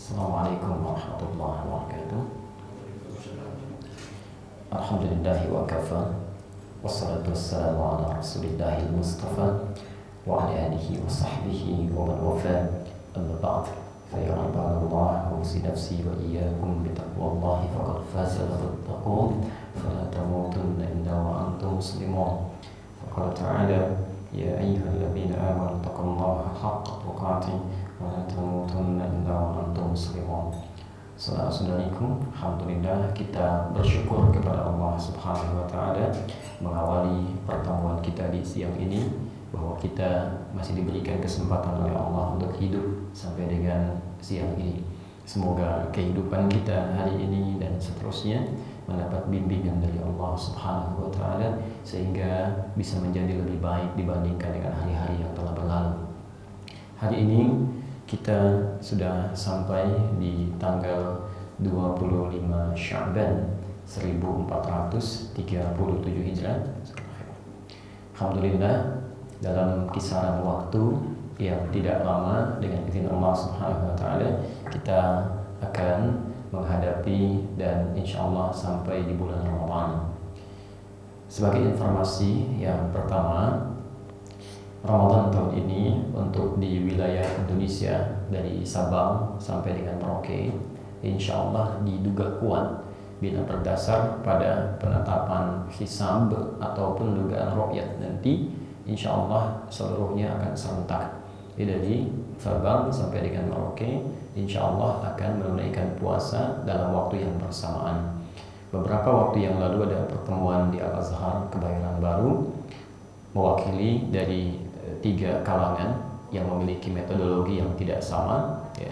Assalamualaikum warahmatullahi wabarakatuh. Alhamdulillahi wa kafa. Wassalatu wassalamu ala rasulillahi mustafa wa ala alihi wa sahbihi wa man wafa. Amma ba'd. Fa ya ibadallah, usi nafsi wa iyyakum bi taqwallahi faqad faza al-muttaqun. Fala tamutunna illa wa antum muslimun. Faqala ta'ala ya ayyuhalladzina amanu taqullaha haqqa tuqatih wa la tamutunna illa wa antum muslimun. Saudara-saudariku, alhamdulillah kita bersyukur kepada Allah Subhanahu wa taala mengawali pertemuan kita di siang ini bahwa kita masih diberikan kesempatan oleh Allah untuk hidup sampai dengan siang ini. Semoga kehidupan kita hari ini dan seterusnya mendapat bimbingan dari Allah Subhanahu wa taala sehingga bisa menjadi lebih baik dibandingkan dengan hari-hari yang telah berlalu. Hari ini kita sudah sampai di tanggal 25 Sya'ban 1437 Hijrah. Alhamdulillah, dalam kisaran waktu yang tidak lama dengan izin Allah Subhanahu wa taala kita akan menghadapi dan insyaallah sampai di bulan Ramadan. Sebagai informasi yang pertama, Ramadan tahun ini untuk di wilayah Indonesia dari Sabang sampai dengan Merauke insyaallah diduga kuat bila berdasar pada penetapan hisab ataupun dugaan ru'yat nanti insyaallah seluruhnya akan serentak. Jadi dari Sabang sampai dengan Merauke insyaallah akan menunaikan puasa dalam waktu yang bersamaan. Beberapa waktu yang lalu ada pertemuan di Al-Azhar Kebayoran Baru mewakili dari tiga kalangan yang memiliki metodologi yang tidak sama, ya,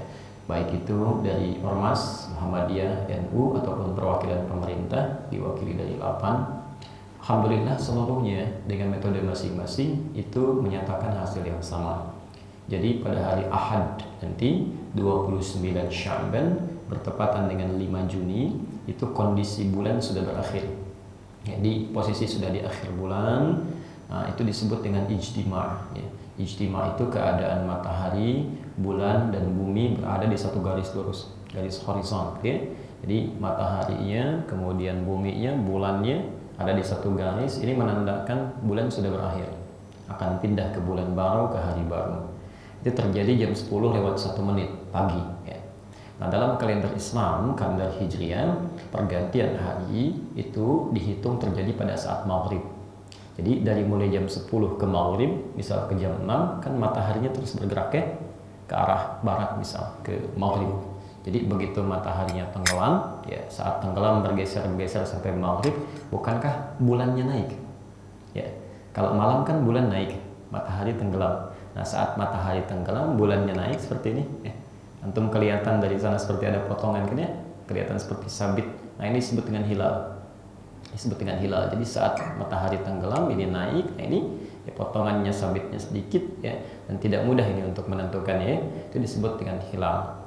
baik itu dari Ormas, Muhammadiyah, NU ataupun perwakilan pemerintah diwakili dari 8. Alhamdulillah seluruhnya dengan metode masing-masing itu menyatakan hasil yang sama. Jadi pada hari Ahad nanti 29 Sya'ban bertepatan dengan 5 Juni itu kondisi bulan sudah berakhir. Jadi posisi sudah di akhir bulan. Nah, itu disebut dengan ijtima', ya. Ijtima' itu keadaan matahari, bulan dan bumi berada di satu garis lurus, garis horizon, ya. Jadi mataharinya, kemudian buminya, bulannya ada di satu garis. Ini menandakan bulan sudah berakhir, akan pindah ke bulan baru, ke hari baru. Itu terjadi jam 10 lewat 1 menit pagi, ya. Nah, dalam kalender Islam, kalender Hijriah, pergantian hari itu dihitung terjadi pada saat maghrib. Jadi dari mulai jam 10 ke maghrib, misal ke jam 6, kan mataharinya terus bergerak, ya, ke arah barat misal, ke maghrib. Jadi begitu mataharinya tenggelam, ya, saat tenggelam bergeser sampai maghrib, bukankah bulannya naik? Ya, kalau malam kan bulan naik, matahari tenggelam. Nah, saat matahari tenggelam, bulannya naik seperti ini. Antum kelihatan dari sana seperti ada potongan, kan, ya? Kelihatan seperti sabit. Nah, ini disebut dengan hilal. Disebut dengan hilal. Jadi saat matahari tenggelam ini naik, nah ini ya, potongannya sabitnya sedikit, ya, dan tidak mudah ini untuk menentukannya, itu disebut dengan hilal.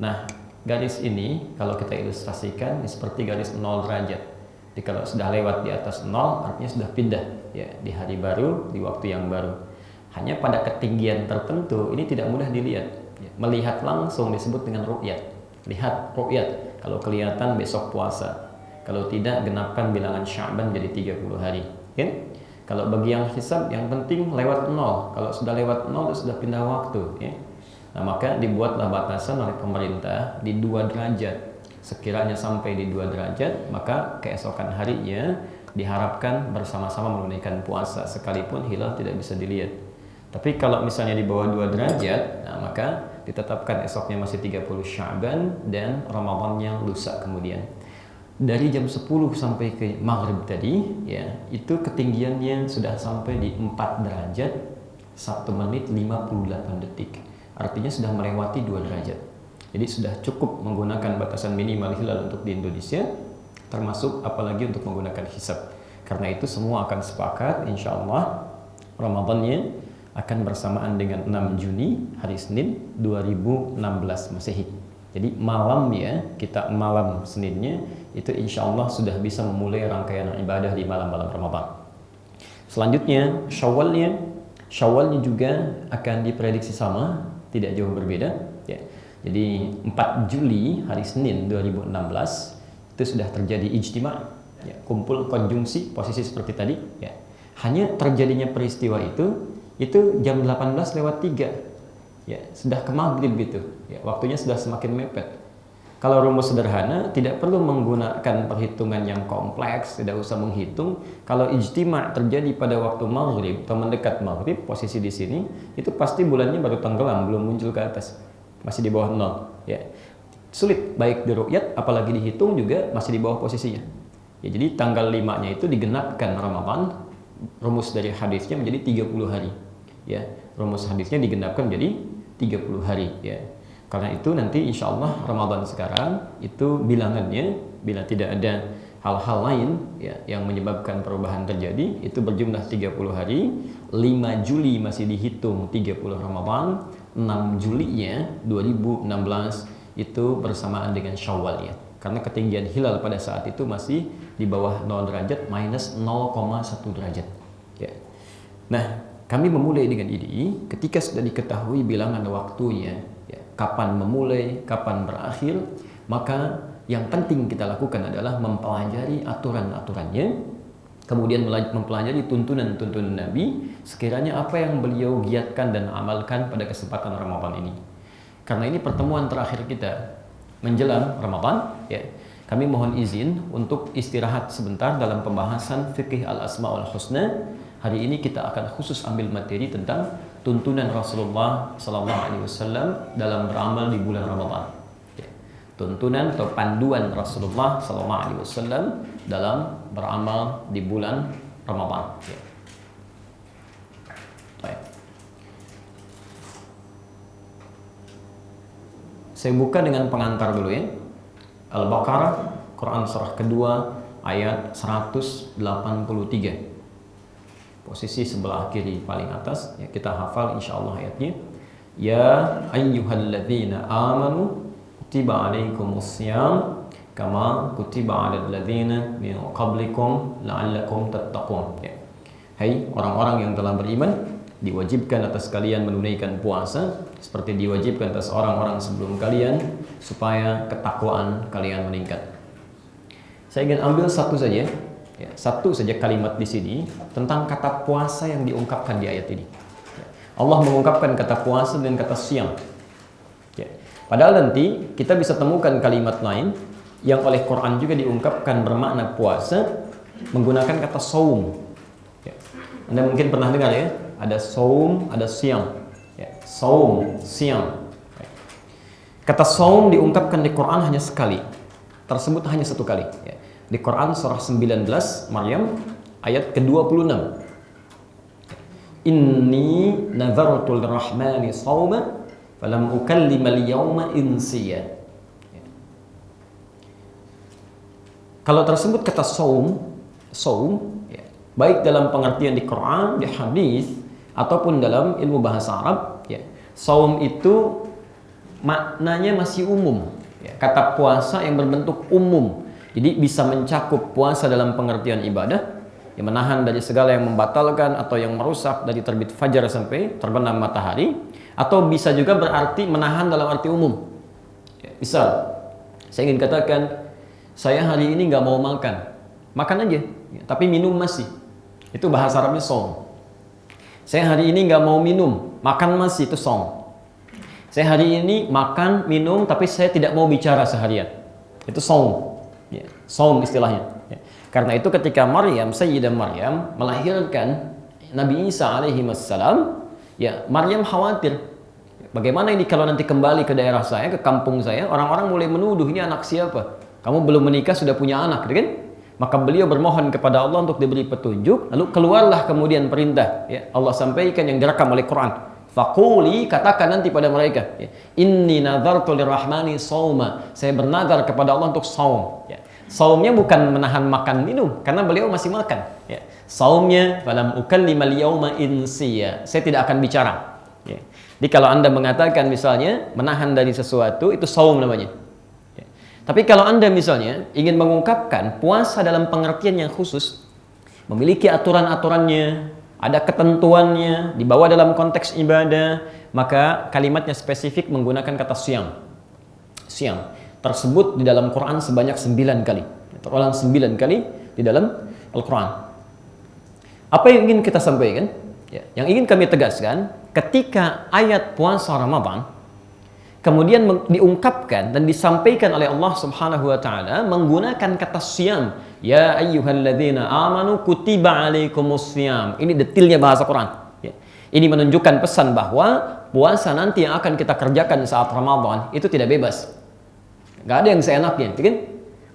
Nah, garis ini kalau kita ilustrasikan ini seperti garis 0 derajat. Jadi kalau sudah lewat di atas 0 artinya sudah pindah, ya, di hari baru, di waktu yang baru. Hanya pada ketinggian tertentu ini tidak mudah dilihat, ya. Melihat langsung disebut dengan ru'yat. Lihat ru'yat, kalau kelihatan besok puasa. Kalau tidak, genapkan bilangan Sya'ban jadi 30 hari, kan? Kalau bagi yang hisab, yang penting lewat 0. Kalau sudah lewat 0, itu sudah pindah waktu, ya. Nah, maka dibuatlah batasan oleh pemerintah di 2 derajat. Sekiranya sampai di 2 derajat, maka keesokan harinya diharapkan bersama-sama menunaikan puasa, sekalipun hilal tidak bisa dilihat. Tapi kalau misalnya di bawah 2 derajat, nah, maka ditetapkan esoknya masih 30 Sya'ban dan Ramadannya lusa kemudian. Dari jam 10 sampai ke maghrib tadi, ya, itu ketinggiannya sudah sampai di 4 derajat 1 menit 58 detik. Artinya sudah melewati 2 derajat. Jadi sudah cukup menggunakan batasan minimal hilal untuk di Indonesia, termasuk apalagi untuk menggunakan hisab. Karena itu semua akan sepakat insyaallah Ramadannya akan bersamaan dengan 6 Juni hari Senin 2016 Masehi. Jadi malamnya, kita malam Seninnya itu insya Allah sudah bisa memulai rangkaian ibadah di malam-malam Ramadan. Selanjutnya Syawalnya juga akan diprediksi sama, tidak jauh berbeda, ya. Jadi 4 Juli hari Senin 2016 itu sudah terjadi ijtima, ya, kumpul konjungsi posisi seperti tadi, ya. Hanya terjadinya peristiwa itu jam 18:03, ya, sudah ke maghrib gitu, ya, waktunya sudah semakin mepet. Kalau rumus sederhana tidak perlu menggunakan perhitungan yang kompleks, tidak usah menghitung. Kalau ijtima terjadi pada waktu maghrib atau mendekat maghrib, posisi di sini itu pasti bulannya baru tenggelam, belum muncul ke atas, masih di bawah 0, ya. Sulit baik diru'yat apalagi dihitung juga masih di bawah posisinya, ya. Jadi tanggal 5-nya itu digenapkan Ramadan, rumus dari hadisnya menjadi 30 hari, ya. Rumus hadisnya digenapkan menjadi 30 hari, ya. Karena itu nanti insya Allah Ramadan sekarang itu bilangannya, bila tidak ada hal-hal lain, ya, yang menyebabkan perubahan terjadi, itu berjumlah 30 hari. 5 Juli masih dihitung 30 Ramadan, 6 Julinya 2016 itu bersamaan dengan Syawal, ya. Karena ketinggian hilal pada saat itu masih di bawah 0 derajat, minus 0,1 derajat, ya. Nah, kami memulai dengan ini ketika sudah diketahui bilangan waktunya, ya, kapan memulai, kapan berakhir, maka yang penting kita lakukan adalah mempelajari aturan-aturannya, kemudian mempelajari tuntunan-tuntunan Nabi, sekiranya apa yang beliau giatkan dan amalkan pada kesempatan Ramadan ini. Karena ini pertemuan terakhir kita menjelang Ramadan, ya. Kami mohon izin untuk istirahat sebentar dalam pembahasan fikih al-asma'ul husna. Hari ini kita akan khusus ambil materi tentang tuntunan Rasulullah SAW dalam beramal di bulan Ramadan, ya. Tuntunan atau panduan Rasulullah SAW dalam beramal di bulan Ramadan, ya. Baik. Saya buka dengan pengantar dulu, ya. Al-Baqarah, Quran surah kedua, ayat 183. Posisi sebelah kiri paling atas, ya, kita hafal insyaallah ayatnya. Ya ayyuhalladzina amanu kutiba alaikumussyam kama kutiba alal ladzina min qablikum la'allakum tattaqun, ya. Hai orang-orang yang telah beriman, diwajibkan atas kalian menunaikan puasa seperti diwajibkan atas orang-orang sebelum kalian supaya ketakwaan kalian meningkat. Saya ingin ambil satu saja, ya, satu saja kalimat di sini tentang kata puasa yang diungkapkan di ayat ini. Allah mengungkapkan kata puasa dengan kata siang, ya. Padahal nanti kita bisa temukan kalimat lain yang oleh Quran juga diungkapkan bermakna puasa menggunakan kata saum, ya. Anda mungkin pernah dengar, ya, ada saum, ada siang, ya. Saum, siang. Kata saum diungkapkan di Quran hanya sekali, tersebut hanya satu kali, ya. Di Quran surah 19 Maryam ayat ke-26. Inni nazartu lirrahmani shauma falam ukallimal yawma insiya. Kalau tersebut kata saum, ya, baik dalam pengertian di Quran, di hadis ataupun dalam ilmu bahasa Arab, ya, saum itu maknanya masih umum, ya. Kata puasa yang berbentuk umum. Jadi bisa mencakup puasa dalam pengertian ibadah, yang menahan dari segala yang membatalkan atau yang merusak dari terbit fajar sampai terbenam matahari, atau bisa juga berarti menahan dalam arti umum, ya. Misal, saya ingin katakan, saya hari ini nggak mau makan aja, ya, tapi minum masih, itu bahasa Arabnya saum. Saya hari ini nggak mau minum, makan masih, itu saum. Saya hari ini makan, minum, tapi saya tidak mau bicara seharian, itu saum. Ya, saum istilahnya, ya. Karena itu ketika Maryam, Sayyidah Maryam melahirkan Nabi Isa alaihi wassalam, ya, Maryam khawatir, bagaimana ini kalau nanti kembali ke daerah saya, ke kampung saya, orang-orang mulai menuduh ini anak siapa? Kamu belum menikah sudah punya anak, gitu kan? Maka beliau bermohon kepada Allah untuk diberi petunjuk, lalu keluarlah kemudian perintah, ya, Allah sampaikan yang direkam oleh Quran. Faquli, katakan nanti pada mereka, ya, inni nazartu lirrahmani sauma, saya bernazar kepada Allah untuk saum, ya. Saumnya bukan menahan makan minum, karena beliau masih makan, ya. Saumnya falam ukallimal yauma insiya, saya tidak akan bicara, ya. Jadi kalau Anda mengatakan misalnya menahan dari sesuatu, itu saum namanya, ya. Tapi kalau Anda misalnya ingin mengungkapkan puasa dalam pengertian yang khusus, memiliki aturan-aturannya, ada ketentuannya, dibawa dalam konteks ibadah, maka kalimatnya spesifik menggunakan kata siang, siang. Tersebut di dalam Quran sebanyak 9 kali. Terulang 9 kali di dalam Al-Quran. Apa yang ingin kita sampaikan? Ya, yang ingin kami tegaskan, ketika ayat puasa Ramadan kemudian diungkapkan dan disampaikan oleh Allah Subhanahu wa taala menggunakan kata siyam, ya ayyuhalladzina amanu kutiba alaikumus siyam. Ini detailnya bahasa Quran. Ya. Ini menunjukkan pesan bahwa puasa nanti yang akan kita kerjakan saat Ramadan itu tidak bebas. Gak ada yang seenaknya, kan?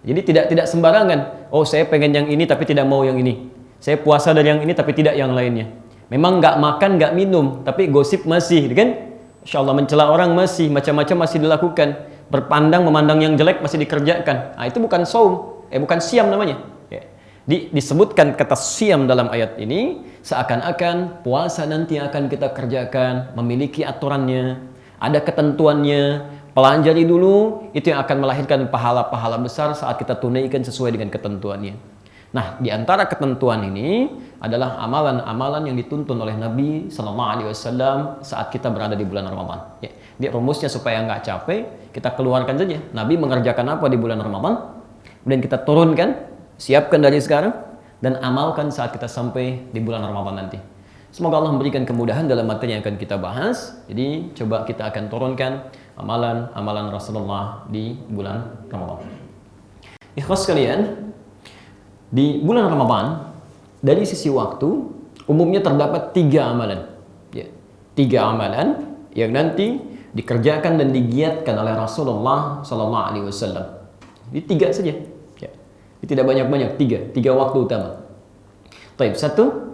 Jadi tidak sembarangan. Oh, saya pengen yang ini tapi tidak mau yang ini. Saya puasa dari yang ini tapi tidak yang lainnya. Memang nggak makan, nggak minum, tapi gosip masih, kan? Insya Allah mencela orang masih, macam-macam masih dilakukan. Berpandang, memandang yang jelek masih dikerjakan. Nah, itu bukan saum, bukan siam namanya. Ya. Disebutkan kata siam dalam ayat ini seakan-akan puasa nanti akan kita kerjakan, memiliki aturannya, ada ketentuannya. Pelajari dulu, itu yang akan melahirkan pahala-pahala besar saat kita tunaikan sesuai dengan ketentuannya. Nah, di antara ketentuan ini adalah amalan-amalan yang dituntun oleh Nabi Sallallahu Alaihi Wasallam saat kita berada di bulan Ramadan. Ya, di rumusnya supaya nggak capek, kita keluarkan saja. Nabi mengerjakan apa di bulan Ramadan, kemudian kita turunkan, siapkan dari sekarang, dan amalkan saat kita sampai di bulan Ramadan nanti. Semoga Allah memberikan kemudahan dalam materi yang akan kita bahas. Jadi coba kita akan turunkan amalan-amalan Rasulullah di bulan Ramadan. Ikhwas sekalian, di bulan Ramadan dari sisi waktu umumnya terdapat 3 amalan. Ya, 3 amalan yang nanti dikerjakan dan digiatkan oleh Rasulullah Sallallahu Alaihi Wasallam. Ini 3 saja. Ya. Ini tidak banyak-banyak, 3 waktu utama. Baik, 1,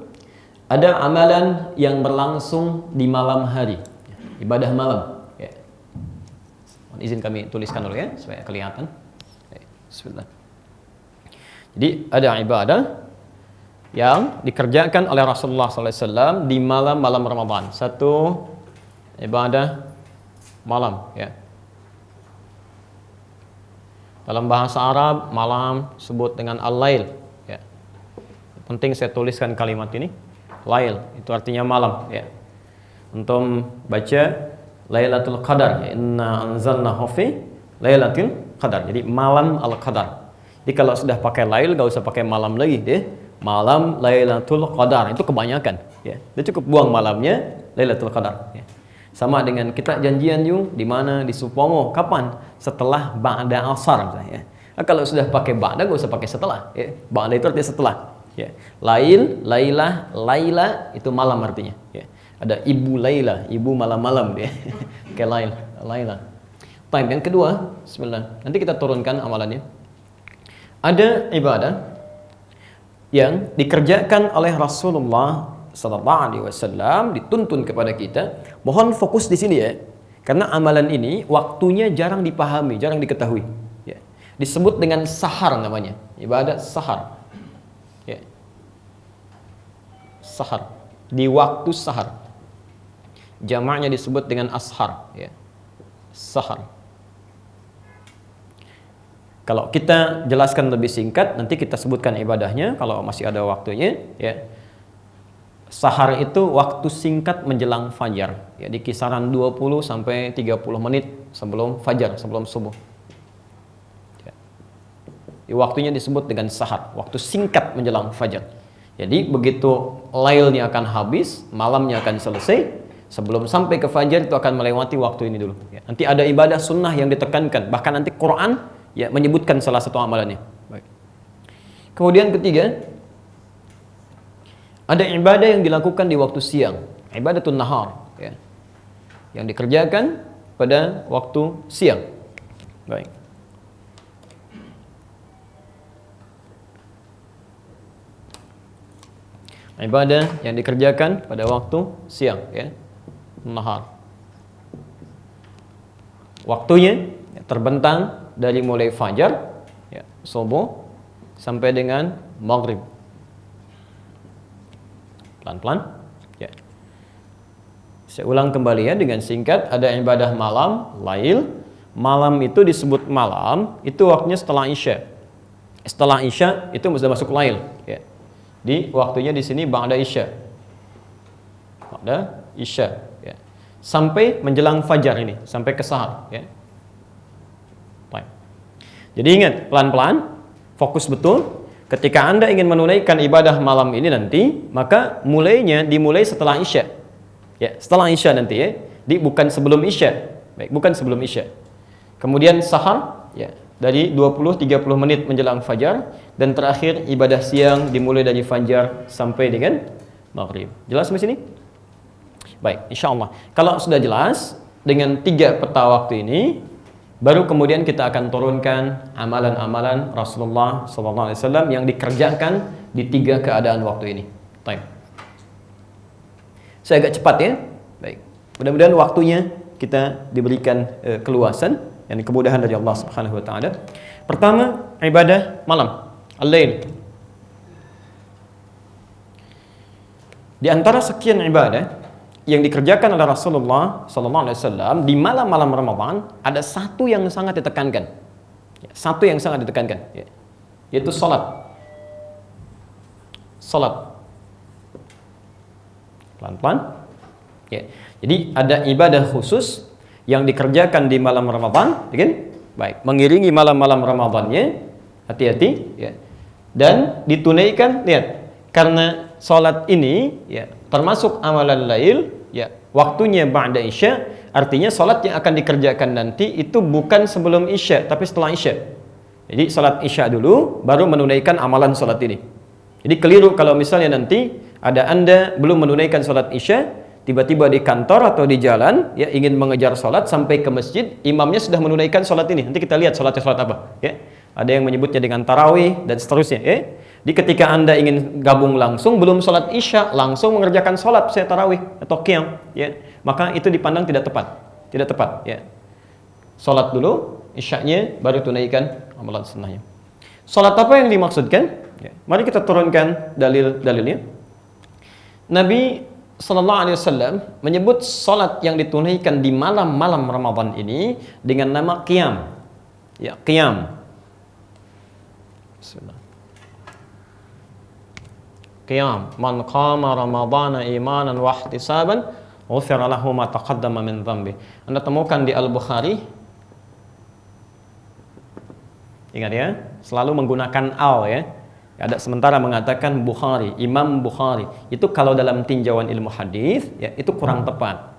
ada amalan yang berlangsung di malam hari, ibadah malam. Ya. Izin kami tuliskan dulu ya supaya kelihatan. Bismillah. Jadi ada ibadah yang dikerjakan oleh Rasulullah SAW di malam-malam Ramadan. 1, ibadah malam. Ya. Dalam bahasa Arab malam disebut dengan al-lail. Ya. Penting saya tuliskan kalimat ini. Lail itu artinya malam, ya. Untuk baca Lailatul Qadar, ya, inna anzalnahu fi Lailatul Qadar. Jadi malam al-Qadar. Jadi kalau sudah pakai lail, gak usah pakai malam lagi deh. Malam Lailatul Qadar itu kebanyakan, ya. Udah cukup buang malamnya Lailatul Qadar, ya. Sama dengan kita janjian yung di mana di Supomo, kapan? Setelah ba'da asar misalnya, ya. Nah, kalau sudah pakai ba'da gak usah pakai setelah, ya. Ba'da itu artinya setelah. Ya. Lail, lailah, laila itu malam artinya. Ya. Ada ibu laila, ibu malam-malam dia. Kayak lail, laila. Baik, yang kedua, bismillah. Nanti kita turunkan amalannya. Ada ibadah yang dikerjakan oleh Rasulullah Sallallahu Alaihi Wasallam, dituntun kepada kita. Mohon fokus di sini ya, karena amalan ini waktunya jarang dipahami, jarang diketahui. Ya. Disebut dengan sahar namanya, ibadah sahar. Ya. Sahar, di waktu sahar. Jamaknya disebut dengan ashar, ya. Sahar. Kalau kita jelaskan lebih singkat, nanti kita sebutkan ibadahnya kalau masih ada waktunya, ya. Sahar itu waktu singkat menjelang fajar, ya, di kisaran 20 sampai 30 menit sebelum fajar, sebelum subuh. Ya. Di waktunya disebut dengan sahar, waktu singkat menjelang fajar. Jadi begitu lailnya akan habis, malamnya akan selesai, sebelum sampai ke fajar itu akan melewati waktu ini dulu. Ya. Nanti ada ibadah sunnah yang ditekankan, bahkan nanti Quran ya menyebutkan salah satu amalannya. Baik. Kemudian ketiga, ada ibadah yang dilakukan di waktu siang, ibadatun nahar, ya, yang dikerjakan pada waktu siang. Baik. Ibadah yang dikerjakan pada waktu siang, ya, nahar. Waktunya ya, terbentang dari mulai fajar, ya, subuh sampai dengan maghrib. Pelan-pelan, ya. Saya ulang kembali ya dengan singkat. Ada ibadah malam, lail. Malam itu disebut malam, itu waktunya setelah isya. Setelah isya itu sudah masuk lail, ya. Di waktunya di sini ba'da isya. Ba'da isya, ya. Sampai menjelang fajar ini, sampai ke sahar, ya. Jadi ingat, pelan-pelan, fokus betul. Ketika Anda ingin menunaikan ibadah malam ini nanti, maka dimulai setelah Isya. Ya, setelah Isya nanti ya. Bukan sebelum Isya. Baik, bukan sebelum Isya. Kemudian sahar ya, dari 20-30 menit menjelang fajar, dan terakhir ibadah siang dimulai dari fajar sampai dengan maghrib. Jelas di sini? Baik, insyaallah. Kalau sudah jelas dengan 3 peta waktu ini, baru kemudian kita akan turunkan amalan-amalan Rasulullah SAW yang dikerjakan di 3 keadaan waktu ini. Baik. Saya agak cepat ya. Baik. Mudah-mudahan waktunya kita diberikan keluasan yang kemudahan dari Allah Subhanahu wa taala. Pertama, ibadah malam, al-lail. Di antara sekian ibadah yang dikerjakan oleh Rasulullah SAW di malam-malam Ramadan, ada satu yang sangat ditekankan. Satu yang sangat ditekankan, yaitu salat. Salat. Pelan-pelan. Ya. Jadi ada ibadah khusus yang dikerjakan di malam Ramadan, kan? Baik, mengiringi malam-malam Ramadannya, hati-hati, ya. Dan ditunaikan, lihat, karena salat ini, ya, termasuk amalan lail, ya, waktunya ba'da Isya, artinya salat yang akan dikerjakan nanti itu bukan sebelum Isya, tapi setelah Isya. Jadi salat Isya dulu, baru menunaikan amalan salat ini. Jadi keliru kalau misalnya nanti ada Anda belum menunaikan salat Isya, tiba-tiba di kantor atau di jalan, ya, ingin mengejar salat sampai ke masjid, imamnya sudah menunaikan salat ini. Nanti kita lihat salatnya salat apa, ya. Ada yang menyebutnya dengan tarawih dan seterusnya, ya. Di ketika Anda ingin gabung langsung, belum salat Isya, langsung mengerjakan salat saya tarawih atau qiyam, ya. Maka itu dipandang tidak tepat. Tidak tepat, ya. Salat dulu, Isyanya baru tunaikan amalan sunnahnya. Salat apa yang dimaksudkan? Ya. Mari kita turunkan dalil-dalilnya. Nabi Sallallahu Alaihi Wasallam menyebut salat yang ditunaikan di malam-malam Ramadan ini dengan nama qiyam. Ya, qiyam. Bismillah. Qiyam. Man qama Ramadhana imanan wa ihtisaban, ghufira lahu ma taqaddama min dhanbi. Anda temukan di Al-Bukhari. Ingat ya, selalu menggunakan al ya. Ada sementara mengatakan Bukhari, Imam Bukhari. Itu kalau dalam tinjauan ilmu hadis, ya, itu kurang tepat.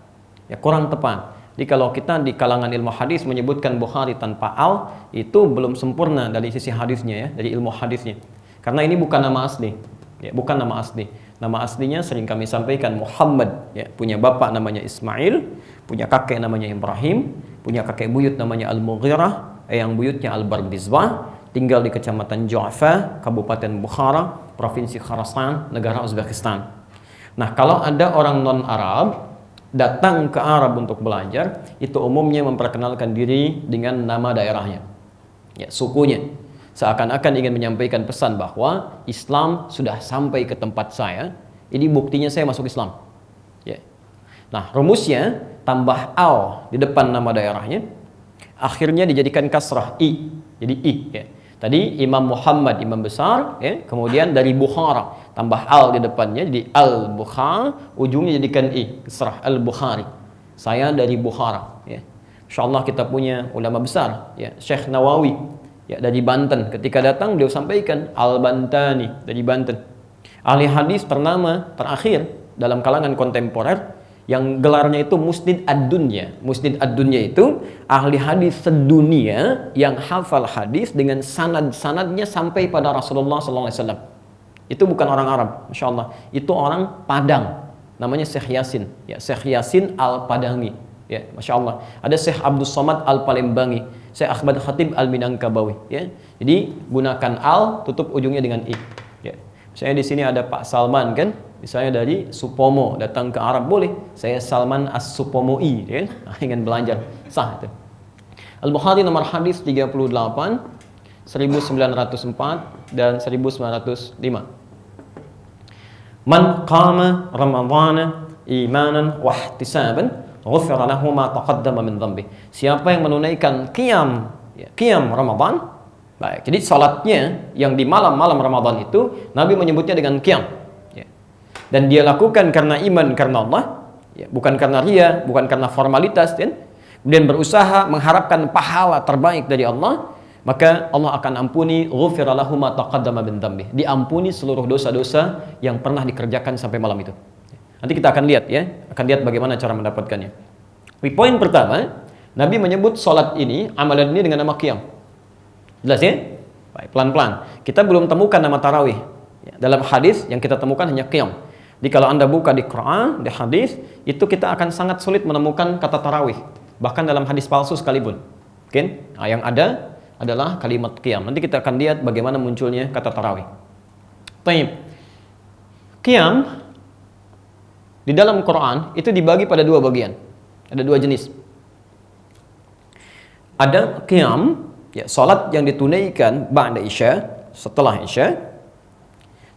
Ya, kurang tepat. Jadi kalau kita di kalangan ilmu hadis menyebutkan Bukhari tanpa al, itu belum sempurna dari sisi hadisnya ya, dari ilmu hadisnya. Karena ini bukan nama asli. Ya, bukan nama asli. Nama aslinya sering kami sampaikan Muhammad, ya, punya bapak namanya Ismail, punya kakek namanya Ibrahim, punya kakek buyut namanya Al-Mughirah, yang buyutnya Al-Bardizbah, tinggal di Kecamatan Ju'fa, Kabupaten Bukhara, Provinsi Khurasan, negara Uzbekistan. Nah, kalau ada orang non-Arab datang ke Arab untuk belajar, itu umumnya memperkenalkan diri dengan nama daerahnya, ya, sukunya. Seakan-akan ingin menyampaikan pesan bahwa Islam sudah sampai ke tempat saya, ini buktinya saya masuk Islam. Ya. Nah, rumusnya tambah al di depan nama daerahnya, akhirnya dijadikan kasrah i, jadi i. Ya. Tadi Imam Muhammad, imam besar, ya, kemudian dari Bukhara, tambah al di depannya, jadi al-Bukhara, ujungnya jadikan i, kasrah al-Bukhari. Saya dari Bukhara. Ya. Insyaallah kita punya ulama besar, ya, Syekh Nawawi, ya, dari Banten. Ketika datang beliau sampaikan Al-Bantani dari Banten. Ahli hadis ternama terakhir dalam kalangan kontemporer yang gelarnya itu Musnid ad-Dunya. Musnid ad-Dunya itu ahli hadis sedunia yang hafal hadis dengan sanad-sanadnya sampai pada Rasulullah SAW. Itu bukan orang Arab, Masya Allah. Itu orang Padang, namanya Syekh Yasin, ya, Syekh Yasin Al-Padangi, ya, Masya Allah. Ada Syekh Abdul Somad Al-Palembangi, Syekh Ahmad Khatib Al-Minangkabawi, ya. Jadi gunakan al, tutup ujungnya dengan i, ya. Misalnya di sini ada Pak Salman kan, misalnya dari Supomo datang ke Arab, boleh saya Salman As-Supomoi, ya, ingin belajar, sah itu. Al-Bukhari nomor hadis 38, 1904 dan 1905. Man qama Ramadhana imanan wa ihtisaban, ghufira lahu ma taqaddama min dhanbi. Siapa yang menunaikan qiyam, ya, qiyam Ramadan. Baik, jadi salatnya yang di malam-malam Ramadan itu Nabi menyebutnya dengan qiyam, ya. Dan dia lakukan karena iman karena Allah, ya, bukan karena ria, bukan karena formalitas, kan? Kemudian berusaha mengharapkan pahala terbaik dari Allah, maka Allah akan ampuni, ghufira lahu ma taqaddama min dzambi. Diampuni seluruh dosa-dosa yang pernah dikerjakan sampai malam itu. Nanti kita akan lihat ya, akan lihat bagaimana cara mendapatkannya. Poin pertama, Nabi menyebut salat ini, amalan ini dengan nama qiyam. Jelas ya? Baik, pelan-pelan. Kita belum temukan nama tarawih. Dalam hadis yang kita temukan hanya qiyam. Jadi kalau Anda buka di Quran, di hadis, itu kita akan sangat sulit menemukan kata tarawih. Bahkan dalam hadis palsu sekalipun. Oke? Nah, yang ada adalah kalimat qiyam. Nanti kita akan lihat bagaimana munculnya kata tarawih. Baik. Qiyam di dalam Quran itu dibagi pada dua bagian. Ada dua jenis. Ada qiyam, ya, salat yang ditunaikan ba'da isya, setelah isya,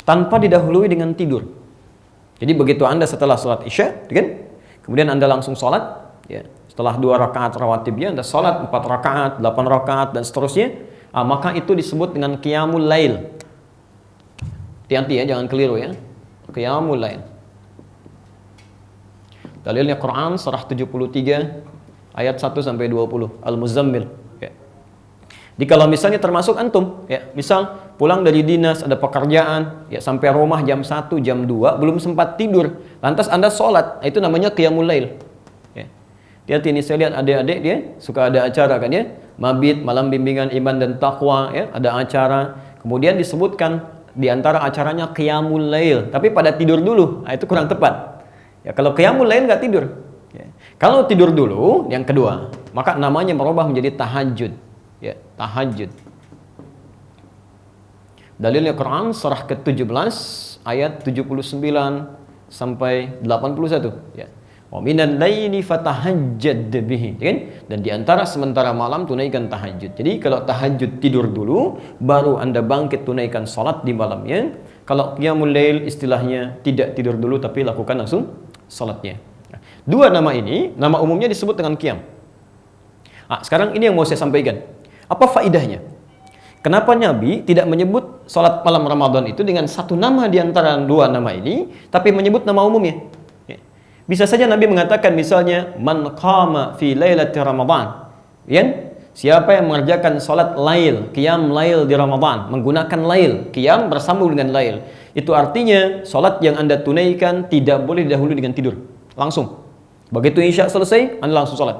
tanpa didahului dengan tidur. Jadi begitu Anda setelah salat isya, kan? Kemudian Anda langsung salat, ya. Setelah 2 rakaat rawatibnya Anda salat 4 rakaat, 8 rakaat dan seterusnya, maka itu disebut dengan qiyamul lail. Hati-hati ya, jangan keliru ya. Qiyamul lail. Dalilnya Quran surah 73 ayat 1 sampai 20, Al-Muzammil. Ya. Jadi kalau misalnya termasuk antum, ya, misal pulang dari dinas, ada pekerjaan, ya, sampai rumah jam 1, jam 2, belum sempat tidur, lantas Anda sholat, itu namanya qiyamul lail. Ya. Hati-hati, ini saya lihat adik-adik dia suka ada acara kan ya, mabit, malam bimbingan iman dan taqwa, ya, ada acara, kemudian disebutkan di antara acaranya qiyamul lail, tapi pada tidur dulu, itu kurang tepat. Ya, kalau qiyamul lail nggak tidur. Ya. Kalau tidur dulu, yang kedua, maka namanya berubah menjadi tahajud. Ya, tahajud. Dalilnya Quran surah ke-17 ayat 79 sampai 81. Ya. Wa minal laili fatahajjad bihi, kan? Dan di antara sementara malam tunaikan tahajud. Jadi kalau tahajud tidur dulu, baru Anda bangkit tunaikan salat di malamnya. Kalau qiyamul lail istilahnya tidak tidur dulu tapi lakukan langsung salatnya. Nah, dua nama ini, nama umumnya disebut dengan qiyam. Sekarang ini yang mau saya sampaikan. Apa faidahnya? Kenapa Nabi tidak menyebut salat malam Ramadan itu dengan satu nama di antara dua nama ini, tapi menyebut nama umumnya? Bisa saja Nabi mengatakan misalnya man qama fi lailati Ramadan. Ya? Siapa yang mengerjakan salat lail, qiyam lail di Ramadan, menggunakan lail, qiyam bersambung dengan lail. Itu artinya salat yang Anda tunaikan tidak boleh didahului dengan tidur. Langsung. Begitu isya selesai, Anda langsung salat.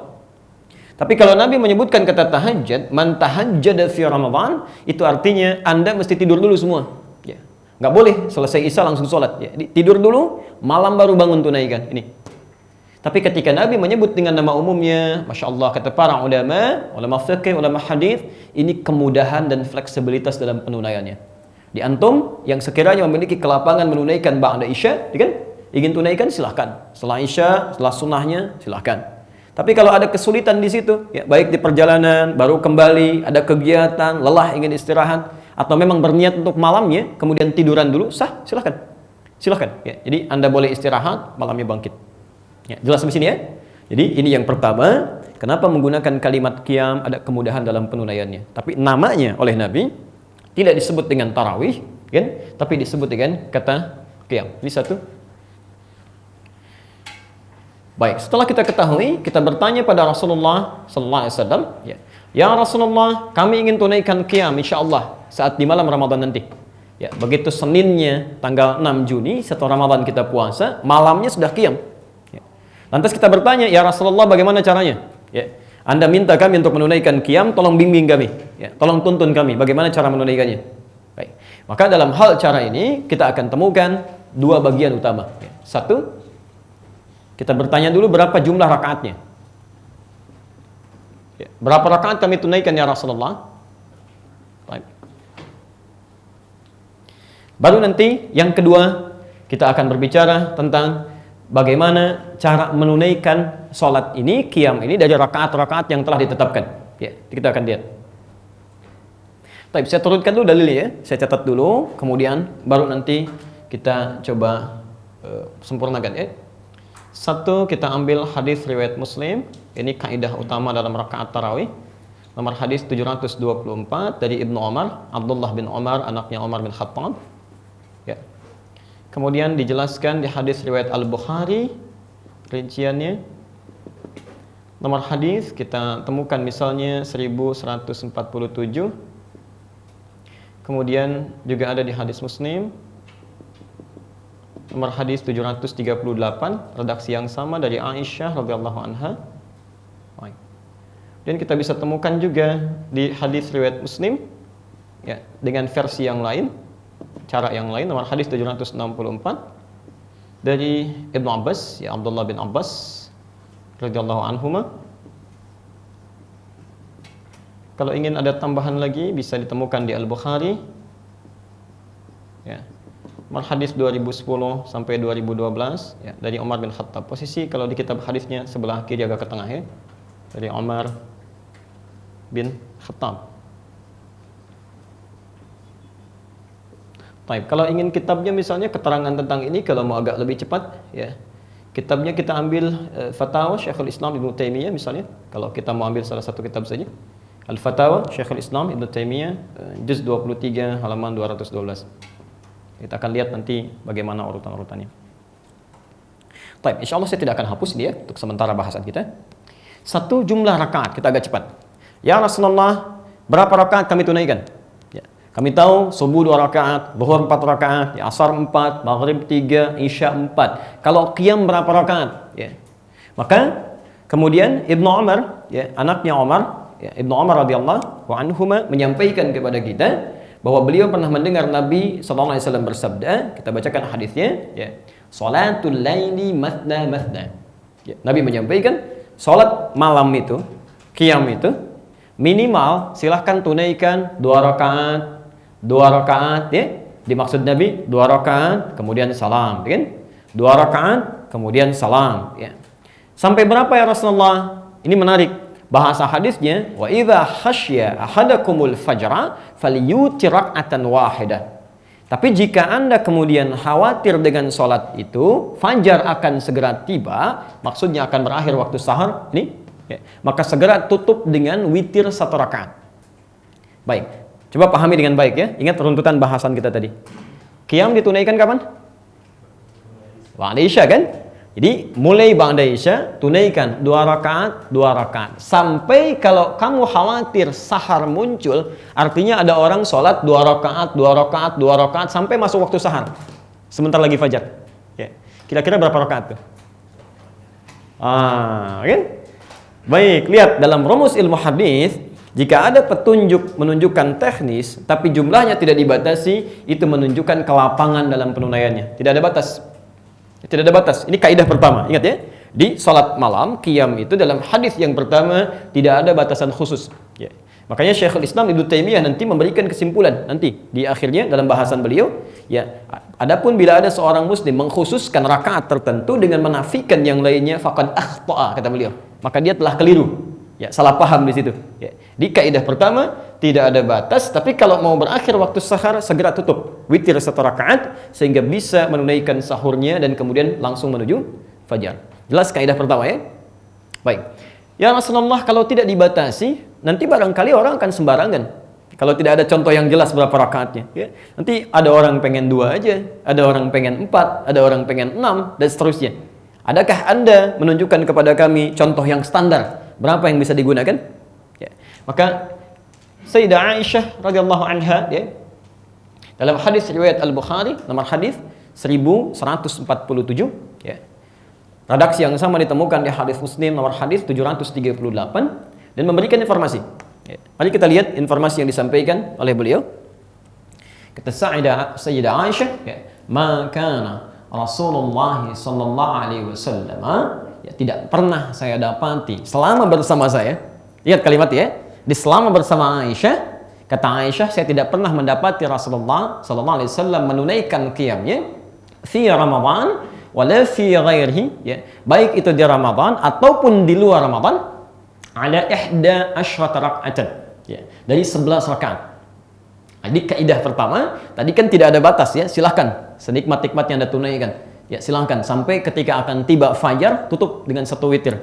Tapi kalau Nabi menyebutkan kata tahajjud, man tahajjada fi Ramadan, itu artinya Anda mesti tidur dulu semua. Ya. Nggak boleh selesai isya langsung sholat. Ya. Tidur dulu, malam baru bangun tunaikan. Ini. Tapi ketika Nabi menyebut dengan nama umumnya, Masya Allah, kata para ulama fiqh, ulama hadis, ini kemudahan dan fleksibilitas dalam penunaiannya. Di antum yang sekiranya memiliki kelapangan menunaikan ba'da isya, kan? Ingin tunaikan silahkan. Setelah isya, setelah sunnahnya silahkan. Tapi kalau ada kesulitan di situ, ya, baik di perjalanan, baru kembali, ada kegiatan, lelah ingin istirahat, atau memang berniat untuk malamnya, kemudian tiduran dulu, sah, silahkan. Silahkan. Ya. Jadi Anda boleh istirahat, malamnya bangkit. Ya, jelas di sini ya? Jadi ini yang pertama, kenapa menggunakan kalimat qiyam, ada kemudahan dalam penunaiannya. Tapi namanya oleh Nabi tidak disebut dengan tarawih, kan? Tapi disebut dengan kata qiyam. Ini satu. Baik, setelah kita ketahui, kita bertanya pada Rasulullah sallallahu alaihi wasallam, ya Rasulullah, kami ingin tunaikan qiyam insyaallah saat di malam Ramadan nanti. Ya, begitu Seninnya tanggal 6 Juni setelah Ramadan kita puasa, malamnya sudah qiyam. Ya. Lantas kita bertanya, ya Rasulullah, bagaimana caranya? Ya, Anda minta kami untuk menunaikan qiyam, tolong bimbing kami. Ya, tolong tuntun kami bagaimana cara menunaikannya. Baik. Maka dalam hal cara ini kita akan temukan dua bagian utama. Ya. Satu, kita bertanya dulu berapa jumlah rakaatnya. Ya, berapa rakaat kami tunaikan ya Rasulullah? Baik. Baru nanti yang kedua kita akan berbicara tentang bagaimana cara menunaikan sholat ini, qiyam ini dari rakaat-rakaat yang telah ditetapkan. Ya, kita akan lihat. Baik, saya turunkan dulu dalilnya ya. Saya catat dulu, kemudian baru nanti kita coba sempurnakan ya. Satu, kita ambil hadis riwayat Muslim. Ini kaidah utama dalam rakaat tarawih. Nomor hadis 724 dari Ibnu Umar, Abdullah bin Umar, anaknya Umar bin Khattab. Ya. Kemudian dijelaskan di hadis riwayat Al-Bukhari, rinciannya nomor hadis kita temukan misalnya 1147. Kemudian juga ada di hadis Muslim nomor hadis 738, redaksi yang sama dari Aisyah radhiyallahu anha. Dan kita bisa temukan juga di hadis riwayat Muslim ya, dengan versi yang lain, cara yang lain, nomor hadis 764 dari Ibnu Abbas, ya Abdullah bin Abbas radhiyallahu anhuma. Kalau ingin ada tambahan lagi bisa ditemukan di Al-Bukhari ya. Nomor hadis 2010 sampai 2012 ya, dari Umar bin Khattab. Posisi kalau di kitab hadisnya sebelah kiri agak ke tengah ya. Dari Umar bin Khattab. Baik, kalau ingin kitabnya misalnya keterangan tentang ini kalau mau agak lebih cepat ya. Kitabnya kita ambil Fatawa Syekhul Islam Ibnu Taimiyah misalnya. Kalau kita mau ambil salah satu kitab saja. Al-Fatawa Syekhul Islam Ibnu Taimiyah juz 23 halaman 212. Kita akan lihat nanti bagaimana urutan-urutannya. Baik, insyaallah saya tidak akan hapus dia untuk sementara bahasan kita. Satu jumlah rakaat, kita agak cepat. Ya Rasulullah, berapa rakaat kami tunaikan? Ya, kami tahu subuh 2 rakaat, zuhur 4 rakaat, ya, asar 4, maghrib 3, isya 4. Kalau qiyam berapa rakaat? Ya. Maka kemudian Ibnu Umar, ya, anaknya Umar, ya, Ibnu Umar radhiyallahu anhuma menyampaikan kepada kita bahwa beliau pernah mendengar Nabi sallallahu alaihi wasallam bersabda, kita bacakan hadisnya, ya. Salatul laili mathna mathna. Ya, Nabi menyampaikan salat malam itu, qiyam itu minimal silahkan tunaikan 2 rakaat, 2 rakaat ya. Dimaksud Nabi 2 rakaat kemudian salam, kan? 2 rakaat kemudian salam, ya. Sampai berapa ya Rasulullah? Ini menarik. Bahasa hadisnya, wa idza khasya ahadakumul fajra falyutir rak'atan wahidah. Tapi jika Anda kemudian khawatir dengan salat itu, fajar akan segera tiba, maksudnya akan berakhir waktu sahur, ini ya, maka segera tutup dengan witir 1 rakaat. Baik, coba pahami dengan baik ya. Ingat runtutan bahasan kita tadi. Qiyam ditunaikan kapan? Ba'da Isya kan? Jadi mulai ba'da Isya tunaikan 2 rakaat, 2 rakaat. Sampai kalau kamu khawatir sahar muncul, artinya ada orang sholat 2 rakaat, 2 rakaat, 2 rakaat sampai masuk waktu sahar. Sebentar lagi fajar. Ya. Kira-kira berapa rakaat tuh? Kan? Baik, lihat dalam rumus ilmu hadis, jika ada petunjuk menunjukkan teknis, tapi jumlahnya tidak dibatasi, itu menunjukkan kelapangan dalam penunaiannya. Tidak ada batas. Tidak ada batas. Ini kaidah pertama. Ingat ya. Di salat malam, qiyam itu dalam hadis yang pertama tidak ada batasan khusus. Ya. Makanya Syekhul Islam Ibnu Taimiyah nanti memberikan kesimpulan nanti di akhirnya dalam bahasan beliau. Ya. Adapun bila ada seorang muslim mengkhususkan rakaat tertentu dengan menafikan yang lainnya, faqad akhta'a kata beliau. Maka dia telah keliru. Ya, salah paham di situ. Ya. Di kaidah pertama tidak ada batas, tapi kalau mau berakhir waktu sahar segera tutup witir 1 rakaat sehingga bisa menunaikan sahurnya dan kemudian langsung menuju fajar. Jelas kaidah pertama ya? Baik. Ya Rasulullah, kalau tidak dibatasi, nanti barangkali orang akan sembarangan. Kalau tidak ada contoh yang jelas berapa rakaatnya, ya. Nanti ada orang pengen 2 aja, ada orang pengen 4, ada orang pengen 6 dan seterusnya. Adakah Anda menunjukkan kepada kami contoh yang standar? Berapa yang bisa digunakan? Ya. Maka Sayyidah Aisyah radhiyallahu anha ya, dalam hadis riwayat Al-Bukhari nomor hadis 1147 ya. Redaksi yang sama ditemukan di hadis Muslim nomor hadis 738 dan memberikan informasi. Ya. Mari kita lihat informasi yang disampaikan oleh beliau. Kata Sayyidah Aisyah, ya, "Maka Rasulullah sallallahu alaihi wasallam ya, tidak pernah saya dapati selama bersama saya." Lihat kalimat ya. Di selama bersama Aisyah, kata Aisyah, saya tidak pernah mendapati Rasulullah sallallahu alaihi wasallam menunaikan qiyamnya fi Ramadan wala fi ghairihi, ya, baik itu di Ramadan ataupun di luar Ramadan, ala 11 raka'atan, ya, dari 11 rakaat. Jadi kaidah pertama, tadi kan tidak ada batas ya, silahkan senikmat-nikmatnya Anda tunaikan. Ya, silahkan sampai ketika akan tiba fajar tutup dengan 1 witir.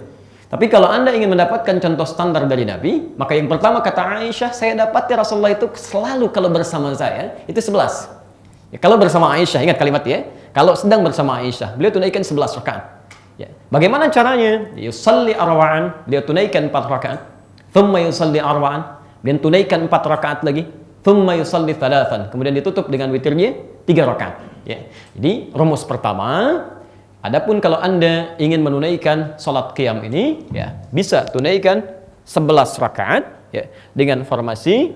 Tapi kalau Anda ingin mendapatkan contoh standar dari Nabi, maka yang pertama kata Aisyah, saya dapati Rasulullah itu selalu kalau bersama saya itu 11. Ya, kalau bersama Aisyah, ingat kalimat ya. Kalau sedang bersama Aisyah, beliau tunaikan 11 rakaat. Ya. Bagaimana caranya? Yusalli arba'an, dia tunaikan 4 rakaat. Thumma yusalli arba'an, dia tunaikan 4 rakaat lagi. Thumma yusalli thalathan, kemudian ditutup dengan witirnya 3 rakaat. Ya. Jadi rumus pertama, adapun kalau Anda ingin menunaikan salat qiyam ini, ya, bisa tunaikan 11 rakaat ya, dengan formasi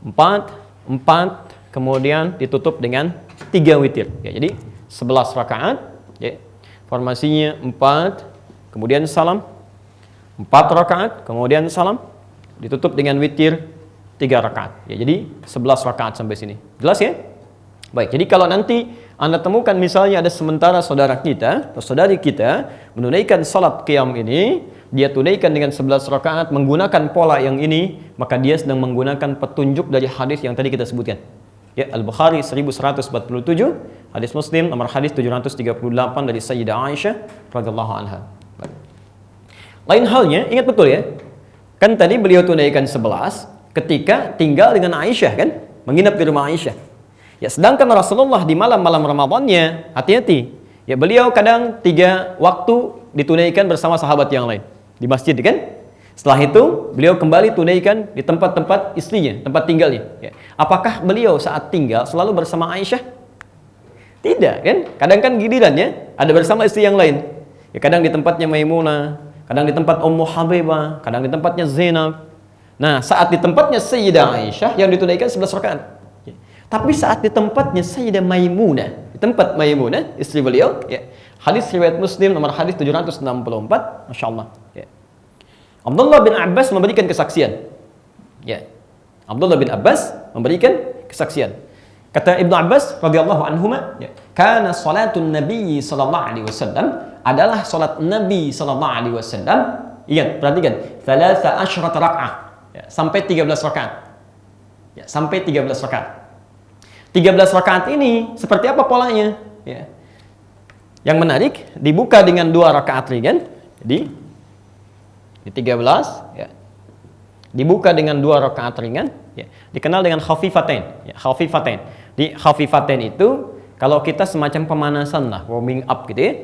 4 4, kemudian ditutup dengan 3 witir. Ya, jadi 11 rakaat, ya. Formasinya 4, kemudian salam. 4 rakaat, kemudian salam. Ditutup dengan witir 3 rakaat. Ya, jadi 11 rakaat sampai sini. Jelas ya? Baik, jadi kalau nanti Anda temukan misalnya ada sementara saudara kita atau saudari kita menunaikan salat qiyam ini, dia tunaikan dengan 11 rakaat menggunakan pola yang ini, maka dia sedang menggunakan petunjuk dari hadis yang tadi kita sebutkan. Ya, Al-Bukhari 1147, hadis Muslim nomor hadis 738 dari Sayyidah Aisyah radhiyallahu anha. Lain halnya, ingat betul ya. Kan tadi beliau tunaikan 11 ketika tinggal dengan Aisyah kan, menginap di rumah Aisyah. Ya, sedangkan Rasulullah di malam-malam Ramadannya, hati-hati. Ya, beliau kadang 3 waktu ditunaikan bersama sahabat yang lain di masjid kan? Setelah itu beliau kembali tunaikan di tempat-tempat istrinya, tempat tinggalnya. Ya. Apakah beliau saat tinggal selalu bersama Aisyah? Tidak kan? Kadang kan gilirannya ada bersama istri yang lain. Ya, kadang di tempatnya Maimunah, kadang di tempat Ummu Habibah, kadang di tempatnya Zainab. Nah, saat di tempatnya Sayyidah Aisyah yang ditunaikan 11 rakaat. Ya. Tapi saat di tempatnya Sayyidah Maimunah, di tempat Maimunah istri beliau, ya. Hadis riwayat Muslim nomor hadis 764, Masya Allah. Ya. Abdullah bin Abbas memberikan kesaksian. Ya. Abdullah bin Abbas memberikan kesaksian. Kata Ibnu Abbas radhiyallahu anhuma, ya, kana salatun Nabi sallallahu alaihi wasallam, adalah salat Nabi sallallahu alaihi wasallam. Ingat, perhatikan, 13 rakaat. Ya, sampai 13 rakaat. Ya, sampai 13 rakaat. 13 rakaat ini seperti apa polanya? Ya. Yang menarik, dibuka dengan 2 rakaat ringan. Jadi di 13 ya. Dibuka dengan 2 rakaat ringan, ya. Dikenal dengan khafifatain, ya, khafifatain. Di khafifatain itu kalau kita semacam pemanasan lah, warming up gitu ya.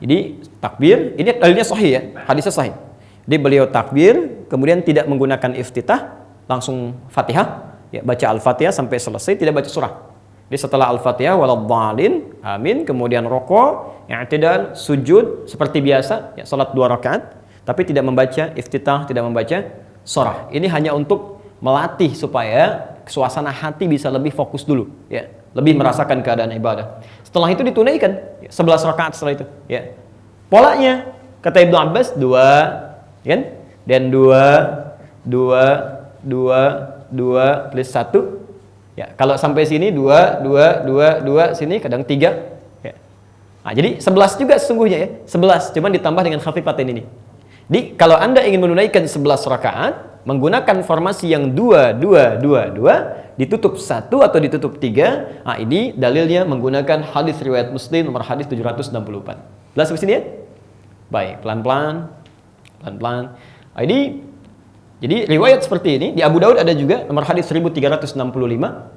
Jadi takbir, ini dalilnya sahih ya, hadisnya sahih. Jadi beliau takbir, kemudian tidak menggunakan iftitah, langsung Fatihah, ya, baca Al-Fatihah sampai selesai, tidak baca surah. Jadi setelah Al-Fatihah waladhdallin, amin, kemudian rukuk, i'tidal, sujud seperti biasa, ya, salat 2 rakaat, tapi tidak membaca iftitah, tidak membaca surah. Ini hanya untuk melatih supaya suasana hati bisa lebih fokus dulu, ya, lebih merasakan keadaan ibadah. Setelah itu ditunaikan, ya, 11 rakaat setelah itu, ya. Polanya kata Ibnu Abbas 2, kan? Dan 2 plus 1. Ya, kalau sampai sini 2 sini kadang 3, ya. Nah, jadi 11 juga sesungguhnya ya, 11 cuman ditambah dengan khafifatain ini. Jadi kalau Anda ingin menunaikan 11 rakaat menggunakan formasi yang 2 ditutup 1 atau ditutup 3, nah ini dalilnya menggunakan hadis riwayat Muslim nomor hadis 764. Jelas di sini ya? Baik, pelan-pelan. Nah, ini jadi riwayat seperti ini di Abu Daud ada juga nomor hadis 1365,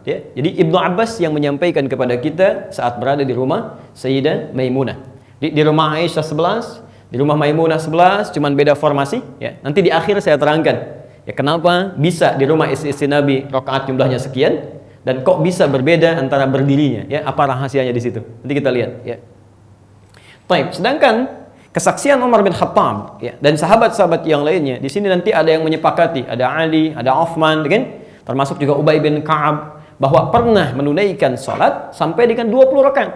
ya. Jadi Ibnu Abbas yang menyampaikan kepada kita saat berada di rumah Sayyidah Maimunah. Di rumah Aisyah 11, di rumah Maimunah 11, cuman beda formasi, ya. Nanti di akhir saya terangkan ya kenapa bisa di rumah istri-istri Nabi rakaat jumlahnya sekian dan kok bisa berbeda antara berdirinya, ya. Apa rahasianya di situ? Nanti kita lihat, ya. Baik, sedangkan kesaksian Umar bin Khattab, ya, dan sahabat-sahabat yang lainnya, di sini nanti ada yang menyepakati, ada Ali, ada Uthman, kan? Termasuk juga Ubay bin Ka'ab, bahwa pernah menunaikan salat sampai dengan 20 rakaat.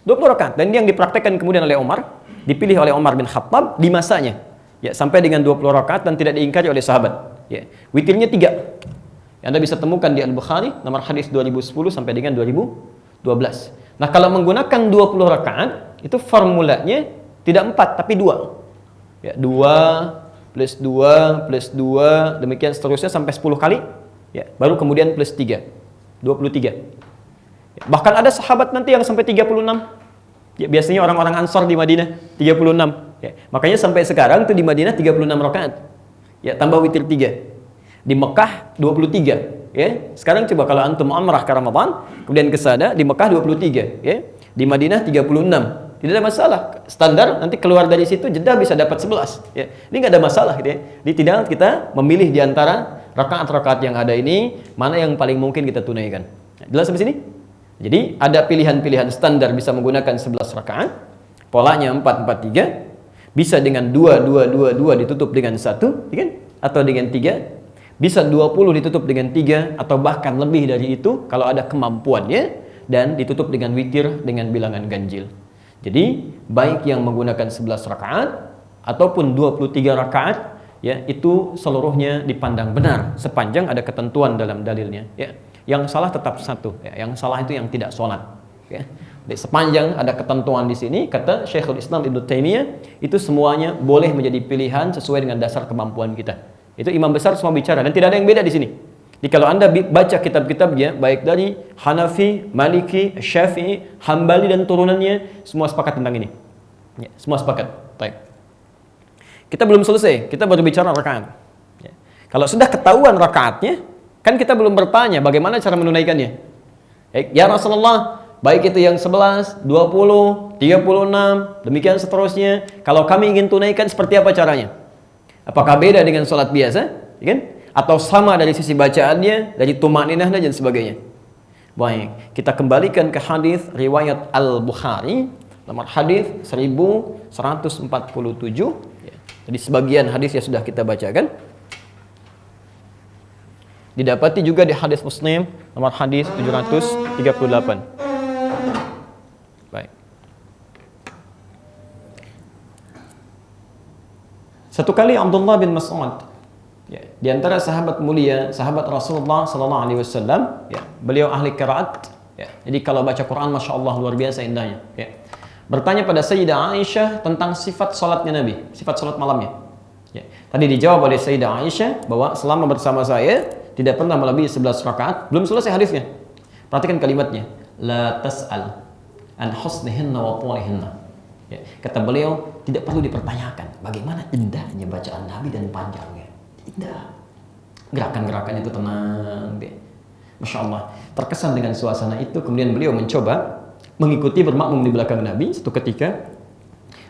20 rakaat, dan yang dipraktekkan kemudian oleh Umar, dipilih oleh Umar bin Khattab di masanya, ya, sampai dengan 20 rakaat dan tidak diingkari oleh sahabat, ya. Witirnya 3. Anda bisa temukan di Al-Bukhari nomor hadis 2010 sampai dengan 2012. Nah, kalau menggunakan 20 rakaat itu formulanya tidak 4 tapi 2. Ya, 2 plus 2 plus 2 demikian seterusnya sampai 10 kali, ya, baru kemudian plus 3. 23. Ya, bahkan ada sahabat nanti yang sampai 36. Ya, biasanya orang-orang Ansor di Madinah 36. Ya, makanya sampai sekarang tuh di Madinah 36 rakaat. Ya, tambah witir 3. Di Mekah 23, ya. Sekarang coba kalau antum umrah ke Ramadan, kemudian ke sana di Mekah 23, ya. Di Madinah 36. tidak ada masalah. Standar nanti keluar dari situ jeda bisa dapat 11 ya. Ini nggak ada masalah gitu ya. Jadi tidak kita memilih di antara rakaat-rakaat yang ada ini mana yang paling mungkin kita tunaikan. Jelas sampai sini? Jadi ada pilihan-pilihan standar bisa menggunakan 11 rakaat. Polanya 4-4-3. Bisa dengan 2-2-2-2 ditutup dengan 1, ya kan? Atau dengan 3. Bisa 20 ditutup dengan 3 atau bahkan lebih dari itu kalau ada kemampuannya, dan ditutup dengan witir dengan bilangan ganjil. Jadi baik yang menggunakan 11 rakaat ataupun 23 rakaat ya, itu seluruhnya dipandang benar sepanjang ada ketentuan dalam dalilnya ya. Yang salah tetap satu ya, yang salah itu yang tidak sholat ya. Jadi, sepanjang ada ketentuan di sini, kata Syekhul Islam Ibnu Taimiyah, itu semuanya boleh menjadi pilihan sesuai dengan dasar kemampuan kita. Itu imam besar semua bicara dan tidak ada yang beda di sini. Jadi kalau Anda baca kitab-kitabnya baik dari Hanafi, Maliki, Syafi'i, Hambali dan turunannya, semua sepakat tentang ini. Ya, semua sepakat. Baik. Kita belum selesai, kita baru bicara rakaat. Ya. Kalau sudah ketahuan rakaatnya, kan kita belum bertanya bagaimana cara menunaikannya. Ya Rasulullah, baik itu yang 11, 20, 36, demikian seterusnya. Kalau kami ingin tunaikan seperti apa caranya? Apakah beda dengan sholat biasa? Ya kan? Atau sama dari sisi bacaannya, dari tumaninahnya dan sebagainya? Baik, kita kembalikan ke hadis riwayat Al-Bukhari, nomor hadis 1147. Ya. Jadi sebagian hadis ya sudah kita bacakan. Didapati juga di hadis Muslim, nomor hadis 738. Baik. Satu kali Abdullah bin Mas'ud ya, di antara sahabat mulia, sahabat Rasulullah sallallahu alaihi wasallam ya, beliau ahli qiraat ya. Jadi kalau baca Quran Masya Allah luar biasa indahnya ya. Bertanya pada Sayyidah Aisyah tentang sifat salatnya Nabi, sifat salat malamnya ya. Tadi dijawab oleh Sayyidah Aisyah bahwa selama bersama saya tidak pernah melebihi 11 rakaat. Belum selesai hadisnya. Perhatikan kalimatnya, la tas'al an husnihinna wa tulihinna. Ya, kata beliau, tidak perlu dipertanyakan bagaimana indahnya bacaan Nabi dan panjangnya. Indah. Gerakan-gerakan itu tenang. Masya Allah. Terkesan dengan suasana itu, kemudian beliau mencoba mengikuti bermakmum di belakang Nabi. Suatu ketika,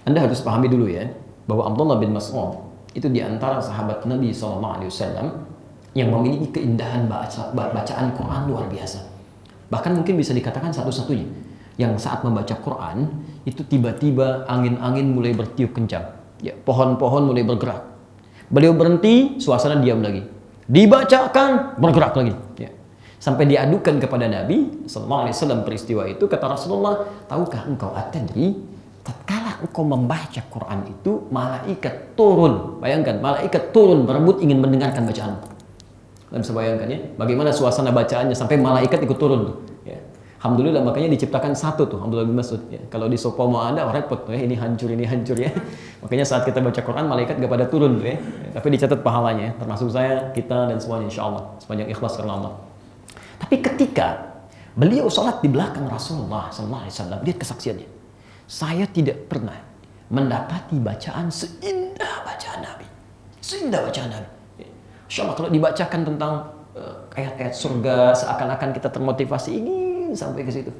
Anda harus pahami dulu ya, bahwa Abdullah bin Mas'ud itu di antara sahabat Nabi SAW yang memiliki keindahan bacaan Quran luar biasa. Bahkan mungkin bisa dikatakan satu-satunya yang saat membaca Quran itu tiba-tiba angin-angin mulai bertiup kencang, ya, pohon-pohon mulai bergerak. Beliau berhenti, suasana diam lagi. Dibacakan, bergerak lagi. Ya. Sampai diadukan kepada Nabi Sallallahu Alaihi Wasallam peristiwa itu, kata Rasulullah, tahukah engkau atadri, tatkala engkau membaca Quran itu malaikat turun. Bayangkan, malaikat turun berebut ingin mendengarkan bacaanmu. Kalian bisa bayangkan ya, bagaimana suasana bacaannya sampai malaikat ikut turun tuh. Ya. Alhamdulillah makanya diciptakan satu tuh Abdullah bin Mas'ud ya. Kalau di sopo mau ada repot tuh ya, ini hancur ya. Makanya saat kita baca Quran malaikat gak pada turun tuh ya. Tapi dicatat pahalanya ya. Termasuk saya, kita dan semuanya insyaallah sepanjang ikhlas karena Allah. Tapi ketika beliau sholat di belakang Rasulullah sallallahu alaihi wasallam, lihat kesaksiannya. Saya tidak pernah mendapati bacaan seindah bacaan Nabi. Seindah bacaan Nabi. Insyaallah kalau dibacakan tentang ayat-ayat surga seakan-akan kita termotivasi ingin sampai ke situ.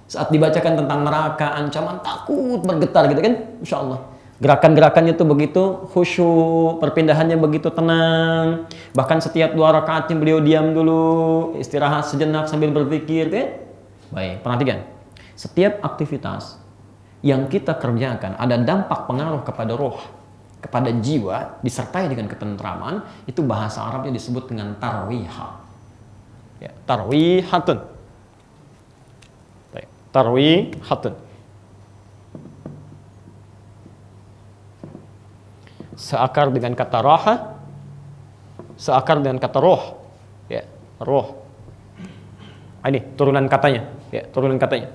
Saat dibacakan tentang neraka, ancaman, takut, bergetar gitu kan, Insya Allah. Gerakan-gerakannya tuh begitu khusyuk, perpindahannya begitu tenang. Bahkan setiap 2 rakaatnya beliau diam dulu, istirahat sejenak sambil berpikir kan. Baik, perhatikan. Setiap aktivitas yang kita kerjakan ada dampak pengaruh kepada roh, kepada jiwa, disertai dengan ketentraman, itu bahasa Arabnya disebut dengan tarwihah. Ya, tarwihatun. Tarwihatun. Seakar dengan kata raha, seakar dengan kata roh. Ya, roh. Ini turunan katanya, ya, turunan katanya.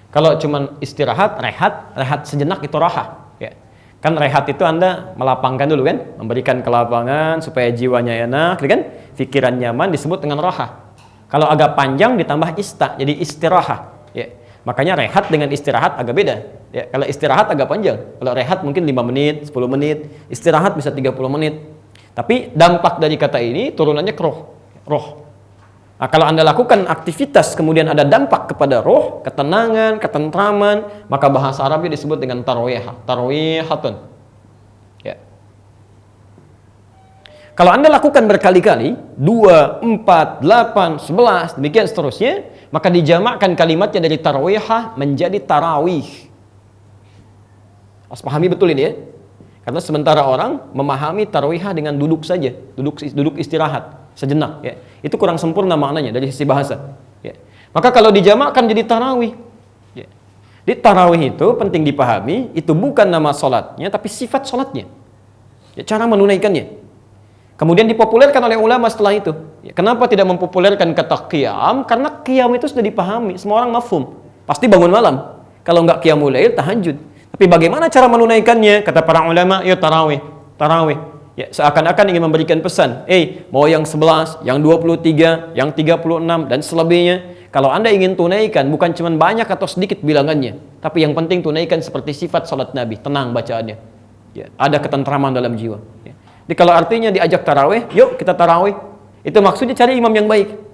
Kalau cuman istirahat, rehat sejenak itu raha, ya. Kan rehat itu Anda melapangkan dulu kan, memberikan kelapangan supaya jiwanya enak, kan? Pikiran nyaman disebut dengan raha. Kalau agak panjang ditambah jadi istirahat. Ya. Makanya rehat dengan istirahat agak beda. Ya. Kalau istirahat agak panjang. Kalau rehat mungkin 5 menit, 10 menit. Istirahat bisa 30 menit. Tapi dampak dari kata ini turunannya ke roh. Nah, kalau Anda lakukan aktivitas kemudian ada dampak kepada roh, ketenangan, ketentraman, maka bahasa Arabnya disebut dengan tarwihatun. Ya. Kalau Anda lakukan berkali-kali, 2, 4, 8, 11, demikian seterusnya, maka dijamakkan kalimatnya dari tarwihah menjadi tarawih. Harus pahami betul ini ya. Karena sementara orang memahami tarwihah dengan duduk saja, duduk istirahat sejenak ya. Itu kurang sempurna maknanya dari sisi bahasa ya. Maka kalau dijamakkan jadi tarawih ya. Di tarawih itu penting dipahami, itu bukan nama salatnya tapi sifat salatnya ya, cara menunaikannya. Kemudian dipopulerkan oleh ulama setelah itu ya. Kenapa tidak mempopulerkan kata qiyam? Karena qiyam itu sudah dipahami, semua orang mafhum, pasti bangun malam. Kalau enggak qiyamul lail, tahajud. Tapi bagaimana cara menunaikannya? Kata para ulama, ya tarawih. Ya, seakan-akan ingin memberikan pesan, mau yang 11, yang 23, yang 36 dan selebihnya. Kalau Anda ingin tunaikan, bukan cuma banyak atau sedikit bilangannya, tapi yang penting tunaikan seperti sifat salat Nabi, tenang bacaannya. Ya, ada ketentraman dalam jiwa. Ya. Jadi kalau artinya diajak tarawih, yuk kita tarawih. Itu maksudnya cari imam yang baik.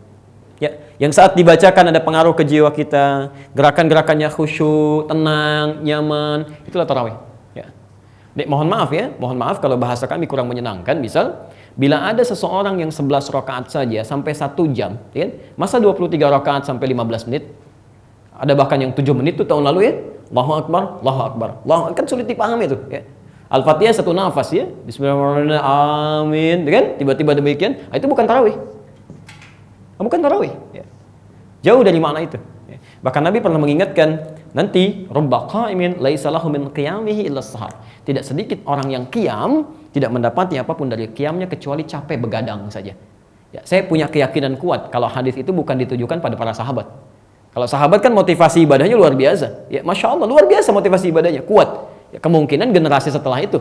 Ya, yang saat dibacakan ada pengaruh ke jiwa kita, gerakan-gerakannya khusyuk, tenang, nyaman, itulah tarawih. Ya. Mohon maaf kalau bahasa kami kurang menyenangkan. Misal, bila ada seseorang yang 11 rakaat saja sampai 1 jam, ya, masa 23 rakaat sampai 15 menit? Ada bahkan yang 7 menit itu tahun lalu ya. Allahu Akbar, Allahu Akbar. Kan sulit dipahami itu. Ya. Al-Fatihah 1 nafas ya. Bismillahirrahmanirrahim, amin. Kan? Tiba-tiba demikian. Itu bukan tarawih. Bukan tarawih ya. Jauh dari makna itu ya. Bahkan Nabi pernah mengingatkan, nanti rubba qa'imin laisa lahu min qiyamihi illa sahar. Tidak sedikit orang yang qiyam tidak mendapati apapun dari qiyamnya kecuali capek begadang saja ya. Saya punya keyakinan kuat kalau hadis itu bukan ditujukan pada para sahabat. Kalau sahabat kan motivasi ibadahnya luar biasa ya, Masya Allah luar biasa motivasi ibadahnya, kuat ya. Kemungkinan generasi setelah itu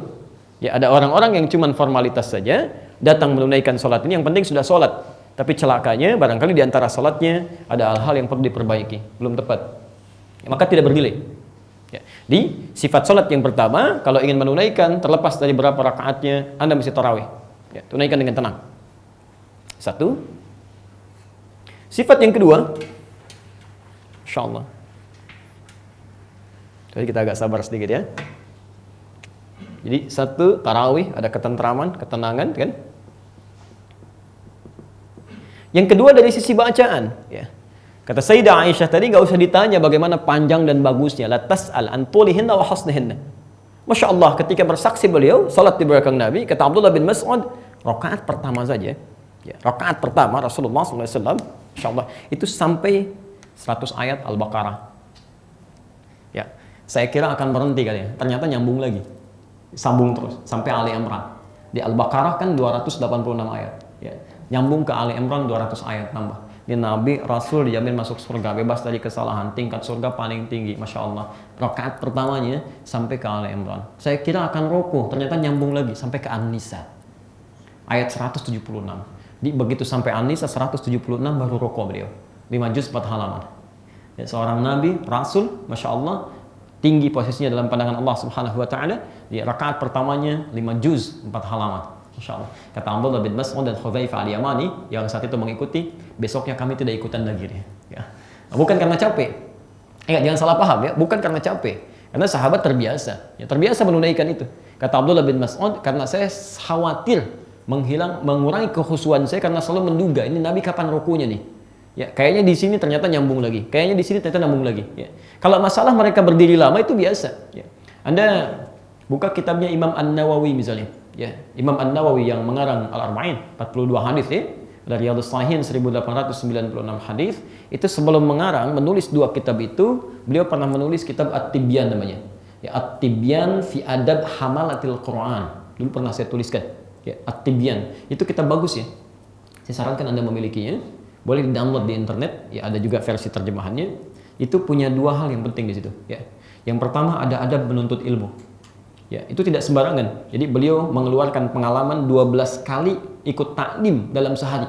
ya, ada orang-orang yang cuma formalitas saja, datang menunaikan sholat ini, yang penting sudah sholat. Tapi celakanya barangkali di antara salatnya ada hal-hal yang perlu diperbaiki, belum tepat. Ya, maka tidak bernilai. Ya. Di sifat salat yang pertama, kalau ingin menunaikan terlepas dari berapa rakaatnya, Anda mesti tarawih. Ya, tunaikan dengan tenang. 1. Sifat yang kedua, insyaallah. Jadi kita agak sabar sedikit ya. Jadi 1 tarawih, ada ketentraman, ketenangan kan? Yang kedua dari sisi bacaan ya. Kata Sayyidah Aisyah tadi, nggak usah ditanya bagaimana panjang dan bagusnya, la tas'al an tulihinna wa hasnihinna. Masya Allah, ketika bersaksi beliau salat di belakang Nabi, kata Abdullah bin Mas'ud, rakaat pertama saja ya, rakaat pertama Rasulullah SAW, Masya Allah, itu sampai 100 ayat Al-Baqarah ya. Saya kira akan berhenti kali ya, ternyata nyambung lagi, sambung terus sampai Ali Imran. Di Al-Baqarah kan 286 ayat ya. Nyambung ke Ali Imran 200 ayat tambah. Ini Nabi Rasul dijamin masuk surga, bebas dari kesalahan, tingkat surga paling tinggi, Masya Allah. Rakaat pertamanya sampai ke Ali Imran. Saya kira akan ruku, ternyata nyambung lagi sampai ke An-Nisa ayat 176. Begitu sampai An-Nisa 176 baru ruku beliau, 5 juz 4 halaman ya. Seorang Nabi Rasul, Masya Allah, tinggi posisinya dalam pandangan Allah Subhanahu Wa Taala. Di rakaat pertamanya 5 juz 4 halaman, Masya Allah. Kata Abdullah bin Mas'ud dan Hudzaifah al-Yamani yang saat itu mengikuti, besoknya kami tidak ikutan lagi ya. Bukan karena capek. Jangan salah paham ya, bukan karena capek. Karena sahabat terbiasa, ya, terbiasa menunaikan itu. Kata Abdullah bin Mas'ud, karena saya khawatir mengurangi kekhusyuan saya karena selalu menduga ini Nabi kapan rukunya nih. Ya, kayaknya di sini ternyata nyambung lagi. Kayaknya di sini ternyata nyambung lagi, ya. Kalau masalah mereka berdiri lama itu biasa, ya. Anda buka kitabnya Imam An-Nawawi misalnya. Ya, Imam An-Nawawi yang mengarang Al-Arba'in, 42 hadis ya, dari Riyadhus Shalihin 1896 hadis. Itu sebelum menulis 2 kitab itu, beliau pernah menulis kitab At-Tibyan namanya. Ya, At-Tibyan fi Adab Hamalatil Quran. Dulu pernah saya tuliskan. Ya, At-Tibyan. Itu kitab bagus ya. Saya sarankan Anda memilikinya. Boleh di-download di internet, ya, ada juga versi terjemahannya. Itu punya 2 hal yang penting di situ, ya. Yang pertama ada adab menuntut ilmu. Ya, itu tidak sembarangan. Jadi beliau mengeluarkan pengalaman 12 kali ikut taklim dalam sehari.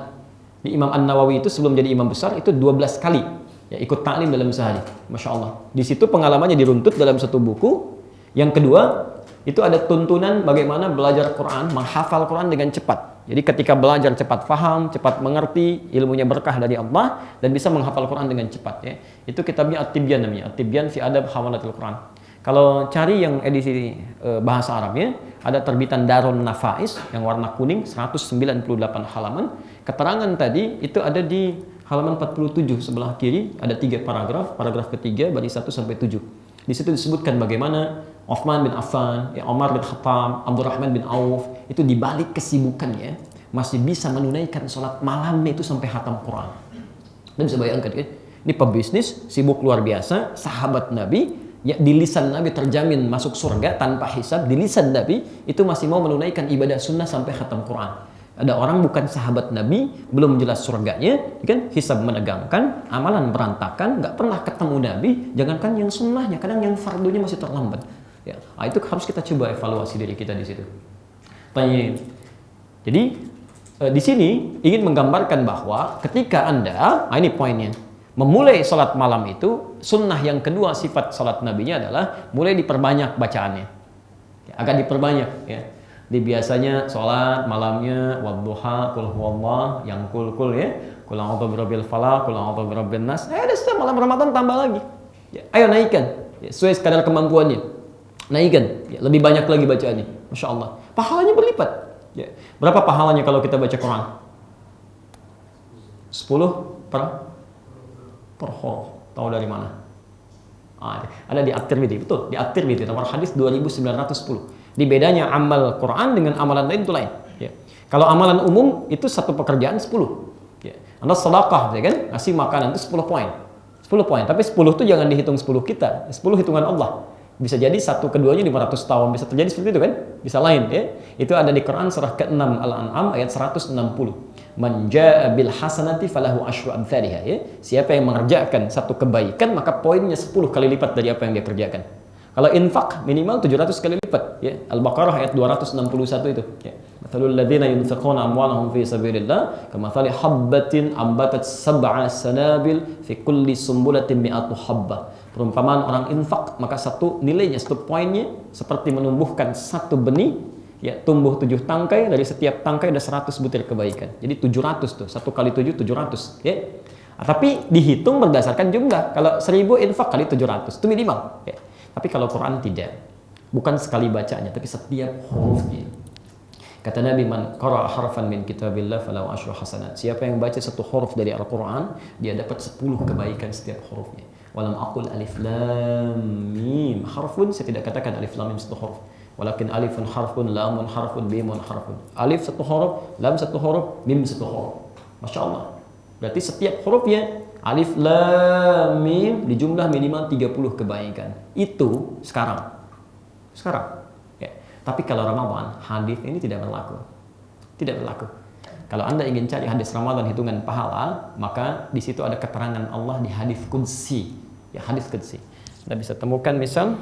Di Imam An-Nawawi itu sebelum jadi imam besar itu 12 kali ya ikut taklim dalam sehari. Masya Allah. Di situ pengalamannya diruntut dalam satu buku. Yang kedua, itu ada tuntunan bagaimana belajar Quran, menghafal Quran dengan cepat. Jadi ketika belajar cepat faham, cepat mengerti, ilmunya berkah dari Allah dan bisa menghafal Quran dengan cepat ya. Itu kitabnya At-Tibyan namanya, At-Tibyan fi Adab Hamalatul Quran. Kalau cari yang edisi bahasa Arabnya, ada terbitan Darun Nafais yang warna kuning 198 halaman. Keterangan tadi itu ada di halaman 47 sebelah kiri, ada 3 paragraf. Paragraf ketiga bari 1 sampai 7. Di situ disebutkan bagaimana Uthman bin Affan, ya, Umar bin Khattab, Abdurrahman bin Auf itu dibalik kesibukannya masih bisa menunaikan sholat malamnya itu sampai khatam Quran. Dan bisa bayangkan kan, ini pebisnis sibuk luar biasa, sahabat Nabi, ya di lisan Nabi terjamin masuk surga tanpa hisab, di lisan Nabi itu masih mau menunaikan ibadah sunnah sampai khatam Quran. Ada orang bukan sahabat Nabi, belum jelas surganya, kan? Hisab menegangkan, amalan berantakan, nggak pernah ketemu Nabi. Jangankan yang sunnahnya, kadang yang fardunya masih terlambat. Ya, itu harus kita coba evaluasi diri kita di situ. Jadi di sini ingin menggambarkan bahwa ketika Anda, ini poinnya, memulai sholat malam itu, sunnah yang kedua sifat sholat Nabinya adalah mulai diperbanyak bacaannya, ya, agak diperbanyak. Ya. Di biasanya sholat malamnya wadduha, qul huwallah, yang kul ya, qul a'udzu birabbil falaq, qul a'udzu birabbin nas. Ada setiap malam Ramadan tambah lagi. Ya, ayo naikkan, ya, sesuai kadar kemampuannya. Naikkan, ya, lebih banyak lagi bacaannya. Masya Allah, pahalanya berlipat. Ya. Berapa pahalanya kalau kita baca Quran? 10 per huruf. Tahu dari mana? Ada di At-Tirmidzi, betul, di At-Tirmidzi nomor hadis 2910. Di bedanya amal Quran dengan amalan lain itu lain. Ya. Kalau amalan umum itu satu pekerjaan 10. Ya. Anda sedekah, ya kan? Ngasih makanan itu 10 poin. 10 poin, tapi 10 itu jangan dihitung 10 kita, 10 hitungan Allah. Bisa jadi satu keduanya 500 tahun, bisa terjadi seperti itu kan? Bisa lain ya. Itu ada di Quran surah ke-6 Al-An'am ayat 160. Man jaa'a bil hasanati falahu asyru amsalihha ya. Siapa yang mengerjakan satu kebaikan maka poinnya 10 kali lipat dari apa yang dia kerjakan. Kalau infak minimal 700 kali lipat ya. Al-Baqarah ayat 261 itu ya. Mathalul ladzina yunfiquna amwalahum fi sabilillah kamathali habbatin ambatat sab'a sanabil fi kulli sumbulatin mi'atu habbah. Perumpamaan orang infak maka satu nilainya, satu poinnya seperti menumbuhkan satu benih ya, tumbuh 7 tangkai, dari setiap tangkai ada 100 butir kebaikan. Jadi 700 tuh, 1 kali 7 700 ya. Tapi dihitung berdasarkan jumlah. Kalau 1000 infak kali 700 itu minimal ya. Tapi kalau Quran tidak, bukan sekali bacanya, tapi setiap hurufnya. Kata Nabi, man qara'a harfan min kitabillah falahu asyru hasanat. Siapa yang baca satu huruf dari Al-Quran, dia dapat 10 kebaikan setiap hurufnya. Walam aqul alif lam mim harfun, saya tidak katakan alif lam mim satu huruf. Walakin alifun harfun, lamun harfun, mimun harfun. Alif satu huruf, lam satu huruf, mim satu huruf. Masya Allah. Berarti setiap hurufnya alif lam mim di jumlah minimal 30 kebaikan. Itu sekarang. Ya. Tapi kalau Ramadan, hadis ini tidak berlaku. Tidak berlaku. Kalau Anda ingin cari hadis Ramadan hitungan pahala, maka di situ ada keterangan Allah di hadis qudsi. Ya, hadis qudsi. Anda bisa temukan misal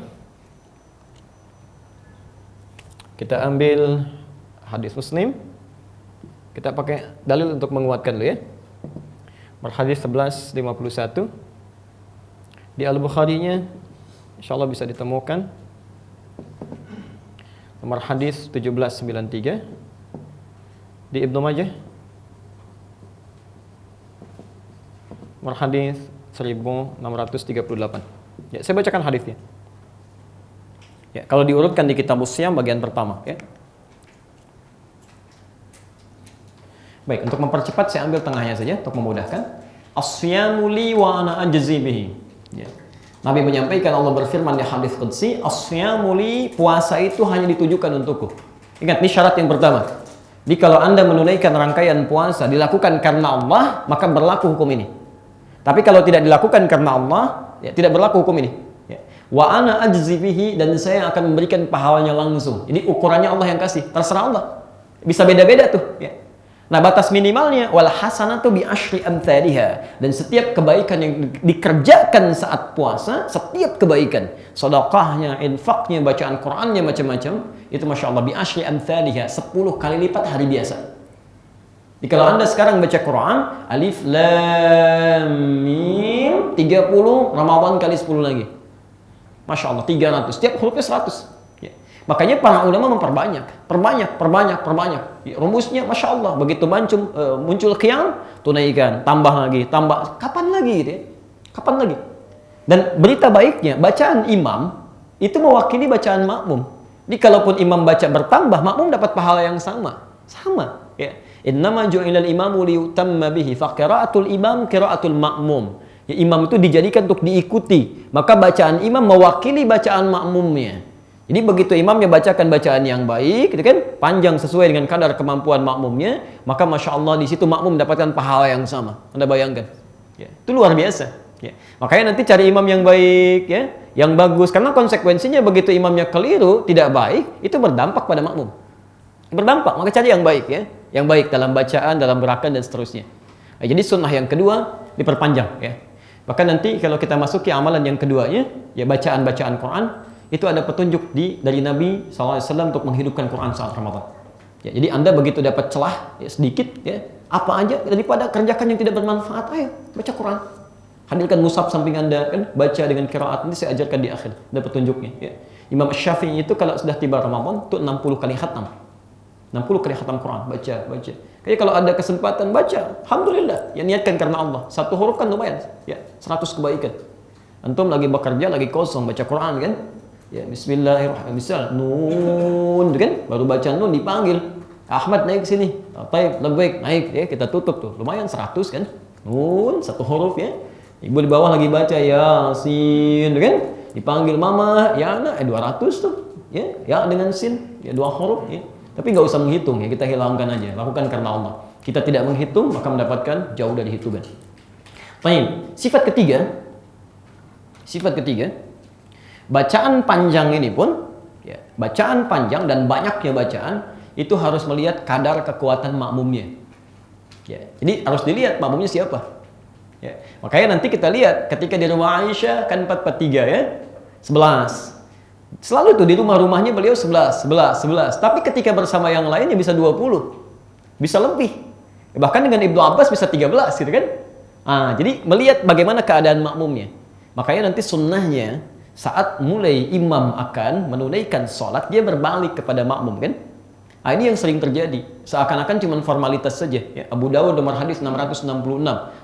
kita ambil hadis Muslim. Kita pakai dalil untuk menguatkan dulu ya. Hadis 1151 di Al-Bukhari-nya insyaallah bisa ditemukan. Nomor hadis 1793 di Ibnu Majah. Nomor hadis 1638. Ya, saya bacakan hadisnya. Ya, kalau diurutkan di Kitabus Shiyam bagian pertama ya. Baik, untuk mempercepat saya ambil tengahnya saja untuk memudahkan. As-siyamu li wa ana ajzi bihi. Ya. Nabi menyampaikan, Allah berfirman di hadis qudsi, as-siyamu li, puasa itu hanya ditujukan untukku. Ingat, ini syarat yang pertama. Jadi kalau Anda menunaikan rangkaian puasa dilakukan karena Allah, maka berlaku hukum ini. Tapi kalau tidak dilakukan karena Allah, ya tidak berlaku hukum ini. Ya. Wa ana ajzi bihi, dan saya akan memberikan pahalanya langsung. Ini ukurannya Allah yang kasih, terserah Allah. Bisa beda-beda tuh, ya. Nah, batas minimalnya wal hasanatu bi asyri amsalihha, dan setiap kebaikan yang dikerjakan saat puasa, setiap kebaikan, sedekahnya, infaknya, bacaan Qur'annya, macam-macam, itu Masya Allah bi asyri amsalihha, 10 kali lipat hari biasa. Jadi kalau Anda sekarang baca Quran, alif lam mim 30, Ramadan kali 10 lagi. Masya Allah 300, setiap hurufnya 100. Ya. Makanya para ulama memperbanyak, perbanyak. Rumusnya Masya Allah, begitu muncul qiyam, tunaikan, tambah lagi, kapan lagi gitu ya? Kapan lagi? Dan berita baiknya, bacaan imam itu mewakili bacaan makmum. Jadi kalaupun imam baca bertambah, makmum dapat pahala yang sama. Sama, ya. Innama ju'ilal imamu liyutamma bihi, fa qira'atul imam qira'atul makmum. Ya, imam itu dijadikan untuk diikuti, maka bacaan imam mewakili bacaan makmumnya. Jadi begitu imamnya bacakan bacaan yang baik, gitu kan, panjang sesuai dengan kadar kemampuan makmumnya, maka Masya Allah di situ makmum mendapatkan pahala yang sama. Anda bayangkan, ya, itu luar biasa. Ya. Makanya nanti cari imam yang baik, ya, yang bagus, karena konsekuensinya begitu imamnya keliru, tidak baik, itu berdampak pada makmum. Berdampak, maka cari yang baik, ya, yang baik dalam bacaan, dalam gerakan dan seterusnya. Nah, jadi sunnah yang kedua diperpanjang, ya. Bahkan nanti kalau kita masuk ke amalan yang keduanya, ya bacaan Quran. Itu ada petunjuk dari Nabi SAW untuk menghidupkan Quran saat Ramadan. Ya, jadi Anda begitu dapat celah ya, sedikit, ya, apa aja daripada kerjakan yang tidak bermanfaat, ayo baca Quran. Hadirkan mushaf samping Anda, kan, baca dengan qiraat. Nanti saya ajarkan di akhir, ada petunjuknya. Ya. Imam Syafi'i itu kalau sudah tiba Ramadan, itu 60 kali khatam. 60 kali khatam Quran, baca. Jadi kalau ada kesempatan baca, alhamdulillah, ya niatkan karena Allah. Satu huruf kan lumayan, ya 100 kebaikan. Antum lagi bekerja, lagi kosong baca Quran kan? Ya, bismillahirrahmanirrahim. Misal nun, kan? Baru baca nun dipanggil. Ahmad naik sini. Taib, labbaik, naik ya, kita tutup tuh. Lumayan 100 kan? Nun, satu huruf ya. Ibu di bawah lagi baca Yasin, kan? Dipanggil mama, ya anak 200 tuh. Ya dengan sin, ya 2 huruf ya. Tapi nggak usah menghitung ya, kita hilangkan aja. Lakukan karena Allah. Kita tidak menghitung maka mendapatkan jauh dari hitungan. Baik, sifat ketiga, bacaan panjang ini pun, ya, bacaan panjang dan banyaknya bacaan itu harus melihat kadar kekuatan makmumnya. Ya, jadi harus dilihat makmumnya siapa. Ya, makanya nanti kita lihat ketika di rumah Aisyah kan 443 ya, 11. Selalu tuh di rumahnya beliau 11. Tapi ketika bersama yang lainnya bisa 20, bisa lebih. Bahkan dengan Ibnu Abbas bisa 13 gitu kan. Jadi melihat bagaimana keadaan makmumnya. Makanya nanti sunnahnya saat mulai imam akan menunaikan sholat, dia berbalik kepada makmum kan. Ini yang sering terjadi. Seakan-akan cuma formalitas saja. Ya, Abu Dawud nomor hadis 666.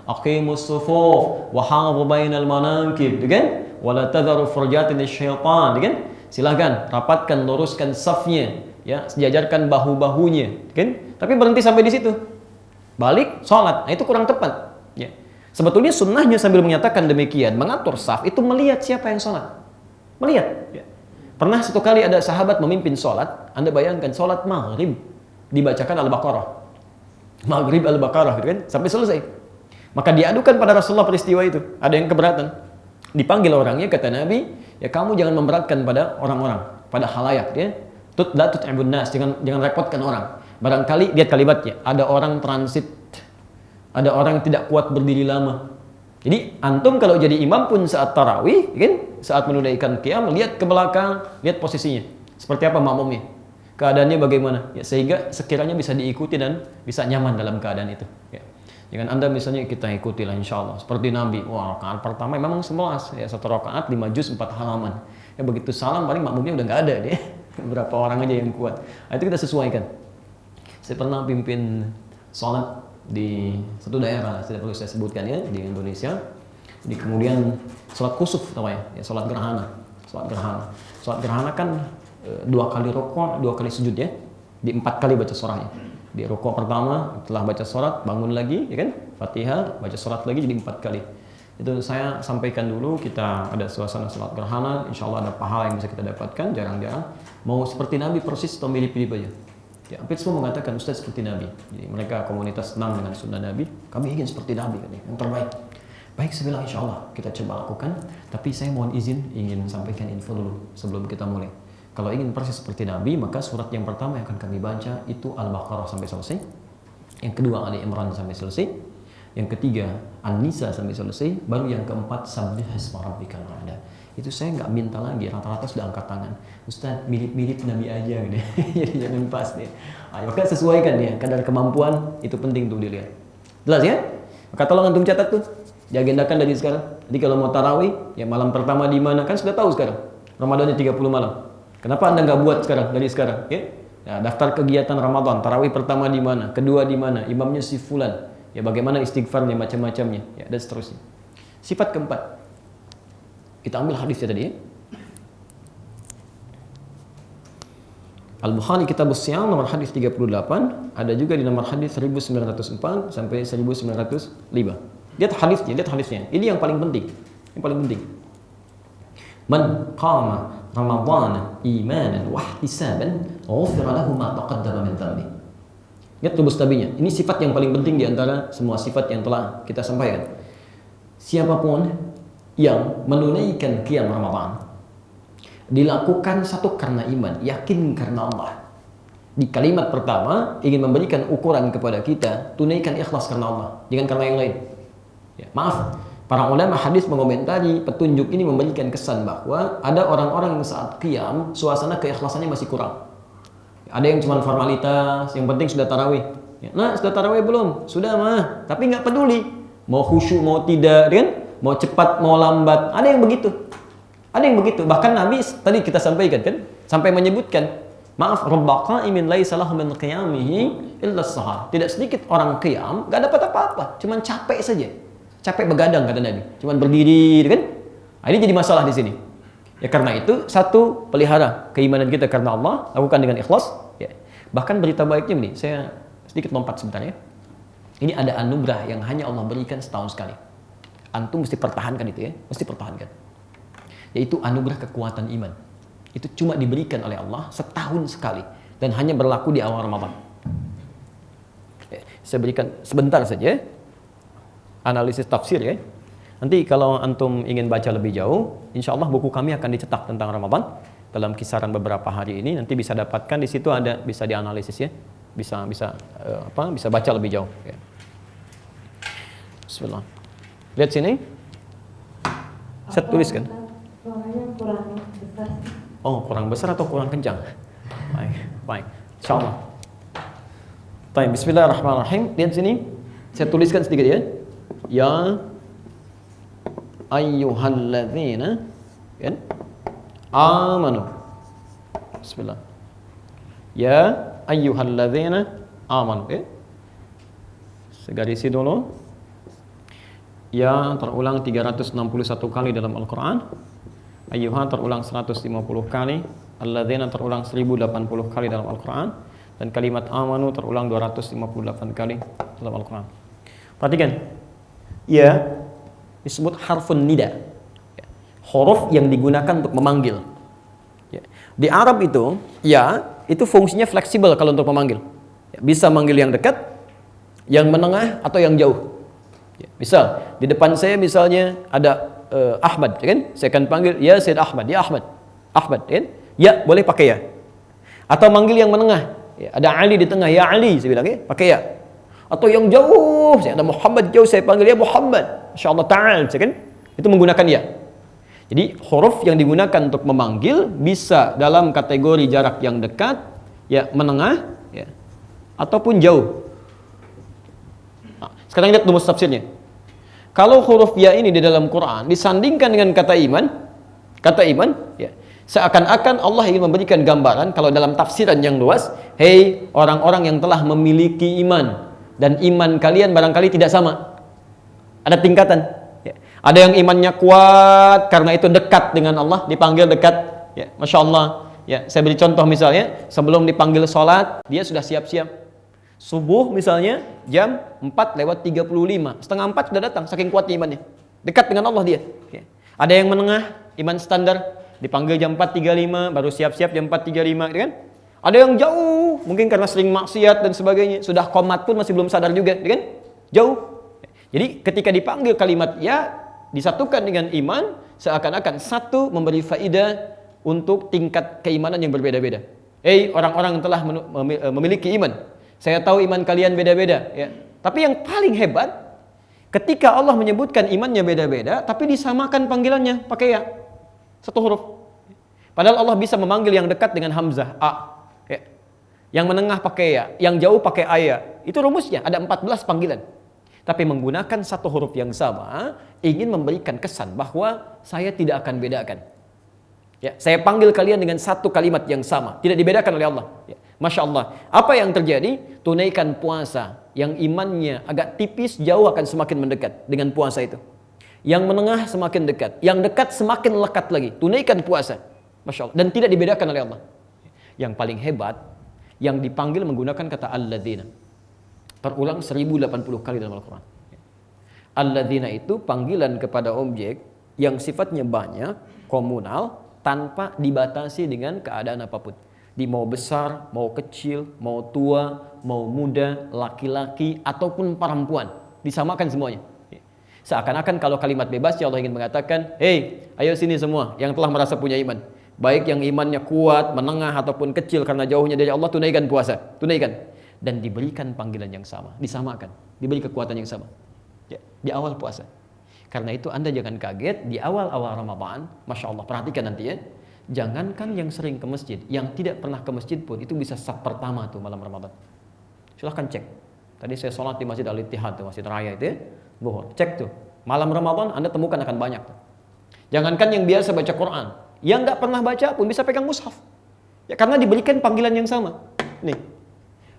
Aqimus sufuf wa hafu bainal manakib, kan? Wala tadharu furjatin syaitan, kan? Silakan rapatkan, luruskan safnya, ya, sejajarkan bahu-bahunya, kan? Tapi berhenti sampai di situ. Balik sholat. Itu kurang tepat, ya. Sebetulnya sunnahnya sambil menyatakan demikian, mengatur saf itu melihat siapa yang sholat. Melihat, ya. Pernah satu kali ada sahabat memimpin sholat. Anda bayangkan sholat maghrib dibacakan Al-Baqarah, maghrib Al-Baqarah gitu kan, sampai selesai. Maka diadukan pada Rasulullah peristiwa itu. Ada yang keberatan, dipanggil orangnya, kata Nabi, ya kamu jangan memberatkan pada orang-orang, pada khalayak, ya. La tut'ibun nas, jangan repotkan orang. Barangkali lihat kalimatnya, ada orang transit, ada orang yang tidak kuat berdiri lama. Jadi antum kalau jadi imam pun saat tarawih, kan, saat menunaikan qiyam, lihat ke belakang, lihat posisinya. Seperti apa makmumnya? Keadaannya bagaimana? Ya, sehingga sekiranya bisa diikuti dan bisa nyaman dalam keadaan itu. Ya. Jangan Anda misalnya kita ikutilah insya Allah. Seperti Nabi, wah rakaat pertama memang 11, ya 1 rakaat 5 juz 4 halaman. Ya begitu salam paling makmumnya udah nggak ada deh. Berapa orang aja yang kuat. Itu kita sesuaikan. Saya pernah pimpin sholat di satu daerah, tidak perlu saya sebutkan ya, di Indonesia. Jadi kemudian sholat kusuf namanya, ya, sholat gerhana. Sholat gerhana kan 2 kali rukuk, 2 kali sujud ya. Di 4 kali baca surahnya. Di rukuk pertama, setelah baca surat, bangun lagi, ya kan? Fatihah, baca surat lagi, jadi 4 kali. Itu saya sampaikan dulu, kita ada suasana sholat gerhana, insya Allah ada pahala yang bisa kita dapatkan, jarang-jarang. Mau seperti Nabi persis atau mirip-mirip aja. Ya, hampir semua mengatakan Ustaz seperti Nabi. Jadi mereka komunitas senang dengan sunnah Nabi. Kami ingin seperti Nabi, yang terbaik. Baik, saya bilang insya Allah kita coba lakukan. Tapi saya mohon izin ingin sampaikan info dulu sebelum kita mulai. Kalau ingin persis seperti Nabi, maka surat yang pertama yang akan kami baca itu Al-Baqarah sampai selesai. Yang kedua Ali Imran sampai selesai. Yang ketiga An-Nisa sampai selesai. Baru yang keempat Sabbih isma rabbikal a'la. Itu saya nggak minta lagi, rata-rata sudah angkat tangan. Ustaz, mirip-mirip Nabi aja gitu. Jadi jangan pas nih. Maka sesuaikan ya, kadar kemampuan itu penting tuh dilihat. Jelas ya? Maka tolong antum catat tuh. Diagendakan dari sekarang. Jadi kalau mau tarawih, ya malam pertama di mana kan sudah tahu sekarang. Ramadannya 30 malam. Kenapa Anda nggak buat sekarang, dari sekarang? Ya? Nah, daftar kegiatan Ramadan, tarawih pertama di mana, kedua di mana, imamnya si fulan, ya bagaimana istighfarnya, macam-macamnya, ya dan seterusnya. Sifat keempat, kita ambil hadisnya tadi. Ya. Al-Bukhari Kitab As-Siyam nomor hadis 38, ada juga di nomor hadis 1904 sampai 1905. Lihat hadisnya. Ini yang paling penting. Man qama Ramadhana imanan wa ihtisaban, ghufira lahu ma taqaddama min dhanbi. Lihat rubus tabinya. Ini sifat yang paling penting di antara semua sifat yang telah kita sampaikan. Siapapun yang menunaikan qiyam Ramadan, dilakukan satu karena iman, yakin karena Allah. Di kalimat pertama ingin memberikan ukuran kepada kita, tunaikan ikhlas karena Allah, jangan karena yang lain. Ya, maaf, para ulama hadis mengomentari petunjuk ini memberikan kesan bahwa ada orang-orang yang saat qiyam suasana keikhlasannya masih kurang. Ada yang cuma formalitas, yang penting sudah tarawih. Ya, nah, sudah tarawih belum? Sudah mah, tapi nggak peduli. Mau khusyuk mau tidak, kan? Mau cepat mau lambat, ada yang begitu. Bahkan Nabi tadi kita sampaikan kan, sampai menyebutkan, maaf, rubba qa'imin laisa lahu min qiyamihi illa as-sahar. Tidak sedikit orang qiyam enggak dapat apa-apa, cuman capek saja. Capek begadang kata Nabi, cuman berdiri kan. Nah, ini jadi masalah di sini. Ya karena itu, satu, pelihara keimanan kita karena Allah, lakukan dengan ikhlas, ya. Bahkan berita baiknya ini, saya sedikit lompat sebentar ya. Ini ada anugerah yang hanya Allah berikan setahun sekali. Antum mesti pertahankan itu ya, mesti pertahankan. Yaitu anugerah kekuatan iman. Itu cuma diberikan oleh Allah setahun sekali dan hanya berlaku di awal Ramadan. Saya berikan sebentar saja analisis tafsir ya. Nanti kalau antum ingin baca lebih jauh, insya Allah buku kami akan dicetak tentang Ramadan dalam kisaran beberapa hari ini. Nanti bisa dapatkan di situ, ada bisa dianalisis ya, bisa baca lebih jauh. Ya. Bismillah. Lihat sini. Saya tuliskan. Suaranya kurang besar. Oh, kurang besar atau kurang kencang? Baik. Insyaallah. Baik, bismillahirrahmanirrahim. Lihat sini. Saya tuliskan sedikit ya. Ya ayyuhalladzina kan? Amanu. Bismillah. Ya ayyuhalladzina amanu. Ya. Segarisi dulu. Ya terulang 361 kali dalam Al-Quran. Ayyuha terulang 150 kali. Alladzina terulang 1080 kali dalam Al-Quran. Dan kalimat amanu terulang 258 kali dalam Al-Quran. Perhatikan. Ya disebut harfun nida. Huruf yang digunakan untuk memanggil. Di Arab itu, ya itu fungsinya fleksibel kalau untuk memanggil. Bisa manggil yang dekat, yang menengah, atau yang jauh. Misal, di depan saya misalnya ada Ahmad, kan? Saya akan panggil, ya Sayyid Ahmad, ya Ahmad. Ahmad, kan? Ya, boleh pakai ya. Atau manggil yang menengah. Ya, ada Ali di tengah, ya Ali, saya bilang, ya, pakai ya. Atau yang jauh, saya ada Muhammad jauh, saya panggil ya Muhammad. Insyaallah ta'ala, kan? Itu menggunakan ya. Jadi, huruf yang digunakan untuk memanggil bisa dalam kategori jarak yang dekat, ya, menengah, ya, ataupun jauh. Sekarang lihat rumus tafsirnya. Kalau huruf ya ini di dalam Quran disandingkan dengan kata iman, ya, seakan-akan Allah ingin memberikan gambaran kalau dalam tafsiran yang luas, hei orang-orang yang telah memiliki iman dan iman kalian barangkali tidak sama. Ada tingkatan. Ya. Ada yang imannya kuat karena itu dekat dengan Allah, dipanggil dekat. Ya, Masya Allah. Ya, saya beri contoh misalnya, sebelum dipanggil sholat, dia sudah siap-siap. Subuh misalnya jam 4:35, setengah 4 sudah datang, saking kuatnya imannya, dekat dengan Allah dia. Ada yang menengah, iman standar, dipanggil jam 4:35, baru siap-siap jam 4:35, gitu kan? Ada yang jauh, mungkin karena sering maksiat dan sebagainya, sudah qomat pun masih belum sadar juga, gitu kan? Jauh. Jadi ketika dipanggil kalimat ya disatukan dengan iman, seakan-akan satu memberi faidah untuk tingkat keimanan yang berbeda-beda. Orang-orang yang telah memiliki iman, saya tahu iman kalian beda-beda, ya. Tapi yang paling hebat, ketika Allah menyebutkan imannya beda-beda, tapi disamakan panggilannya pakai ya, satu huruf. Padahal Allah bisa memanggil yang dekat dengan hamzah, a, ya. Yang menengah pakai ya, yang jauh pakai aya. Itu rumusnya, ada 14 panggilan. Tapi menggunakan satu huruf yang sama, ingin memberikan kesan bahwa saya tidak akan bedakan. Ya, saya panggil kalian dengan satu kalimat yang sama, tidak dibedakan oleh Allah. Ya, Masya Allah. Apa yang terjadi? Tunaikan puasa. Yang imannya agak tipis, jauh akan semakin mendekat dengan puasa itu. Yang menengah semakin dekat, yang dekat semakin lekat lagi. Tunaikan puasa. Masya Allah. Dan tidak dibedakan oleh Allah. Yang paling hebat, yang dipanggil menggunakan kata alladzina. Terulang 1080 kali dalam Al-Quran. Alladzina itu panggilan kepada objek yang sifatnya banyak, komunal, tanpa dibatasi dengan keadaan apapun. Di mau besar, mau kecil, mau tua, mau muda, laki-laki, ataupun perempuan. Disamakan semuanya. Seakan-akan kalau kalimat bebas, ya Allah ingin mengatakan, hei, ayo sini semua yang telah merasa punya iman. Baik yang imannya kuat, menengah, ataupun kecil karena jauhnya dari Allah, tunaikan puasa. Tunaikan. Dan diberikan panggilan yang sama. Disamakan. Diberi kekuatan yang sama. Ya, di awal puasa. Karena itu Anda jangan kaget di awal-awal Ramadan, Masya Allah, perhatikan nanti ya. Jangankan yang sering ke masjid, yang tidak pernah ke masjid pun itu bisa saf pertama tuh malam Ramadan. Silahkan cek. Tadi saya sholat di Masjid Al-Ittihad tuh, Masjid Raya itu ya. Zuhur. Cek tuh. Malam Ramadan Anda temukan akan banyak tuh. Jangankan yang biasa baca Quran, yang nggak pernah baca pun bisa pegang mushaf. Ya karena diberikan panggilan yang sama. Nih.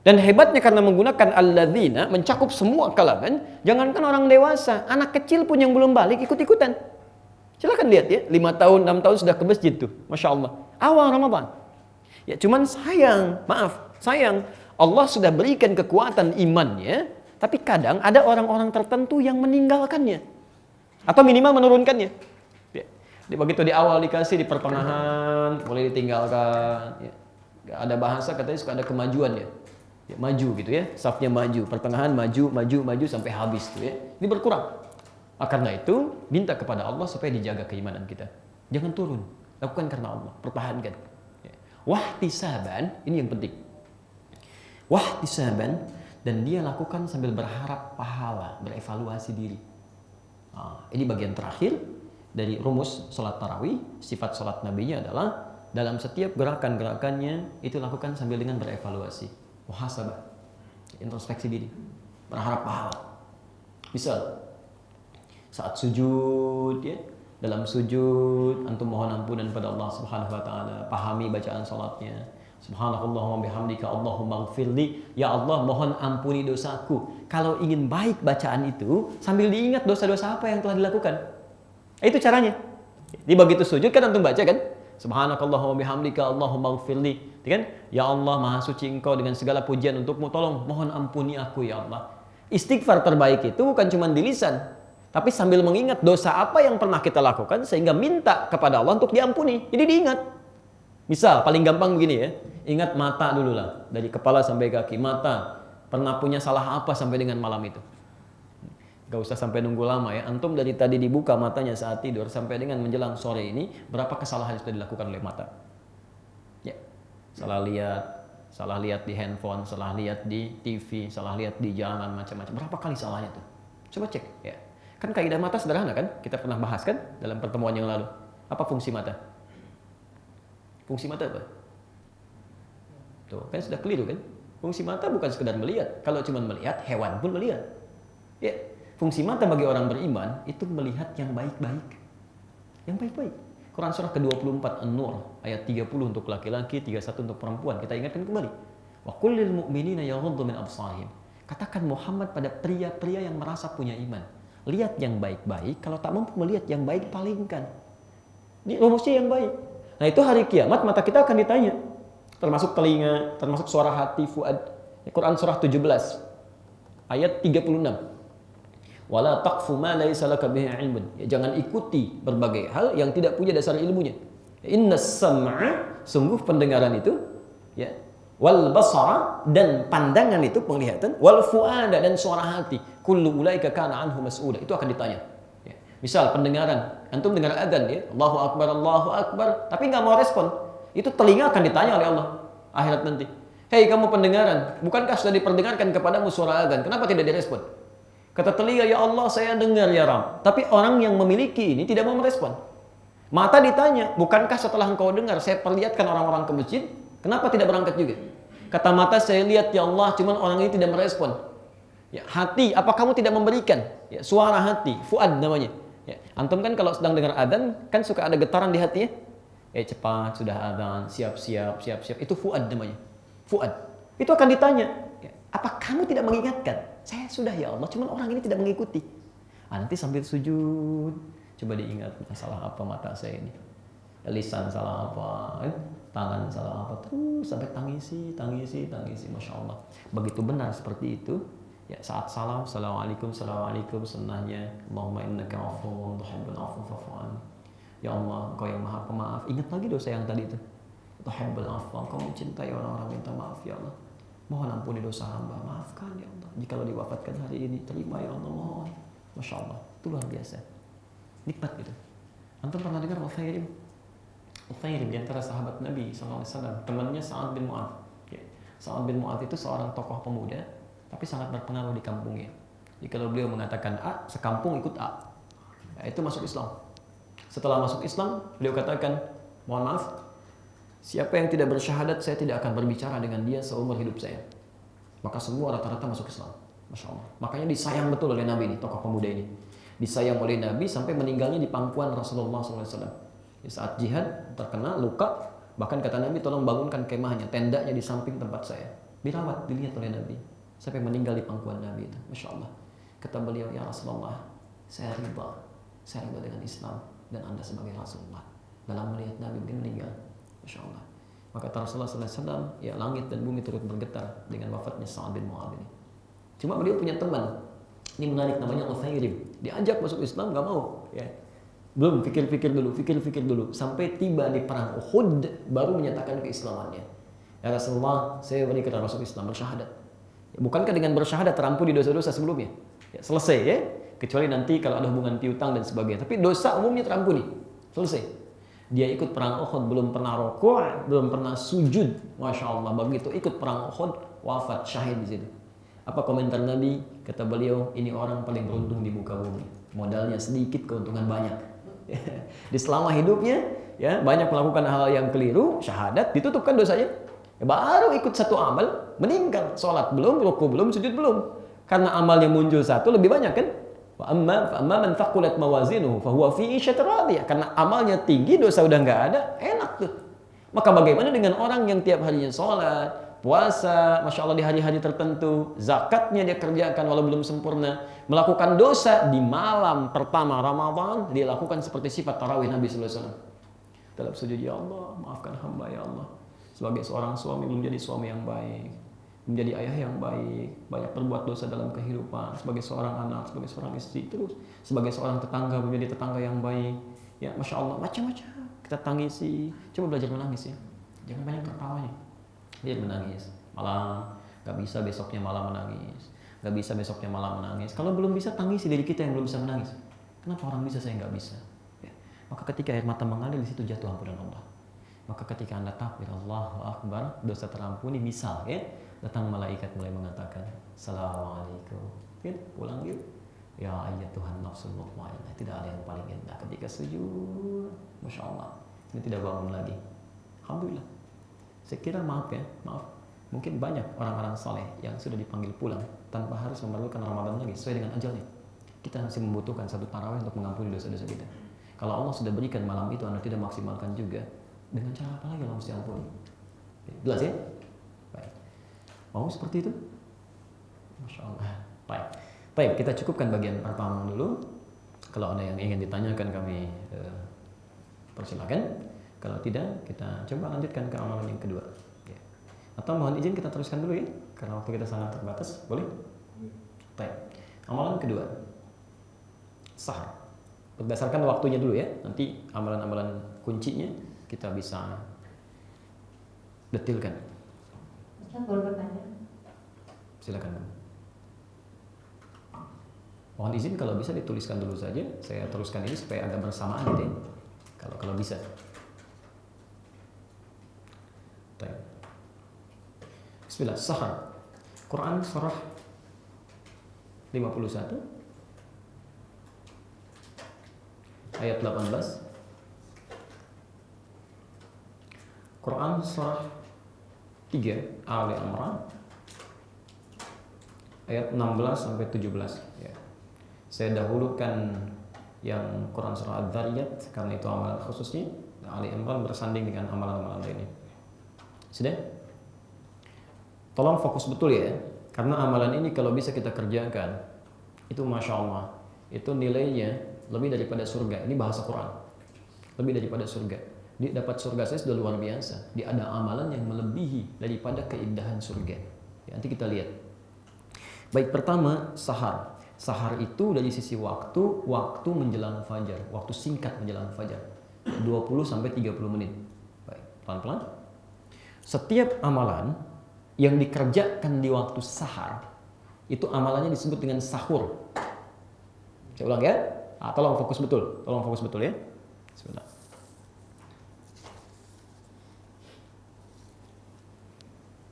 Dan hebatnya karena menggunakan alladzina mencakup semua kalangan, jangankan orang dewasa, anak kecil pun yang belum balik ikut-ikutan. Silahkan lihat ya, 5 tahun, 6 tahun sudah ke masjid tuh, Masya Allah. Awal Ramadan. Ya cuman sayang, Allah sudah berikan kekuatan imannya, tapi kadang ada orang-orang tertentu yang meninggalkannya. Atau minimal menurunkannya. Ya. Begitu di awal dikasih, di pertengahan, boleh ditinggalkan. Ya. Gak ada bahasa katanya suka ada kemajuan ya. Ya, maju gitu ya, safnya maju, pertengahan maju sampai habis tuh ya. Ini berkurang. Karena itu minta kepada Allah supaya dijaga keimanan kita. Jangan turun, lakukan karena Allah, pertahankan. Ya. Wahtisaban, ini yang penting. Wahtisaban, dan dia lakukan sambil berharap pahala, berevaluasi diri. Nah, ini bagian terakhir dari rumus salat tarawih. Sifat salat nabinya adalah dalam setiap gerakan-gerakannya itu lakukan sambil dengan berevaluasi. Muhasabah, introspeksi diri, berharap pahala. Misal saat sujud ya, dalam sujud antum mohon ampunan pada Allah Subhanahu wa taala, pahami bacaan salatnya. Subhanakallahumma bihamdika Allahumma ighfirli, ya Allah mohon ampuni dosaku. Kalau ingin baik bacaan itu sambil diingat dosa-dosa apa yang telah dilakukan. Itu caranya. Di begitu sujud kan antum baca kan? Subhanakallahumma bihamdika Allahumma ighfirli. Kan? Ya Allah maha suci engkau dengan segala pujian untukmu, tolong mohon ampuni aku ya Allah. Istighfar terbaik itu bukan cuma di lisan, tapi sambil mengingat dosa apa yang pernah kita lakukan sehingga minta kepada Allah untuk diampuni. Jadi diingat. Misal paling gampang begini ya, ingat mata dulu lah, dari kepala sampai kaki. Mata pernah punya salah apa sampai dengan malam itu. Gak usah sampai nunggu lama ya. Antum dari tadi dibuka matanya saat tidur sampai dengan menjelang sore ini, berapa kesalahan yang sudah dilakukan oleh mata? Ya, salah lihat di handphone, salah lihat di TV, salah lihat di jalan, macam-macam. Berapa kali salahnya tuh? Coba cek ya. Kan kaidah mata sederhana kan? Kita pernah bahas kan dalam pertemuan yang lalu. Apa fungsi mata? Fungsi mata apa? Tuh, kan sudah keliru kan? Fungsi mata bukan sekedar melihat. Kalau cuma melihat, hewan pun melihat. Ya, fungsi mata bagi orang beriman itu melihat yang baik-baik. Yang baik-baik. Quran surah ke-24 An-Nur ayat 30 untuk laki-laki, 31 untuk perempuan. Kita ingatkan kembali. Wa qul lil mu'minina yaghuddu min absarihim. Katakan Muhammad pada pria-pria yang merasa punya iman. Lihat yang baik-baik, kalau tak mampu melihat yang baik palingkan. Ini rumusnya yang baik. Nah, itu hari kiamat mata kita akan ditanya. Termasuk telinga, termasuk suara hati, fuad. Quran surah 17 ayat 36. Wala taqfu ma laysa laka bihi ilmun. Ya, jangan ikuti berbagai hal yang tidak punya dasar ilmunya. Innas sam'a, sungguh pendengaran itu, ya, wal basara, dan pandangan itu penglihatan, wal fuada, dan suara hati, kullu ulaika kana anhu mas'ula, itu akan ditanya. Ya. Misal pendengaran, antum dengar adzan ya, Allahu akbar, tapi nggak mau respon, itu telinga akan ditanya oleh Allah akhirat nanti. Hei kamu pendengaran, bukankah sudah diperdengarkan kepadamu suara adzan? Kenapa tidak direspon? Kata telinga, ya Allah saya dengar ya Rabb. Tapi orang yang memiliki ini tidak mau merespon. Mata ditanya, bukankah setelah engkau dengar saya perlihatkan orang-orang ke masjid? Kenapa tidak berangkat juga? Kata mata, saya lihat ya Allah, cuman orang ini tidak merespon. Ya, hati, apa kamu tidak memberikan? Ya, suara hati, fuad namanya. Ya, antum kan kalau sedang dengar adzan kan suka ada getaran di hati ya? cepat, sudah adzan, siap-siap, siap-siap. Itu fuad namanya. Fuad. Itu akan ditanya, apa kamu tidak mengingatkan? Saya sudah ya Allah, cuman orang ini tidak mengikuti. Nanti sambil sujud, coba diingat salah apa mata saya ini. Lisan salah apa, tangan salah apa, terus sampai tangisi, Masya Allah. Begitu benar seperti itu, ya saat salam, Assalamualaikum, sunnahnya, Allahumma innaka afuwwun tuhibbul afwa fa'fu anni. Ya Allah, Engkau yang Maha Pemaaf. Ingat lagi dosa yang tadi itu. Tuhibbul afwa, Engkau mencintai orang-orang minta maaf ya Allah. Mohon ampuni dosa hamba, maafkan ya Allah. Jikalau diwafatkan hari ini, terima ya Allah, mohon. Masya Allah, itu luar biasa. Nikmat gitu. Antum pernah dengar Uthayrim? Uthayrim di antara sahabat Nabi SAW, temannya Sa'ad bin Mu'adz. Ya. Sa'ad bin Mu'adz itu seorang tokoh pemuda, tapi sangat berpengaruh di kampungnya. Jadi kalau beliau mengatakan A, sekampung ikut A. Ya, itu masuk Islam. Setelah masuk Islam, beliau katakan, mohon maaf, siapa yang tidak bersyahadat, saya tidak akan berbicara dengan dia seumur hidup saya. Maka semua rata-rata masuk Islam. Masya Allah. Makanya disayang betul oleh Nabi ini, tokoh pemuda ini. Disayang oleh Nabi sampai meninggalnya di pangkuan Rasulullah SAW. Di saat jihad, terkena luka, bahkan kata Nabi, tolong bangunkan kemahnya, tendanya di samping tempat saya. Dirawat, dilihat oleh Nabi. Sampai meninggal di pangkuan Nabi itu. Masya Allah. Kata beliau, ya Rasulullah, saya riba dengan Islam dan Anda sebagai Rasulullah. Dalam melihat Nabi mungkin meninggal. Masya Allah. Maka Rasulullah SAW, ya langit dan bumi turut bergetar dengan wafatnya Sa'ad bin Mu'adz ini. Cuma beliau punya teman. Ini menarik, namanya Uthayrim. Diajak masuk Islam, gak mau. Ya. Belum, pikir-pikir dulu. Sampai tiba di perang Uhud, baru menyatakan keislamannya. Ya Rasulullah, saya bernikah masuk Islam, bersyahadat. Ya, bukankah dengan bersyahadat terampuni dosa-dosa sebelumnya? Ya, selesai ya. Kecuali nanti kalau ada hubungan piutang dan sebagainya. Tapi dosa umumnya terampuni. Selesai. Dia ikut perang Uhud, belum pernah rukuk, belum pernah sujud. Masya Allah, begitu ikut perang Uhud, wafat, syahid di situ. Apa komentar Nabi? Kata beliau, ini orang paling beruntung di muka bumi. Modalnya sedikit, keuntungan banyak. Di selama hidupnya, ya banyak melakukan hal yang keliru, syahadat, ditutupkan dosanya. Ya, baru ikut satu amal, meninggal. Sholat belum, ruku belum, sujud belum. Karena amal yang muncul satu lebih banyak kan? Wa amma man thaqulat mawazinuhu fa huwa fi 'ishatin radiyah. Karena amalnya tinggi, dosa udah nggak ada, enak tuh. Maka bagaimana dengan orang yang tiap harinya sholat, puasa, Masya Allah di hari-hari tertentu, zakatnya dia kerjakan walau belum sempurna, melakukan dosa di malam pertama Ramadan, dia lakukan seperti sifat tarawih Nabi SAW. Dalam sujud, ya Allah, maafkan hamba ya Allah. Sebagai seorang suami belum jadi suami yang baik, menjadi ayah yang baik, banyak berbuat dosa dalam kehidupan, sebagai seorang anak, sebagai seorang istri, terus sebagai seorang tetangga, menjadi tetangga yang baik. Ya Masya Allah, macam-macam kita tangisi. Coba belajar menangis ya, jangan banyak tertawanya. Dia menangis malam, gak bisa besoknya malam menangis, gak bisa besoknya malam menangis. Kalau belum bisa, tangisi diri kita yang belum bisa menangis. Kenapa orang bisa, saya gak bisa? Ya. Maka ketika air mata mengalir, di situ jatuh ampunan Allah. Maka ketika Anda takbir Allahu Akbar, dosa terampuni, misal ya, datang malaikat mulai mengatakan Assalamualaikum, ya, pulang yuk. Ya ayat Tuhan nafsul mutmainnah, tidak ada yang paling indah ketika sujud. Masya Allah, ini tidak bangun lagi. Alhamdulillah. Saya kira maaf, mungkin banyak orang-orang saleh yang sudah dipanggil pulang tanpa harus memerlukan Ramadan lagi sesuai dengan ajalnya. Kita masih membutuhkan satu tarawih untuk mengampuni dosa-dosa kita. Kalau Allah sudah berikan malam itu, Anda tidak maksimalkan juga, dengan cara apa lagi Allah mesti ampuni? Jelas ya? Baik. Mau seperti itu? Masya Allah. Baik, kita cukupkan bagian pertama dulu. Kalau ada yang ingin ditanyakan, kami persilakan. Kalau tidak, kita coba lanjutkan ke amalan yang kedua. Ya. Atau mohon izin kita teruskan dulu ya, karena waktu kita sangat terbatas. Boleh? Baik. Amalan kedua, sahar. Berdasarkan waktunya dulu ya. Nanti amalan-amalan kuncinya kita bisa detilkan. Ustaz, boleh bertanya? Silakan. Mohon izin kalau bisa dituliskan dulu saja. Saya teruskan ini supaya agak bersamaan gitu ya. Kalau bisa. Bismillah, sahar. Quran surah 51 ayat 18. Quran surah 3 Ali Imran ayat 16 sampai 17 ya. Saya dahulukan yang Quran surah Ad-Dzariyat karena itu amalan khususnya, Ali Imran bersanding dengan amalan-amalan lainnya. Sudah? Tolong fokus betul ya, karena amalan ini kalau bisa kita kerjakan, itu Masya Allah, itu nilainya lebih daripada surga. Ini bahasa Quran, lebih daripada surga. Dia dapat surga saya sudah luar biasa. Dia ada amalan yang melebihi daripada keindahan surga. Ya, nanti kita lihat. Baik, pertama sahar. Sahar itu dari sisi waktu menjelang fajar, waktu singkat menjelang fajar, 20 sampai 30 menit. Baik, pelan-pelan. Setiap amalan yang dikerjakan di waktu sahar, itu amalannya disebut dengan sahur. Saya ulang ya. Tolong fokus betul ya. Bismillah.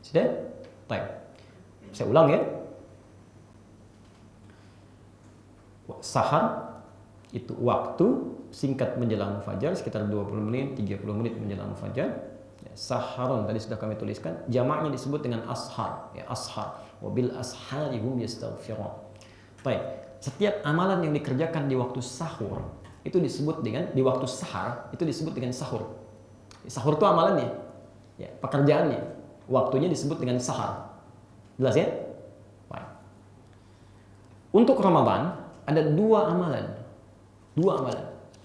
Sudah? Baik. Saya ulang ya. Sahar itu waktu singkat menjelang fajar, sekitar 20 menit, 30 menit menjelang fajar. Saharun tadi sudah kami tuliskan, jamaknya disebut dengan ashar, ya ashar. Wabil ashari hum yastaghfirun. Baik, setiap amalan yang dikerjakan di waktu sahur itu disebut dengan, di waktu sahar itu disebut dengan sahur. Sahur itu amalannya, ya, pekerjaannya, waktunya disebut dengan sahar. Jelas ya? Baik. Untuk Ramadan ada dua amalan,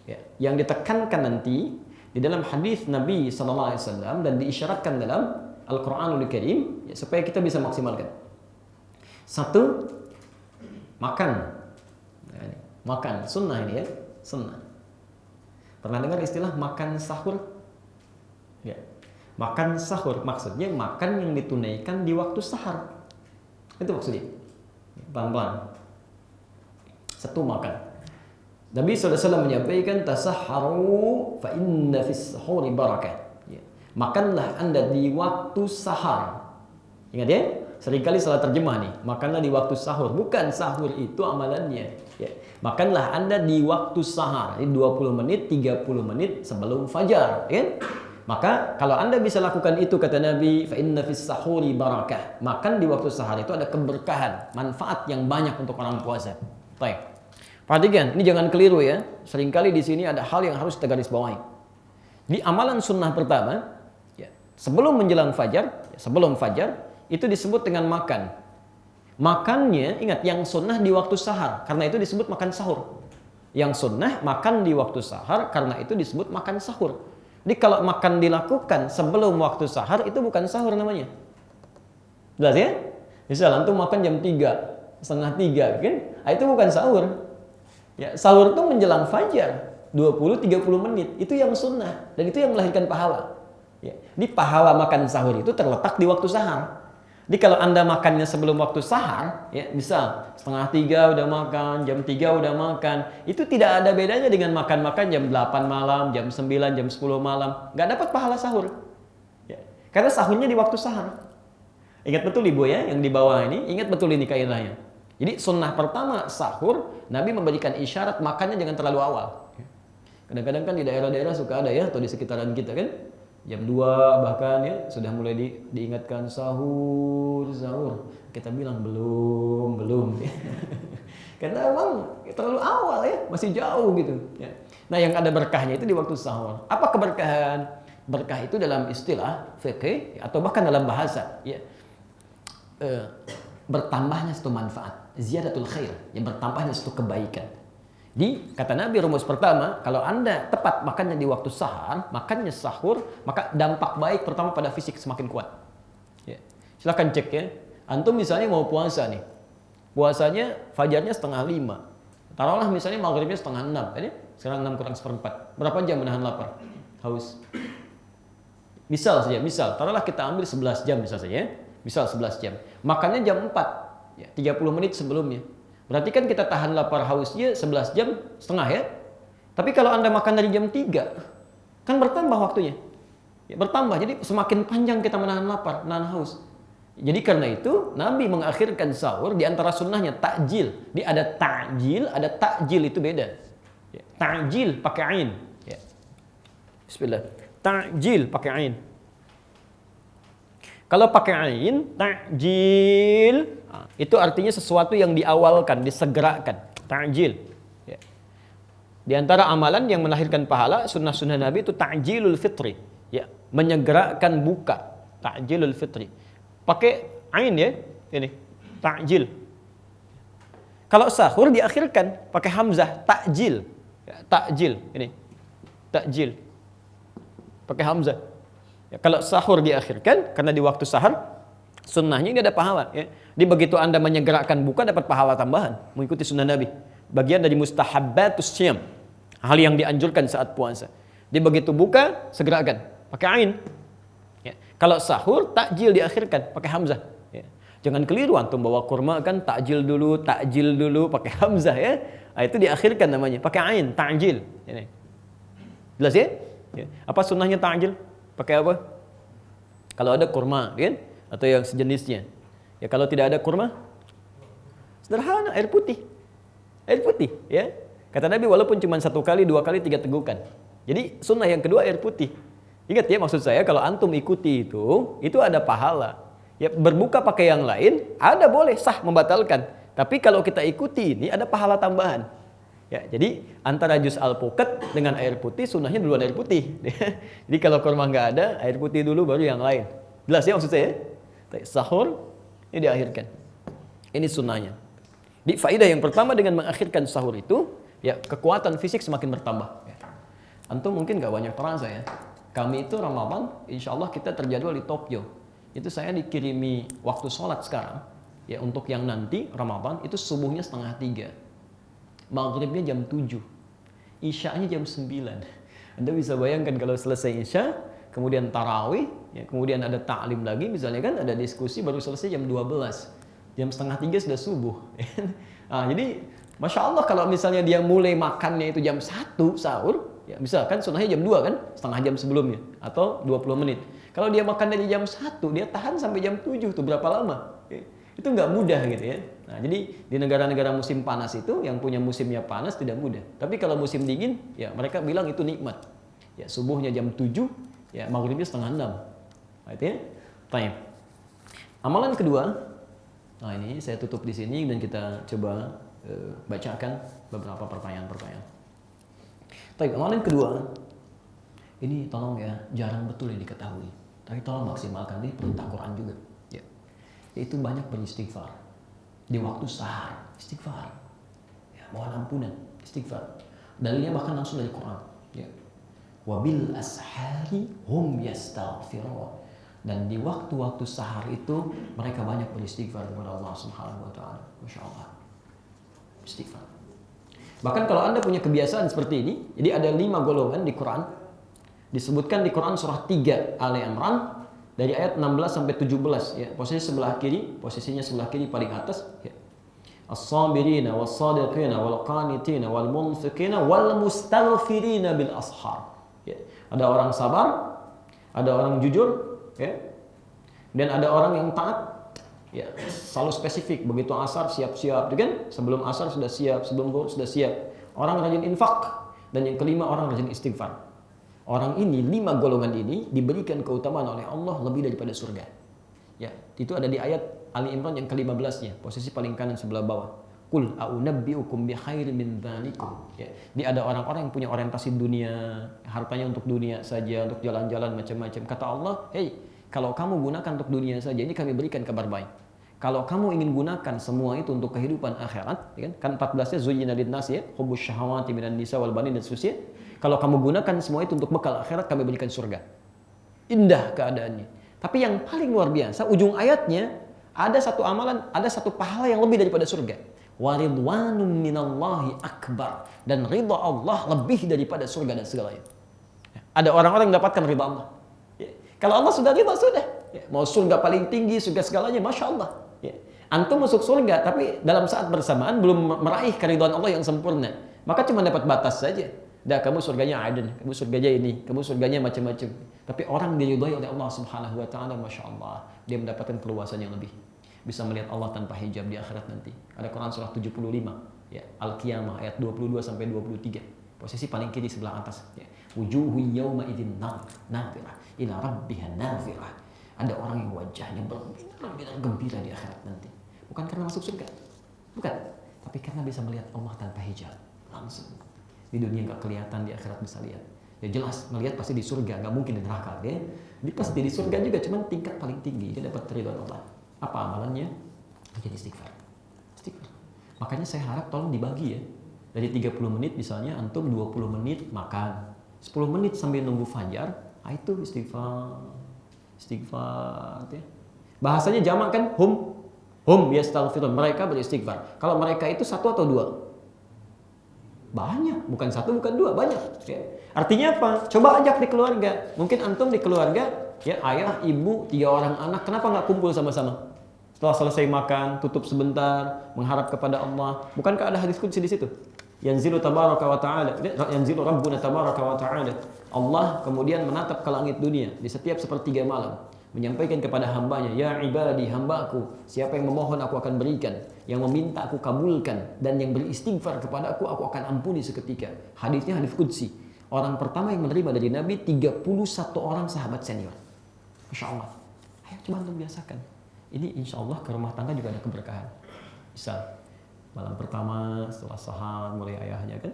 ya, yang ditekankan nanti di dalam hadis Nabi SAW dan diisyaratkan dalam Al-Quranul Karim, ya, supaya kita bisa maksimalkan. Satu, makan. Nah, ini, makan, sunnah ini ya, sunnah. Pernah dengar istilah makan sahur? Ya. Makan sahur maksudnya makan yang ditunaikan di waktu sahar. Itu maksudnya. Pelan-pelan. Satu, makan. Nabi SAW menyampaikan tasahharu fa inna fis sahuri barakah. Ya. Makanlah Anda di waktu sahar. Ingat ya? Seringkali salah terjemah nih. Makanlah di waktu sahur. Bukan sahur itu amalannya. Ya. Makanlah Anda di waktu sahar. Ini 20 menit, 30 menit sebelum fajar. Ya? Maka kalau Anda bisa lakukan itu, kata Nabi, fa inna fis sahuri barakah. Makan di waktu sahar itu ada keberkahan, manfaat yang banyak untuk orang puasa. Baik. Perhatikan, ini jangan keliru ya. Seringkali di sini ada hal yang harus kita garis bawahi. Di amalan sunnah pertama, ya, sebelum menjelang fajar, sebelum fajar, itu disebut dengan makan. Makannya, ingat, yang sunnah di waktu sahar, karena itu disebut makan sahur. Yang sunnah makan di waktu sahar, karena itu disebut makan sahur. Jadi kalau makan dilakukan sebelum waktu sahar, itu bukan sahur namanya. Jelas ya? Misal antum makan jam 3, setengah 3, kan? Nah, itu bukan sahur. Ya, sahur itu menjelang fajar, 20-30 menit. Itu yang sunnah, dan itu yang melahirkan pahala. Ya. Di pahala makan sahur itu terletak di waktu sahar. Jadi kalau Anda makannya sebelum waktu sahar, ya, misal setengah 3 udah makan, jam 3 udah makan, itu tidak ada bedanya dengan makan-makan jam 8 malam, jam 9, jam 10 malam. Nggak dapat pahala sahur. Ya. Karena sahurnya di waktu sahar. Ingat betul Ibu ya, yang di bawah ini, ingat betul ini kaidahnya. Jadi sunnah pertama sahur, Nabi memberikan isyarat makannya jangan terlalu awal. Kadang-kadang kan di daerah-daerah suka ada ya, atau di sekitaran kita kan, jam 2 bahkan ya, sudah mulai diingatkan sahur. Kita bilang belum. Karena emang terlalu awal ya, masih jauh gitu. Ya. Nah yang ada berkahnya itu di waktu sahur. Apa keberkahan? Berkah itu dalam istilah fikih atau bahkan dalam bahasa. Ya. Bertambahnya satu manfaat. Ziyadatul khair. Yang bertambahnya satu kebaikan. Kata Nabi rumus pertama, kalau Anda tepat makannya di waktu sahar, makannya sahur, maka dampak baik pertama pada fisik semakin kuat. Ya. Silahkan cek ya. Antum misalnya mau puasa nih. Puasanya fajarnya 4:30. Taruhlah misalnya maghribnya 5:30. Kan ya? Sekarang 6 kurang 1/4. Berapa jam menahan lapar? Haus. Misal taruhlah kita ambil 11 jam misal saja. Misal 11 jam. Makannya jam 4. Ya, 30 menit sebelumnya. Berarti kan kita tahan lapar hausnya 11 jam setengah ya. Tapi kalau Anda makan dari jam 3, kan bertambah waktunya. Ya, bertambah. Jadi semakin panjang kita menahan lapar, menahan haus. Jadi karena itu Nabi mengakhirkan sahur di antara sunnahnya takjil. Ada takjil itu beda. Ya, takjil pakai ain. Ya. Bismillah. Takjil pakai ain. Kalau pakai ain, takjil itu artinya sesuatu yang diawalkan, disegerakan. Ta'jil. Ya. Di antara amalan yang melahirkan pahala sunnah-sunnah Nabi itu ta'jilul fitri, ya, menyegerakan buka, ta'jilul fitri. Pakai ain ya, ini ta'jil. Kalau sahur diakhirkan pakai hamzah, ta'jil. Ya, ta'jil ini. Ta'jil. Pakai hamzah. Ya, kalau sahur diakhirkan karena di waktu sahur sunnahnya ini ada pahala ya. Di begitu Anda menyegerakan buka dapat pahala tambahan mengikuti sunnah Nabi. Bagian dari mustahabbatus syiyam. Hal yang dianjurkan saat puasa. Di begitu buka segerakan pakai ain. Ya. Kalau sahur takjil diakhirkan pakai hamzah. Ya. Jangan keliru antum bawa kurma kan takjil dulu pakai hamzah ya. Nah, itu diakhirkan namanya pakai ain takjil. Ini. Jelas ya? Ya. Apa sunnahnya takjil? Pakai apa? Kalau ada kurma kan atau yang sejenisnya. Ya kalau tidak ada kurma sederhana air putih. Air putih ya. Kata Nabi walaupun cuma 1 kali, 2 kali, 3 tegukan. Jadi sunnah yang kedua air putih. Ingat ya maksud saya kalau antum ikuti itu ada pahala. Ya berbuka pakai yang lain ada boleh sah membatalkan. Tapi kalau kita ikuti ini ada pahala tambahan. Ya jadi antara jus alpukat dengan air putih sunnahnya duluan air putih. Jadi kalau kurma nggak ada air putih dulu baru yang lain. Jelas ya maksud saya? Sahur ini diakhirkan. Ini sunnahnya. Di faedah yang pertama dengan mengakhirkan sahur itu ya kekuatan fisik semakin bertambah. Antum mungkin gak banyak terasa ya. Kami itu Ramadan, insya Allah kita terjadwal di Tokyo. Itu saya dikirimi waktu sholat sekarang. Ya untuk yang nanti Ramadan itu subuhnya 2:30. Maghribnya jam 7. Isya'nya jam 9. Anda bisa bayangkan kalau selesai Isya, kemudian tarawih, ya, kemudian ada ta'lim lagi, misalnya kan ada diskusi baru selesai jam 12. Jam 2:30 sudah subuh. Nah, jadi Masya Allah kalau misalnya dia mulai makannya itu jam 1 sahur, ya misalkan sunnahnya jam 2 kan, setengah jam sebelumnya atau 20 menit. Kalau dia makan dari jam 1, dia tahan sampai jam 7 tuh berapa lama? Itu nggak mudah gitu ya. Nah, jadi di negara-negara musim panas itu yang punya musimnya panas tidak mudah. Tapi kalau musim dingin, ya mereka bilang itu nikmat. Ya subuhnya jam 7, ya maghribnya 5:30. Nah, itu ya. Baik. Amalan kedua, nah ini saya tutup di sini dan kita coba bacakan beberapa pertanyaan-pertanyaan. Tapi amalan kedua, ini tolong ya, jarang betul yang diketahui. Tapi tolong maksimalkan di perintah Quran juga. Ya. Yaitu banyak beristighfar. Di waktu sahar, istighfar. Ya, mohon ampunan, istighfar. Dalilnya bahkan langsung dari Quran. Ya. Wabil ashari hum yastaghfirun. Dan di waktu-waktu sahar itu mereka banyak beristighfar kepada Allah Subhanahu wa taala. Masya Allah. Istighfar. Bahkan kalau Anda punya kebiasaan seperti ini, jadi ada 5 golongan di Quran. Disebutkan di Quran surah 3 Ali Imran dari ayat 16 sampai 17 ya. Posisinya sebelah kiri paling atas ya. As-sabirina was-sadiqina wal-qanitina wal-munfiqina wal-mustaghfirina bil ashar. Ya. Ada orang sabar, ada orang jujur ya. Dan ada orang yang taat. Ya, selalu spesifik. Begitu asar siap-siap, kan? Sebelum asar sudah siap, sebelum zuhur sudah siap. Orang rajin infak dan yang kelima orang rajin istighfar. Orang ini 5 golongan ini diberikan keutamaan oleh Allah lebih daripada surga. Ya, itu ada di ayat Ali Imran yang ke-15-nya, posisi paling kanan sebelah bawah. Qul a'unabbi'ukum bi khairin min dzalikum. Ya, ini ada orang-orang yang punya orientasi dunia, hartanya untuk dunia saja, untuk jalan-jalan macam-macam. Kata Allah, "Hei, kalau kamu gunakan untuk dunia saja, ini kami berikan kabar baik. Kalau kamu ingin gunakan semua itu untuk kehidupan akhirat, kan 14-nya zuyyina lin-nas ya, hubbus syahawati minan nisa wal banin dan seterusnya. Kalau kamu gunakan semua itu untuk bekal akhirat, kami berikan surga." Indah keadaannya. Tapi yang paling luar biasa, ujung ayatnya ada satu amalan, ada satu pahala yang lebih daripada surga. Wa ridwanum minallahi akbar, dan ridha Allah lebih daripada surga dan segalanya. Ada orang-orang yang mendapatkan ridha Allah. Kalau Allah sudah ridha sudah. Ya, mau surga paling tinggi, surga segalanya, masya Allah. Ya. Antum masuk surga, tapi dalam saat bersamaan belum meraih keridhaan Allah yang sempurna. Maka cuma dapat batas saja. Dah kamu surganya Aden, kamu surganya ini, kamu surganya macam-macam. Tapi orang diridhai oleh Allah Subhanahu wa taala, masya Allah, dia mendapatkan keluasan yang lebih. Bisa melihat Allah tanpa hijab di akhirat nanti. Ada Quran surah 75, ya, Al-Qiyamah ayat 22 sampai 23. Posisi paling kiri sebelah atas, ya. Wujuhu yawma idzin nadhirah ila rabbiha nadhirah. Ada orang yang wajahnya berbinar gembira di akhirat nanti. Bukan karena masuk surga. Bukan, tapi karena bisa melihat Allah tanpa hijab langsung. Di dunia nggak kelihatan, di akhirat bisa lihat. Ya jelas, melihat pasti di surga, nggak mungkin di neraka. Ya. Dia pasti di surga juga, cuman tingkat paling tinggi. Dia dapat ridho Allah. Apa amalannya? Bikin istighfar. Istighfar. Makanya saya harap tolong dibagi ya. Dari 30 menit misalnya, antum 20 menit makan. 10 menit sambil nunggu fajar, itu istighfar. Istighfar. Ya. Bahasanya jamak kan? Hum yastaghfirun. Mereka beristighfar. Kalau mereka itu satu atau dua? Banyak, bukan satu, bukan dua, banyak. Ya. Artinya apa? Coba ajak di keluarga. Mungkin antum di keluarga, ya ayah, ibu, 3 orang anak, kenapa nggak kumpul sama-sama? Setelah selesai makan, tutup sebentar, mengharap kepada Allah. Bukankah ada hadis qudsi di situ? Yanzilu tabaraka wa ta'ala, yanzilu rabbuna tabaraka wa ta'ala. Allah kemudian menatap ke langit dunia di setiap sepertiga malam, menyampaikan kepada hambanya, ya ibadi, hambaku, siapa yang memohon aku akan berikan, yang meminta aku kabulkan, dan yang beristighfar kepada aku akan ampuni seketika. Hadisnya hadis qudsi. Orang pertama yang menerima dari Nabi 31 orang sahabat senior. Masya Allah. Ayo coba antum biasakan. Ini insya Allah ke rumah tangga juga ada keberkahan. Bisa malam pertama setelah sahar mulai ayahnya kan,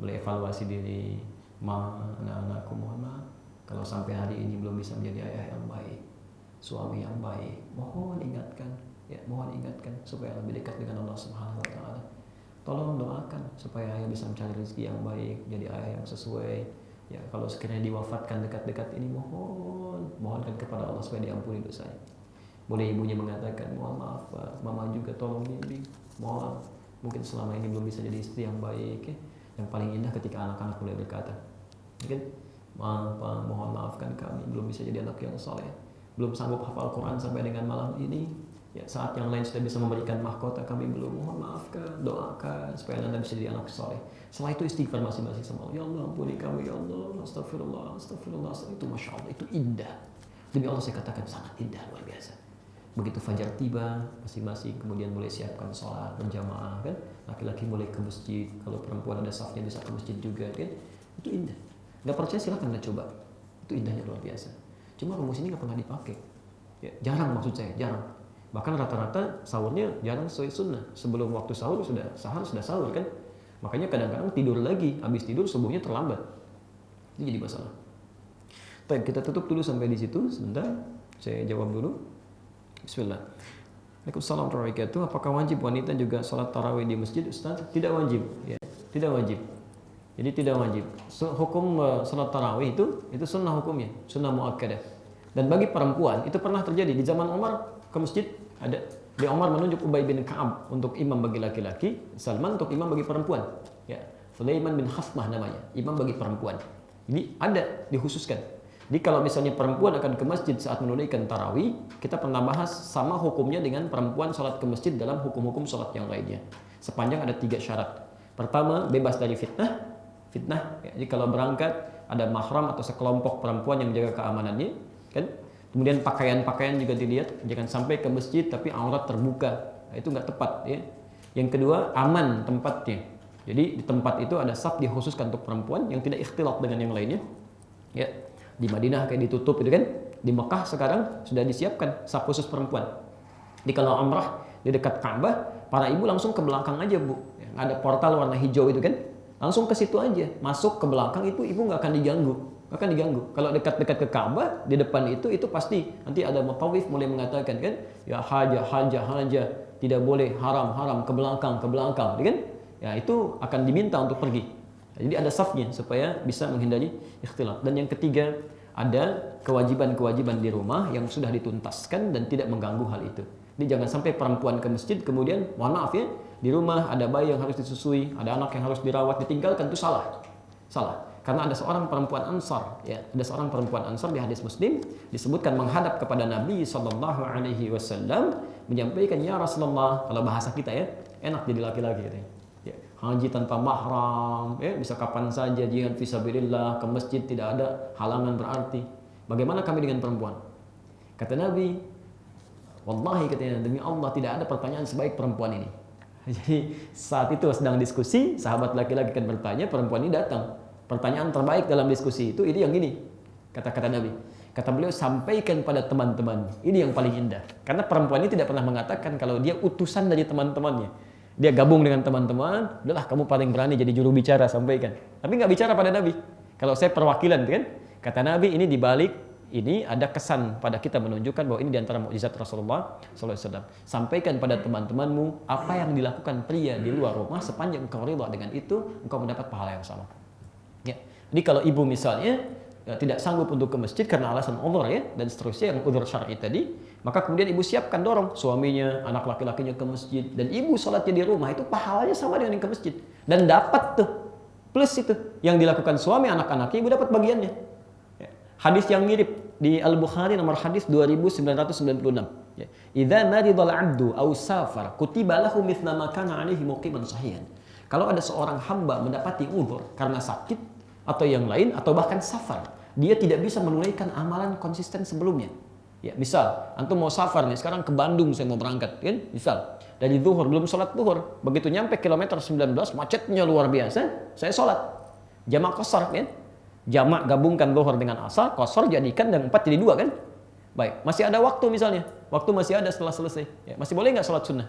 mulai evaluasi diri, anak-anakku mohon maaf kalau sampai hari ini belum bisa menjadi ayah yang baik, suami yang baik, mohon ingatkan supaya lebih dekat dengan Allah Subhanahu wa taala. Tolong doakan supaya ayah bisa mencari rezeki yang baik, jadi ayah yang sesuai. Ya, kalau sekiranya diwafatkan dekat-dekat ini, mohonkan kepada Allah supaya diampuni dosanya. Boleh ibunya mengatakan, mohon maaf Pak, mama juga tolong bimbing. Mohon, mungkin selama ini belum bisa jadi istri yang baik. Ya. Yang paling indah ketika anak-anak mulai berkata, mungkin maaf Pak, mohon maafkan kami, belum bisa jadi anak yang soleh, belum sanggup hafal Quran sampai dengan malam ini. Ya, saat yang lain sudah bisa memberikan mahkota, kami belum. Mohon maafkan, doakan supaya anda bisa jadi anak soleh. Setelah itu istighfar masing-masing sama Allah. Ya Allah, ampuni kami ya Allah. Astagfirullah. Itu masya Allah, itu indah. Demi Allah saya katakan sangat indah, luar biasa. Begitu fajar tiba, masing-masing kemudian mulai siapkan sholat berjamaah kan. Laki-laki mulai ke masjid, kalau perempuan ada safnya bisa ke masjid juga kan. Itu indah. Gak percaya silahkan anda coba. Itu indahnya luar biasa. Cuma rumus ini gak pernah dipakai. Ya, jarang maksud saya, jarang. Bahkan rata-rata sahurnya jarang sesuai sunnah. Sebelum waktu sahur sudah sahur kan. Makanya kadang-kadang tidur lagi, habis tidur subuhnya terlambat. Itu jadi masalah. Baik, kita tutup dulu sampai di situ sebentar. Saya jawab dulu. Bismillah. Waalaikumsalam warahmatullahi wabarakatuh. Apakah wajib wanita juga sholat tarawih di masjid, Ustaz? Tidak wajib. Ya, tidak wajib. Jadi tidak wajib. Hukum sholat tarawih itu sunnah hukumnya, sunnah muakkadah. Dan bagi perempuan itu pernah terjadi di zaman Umar ke masjid ada. Di Umar menunjuk Ubay bin Ka'ab untuk imam bagi laki-laki, Salman untuk imam bagi perempuan. Ya, Sulaiman bin Khasmah namanya, imam bagi perempuan. Ini ada dikhususkan. Jadi kalau misalnya perempuan akan ke masjid saat menunaikan tarawih, kita pernah bahas sama hukumnya dengan perempuan sholat ke masjid dalam hukum-hukum sholat yang lainnya. Sepanjang ada 3 syarat. Pertama, bebas dari fitnah. Ya, jadi kalau berangkat ada mahram atau sekelompok perempuan yang menjaga keamanannya, kan? Kemudian pakaian-pakaian juga dilihat, jangan sampai ke masjid tapi aurat terbuka. Nah, itu nggak tepat ya. Yang kedua, aman tempatnya. Jadi di tempat itu ada saf dikhususkan untuk perempuan yang tidak ikhtilat dengan yang lainnya. Ya. Di Madinah kayak ditutup itu kan. Di Mekah sekarang sudah disiapkan saf khusus perempuan. Di kalau umrah di dekat Ka'bah, para ibu langsung ke belakang aja, Bu. Ya, ada portal warna hijau itu kan. Langsung ke situ aja. Masuk ke belakang itu ibu nggak akan diganggu. Kalau dekat-dekat ke Ka'bah, di depan itu pasti nanti ada mutawif mulai mengatakan kan, ya haja, tidak boleh, haram ke belakang, kan? Ya itu akan diminta untuk pergi. Jadi ada safnya supaya bisa menghindari ikhtilat. Dan yang ketiga, ada kewajiban-kewajiban di rumah yang sudah dituntaskan dan tidak mengganggu hal itu. Jadi jangan sampai perempuan ke masjid kemudian, mohon maaf ya, di rumah ada bayi yang harus disusui, ada anak yang harus dirawat, ditinggalkan, itu salah. Karena ada seorang perempuan Ansar, ya, ada seorang perempuan Ansar di hadis Muslim disebutkan menghadap kepada Nabi Sallallahu Alaihi Wasallam menyampaikan, ya Rasulullah, kalau bahasa kita ya, enak jadi laki-laki katanya. Ya, haji tanpa mahram, ya, bisa kapan saja, jihad fisabilillah, ke masjid tidak ada halangan berarti. Bagaimana kami dengan perempuan? Kata Nabi, wallahi katanya, demi Allah tidak ada pertanyaan sebaik perempuan ini. Jadi saat itu sedang diskusi, sahabat laki-laki kan bertanya, perempuan ini datang. Pertanyaan terbaik dalam diskusi itu ini yang gini, kata Nabi. Kata beliau, sampaikan pada teman-teman. Ini yang paling indah. Karena perempuan ini tidak pernah mengatakan kalau dia utusan dari teman-temannya. Dia gabung dengan teman-teman, udahlah kamu paling berani jadi juru bicara, sampaikan. Tapi nggak bicara pada Nabi. Kalau saya perwakilan kan, kata Nabi ini dibalik ini ada kesan pada kita menunjukkan bahwa ini diantara mukjizat Rasulullah SAW. Sampaikan pada teman-temanmu apa yang dilakukan pria di luar rumah, sepanjang engkau ridha dengan itu, engkau mendapat pahala yang sama. Ya. Jadi kalau ibu misalnya tidak sanggup untuk ke masjid karena alasan uzur ya dan seterusnya yang uzur syar'i tadi, maka kemudian ibu siapkan dorong suaminya, anak laki-lakinya ke masjid dan ibu sholatnya di rumah, itu pahalanya sama dengan yang ke masjid dan dapat tuh plus itu yang dilakukan suami anak-anaknya, ibu dapat bagiannya. Ya. Hadis yang mirip di Al-Bukhari nomor hadis 2996. Ya. Idza maridal 'abdu aw safar kutiba lahu mithla ma kana 'alaihi muqiman sahihan. Kalau ada seorang hamba mendapati uzur karena sakit atau yang lain atau bahkan safar, dia tidak bisa menunaikan amalan konsisten sebelumnya. Ya, misal antum mau safar nih, sekarang ke Bandung saya mau berangkat, kan? Misal dari zuhur belum sholat zuhur, begitu nyampe kilometer 19 macetnya luar biasa, saya sholat jamak qashar kan? Jamak gabungkan zuhur dengan asar, qashar jadikan dan 4 jadi 2 kan? Baik, masih ada waktu misalnya, waktu masih ada setelah selesai, ya, masih boleh nggak sholat sunnah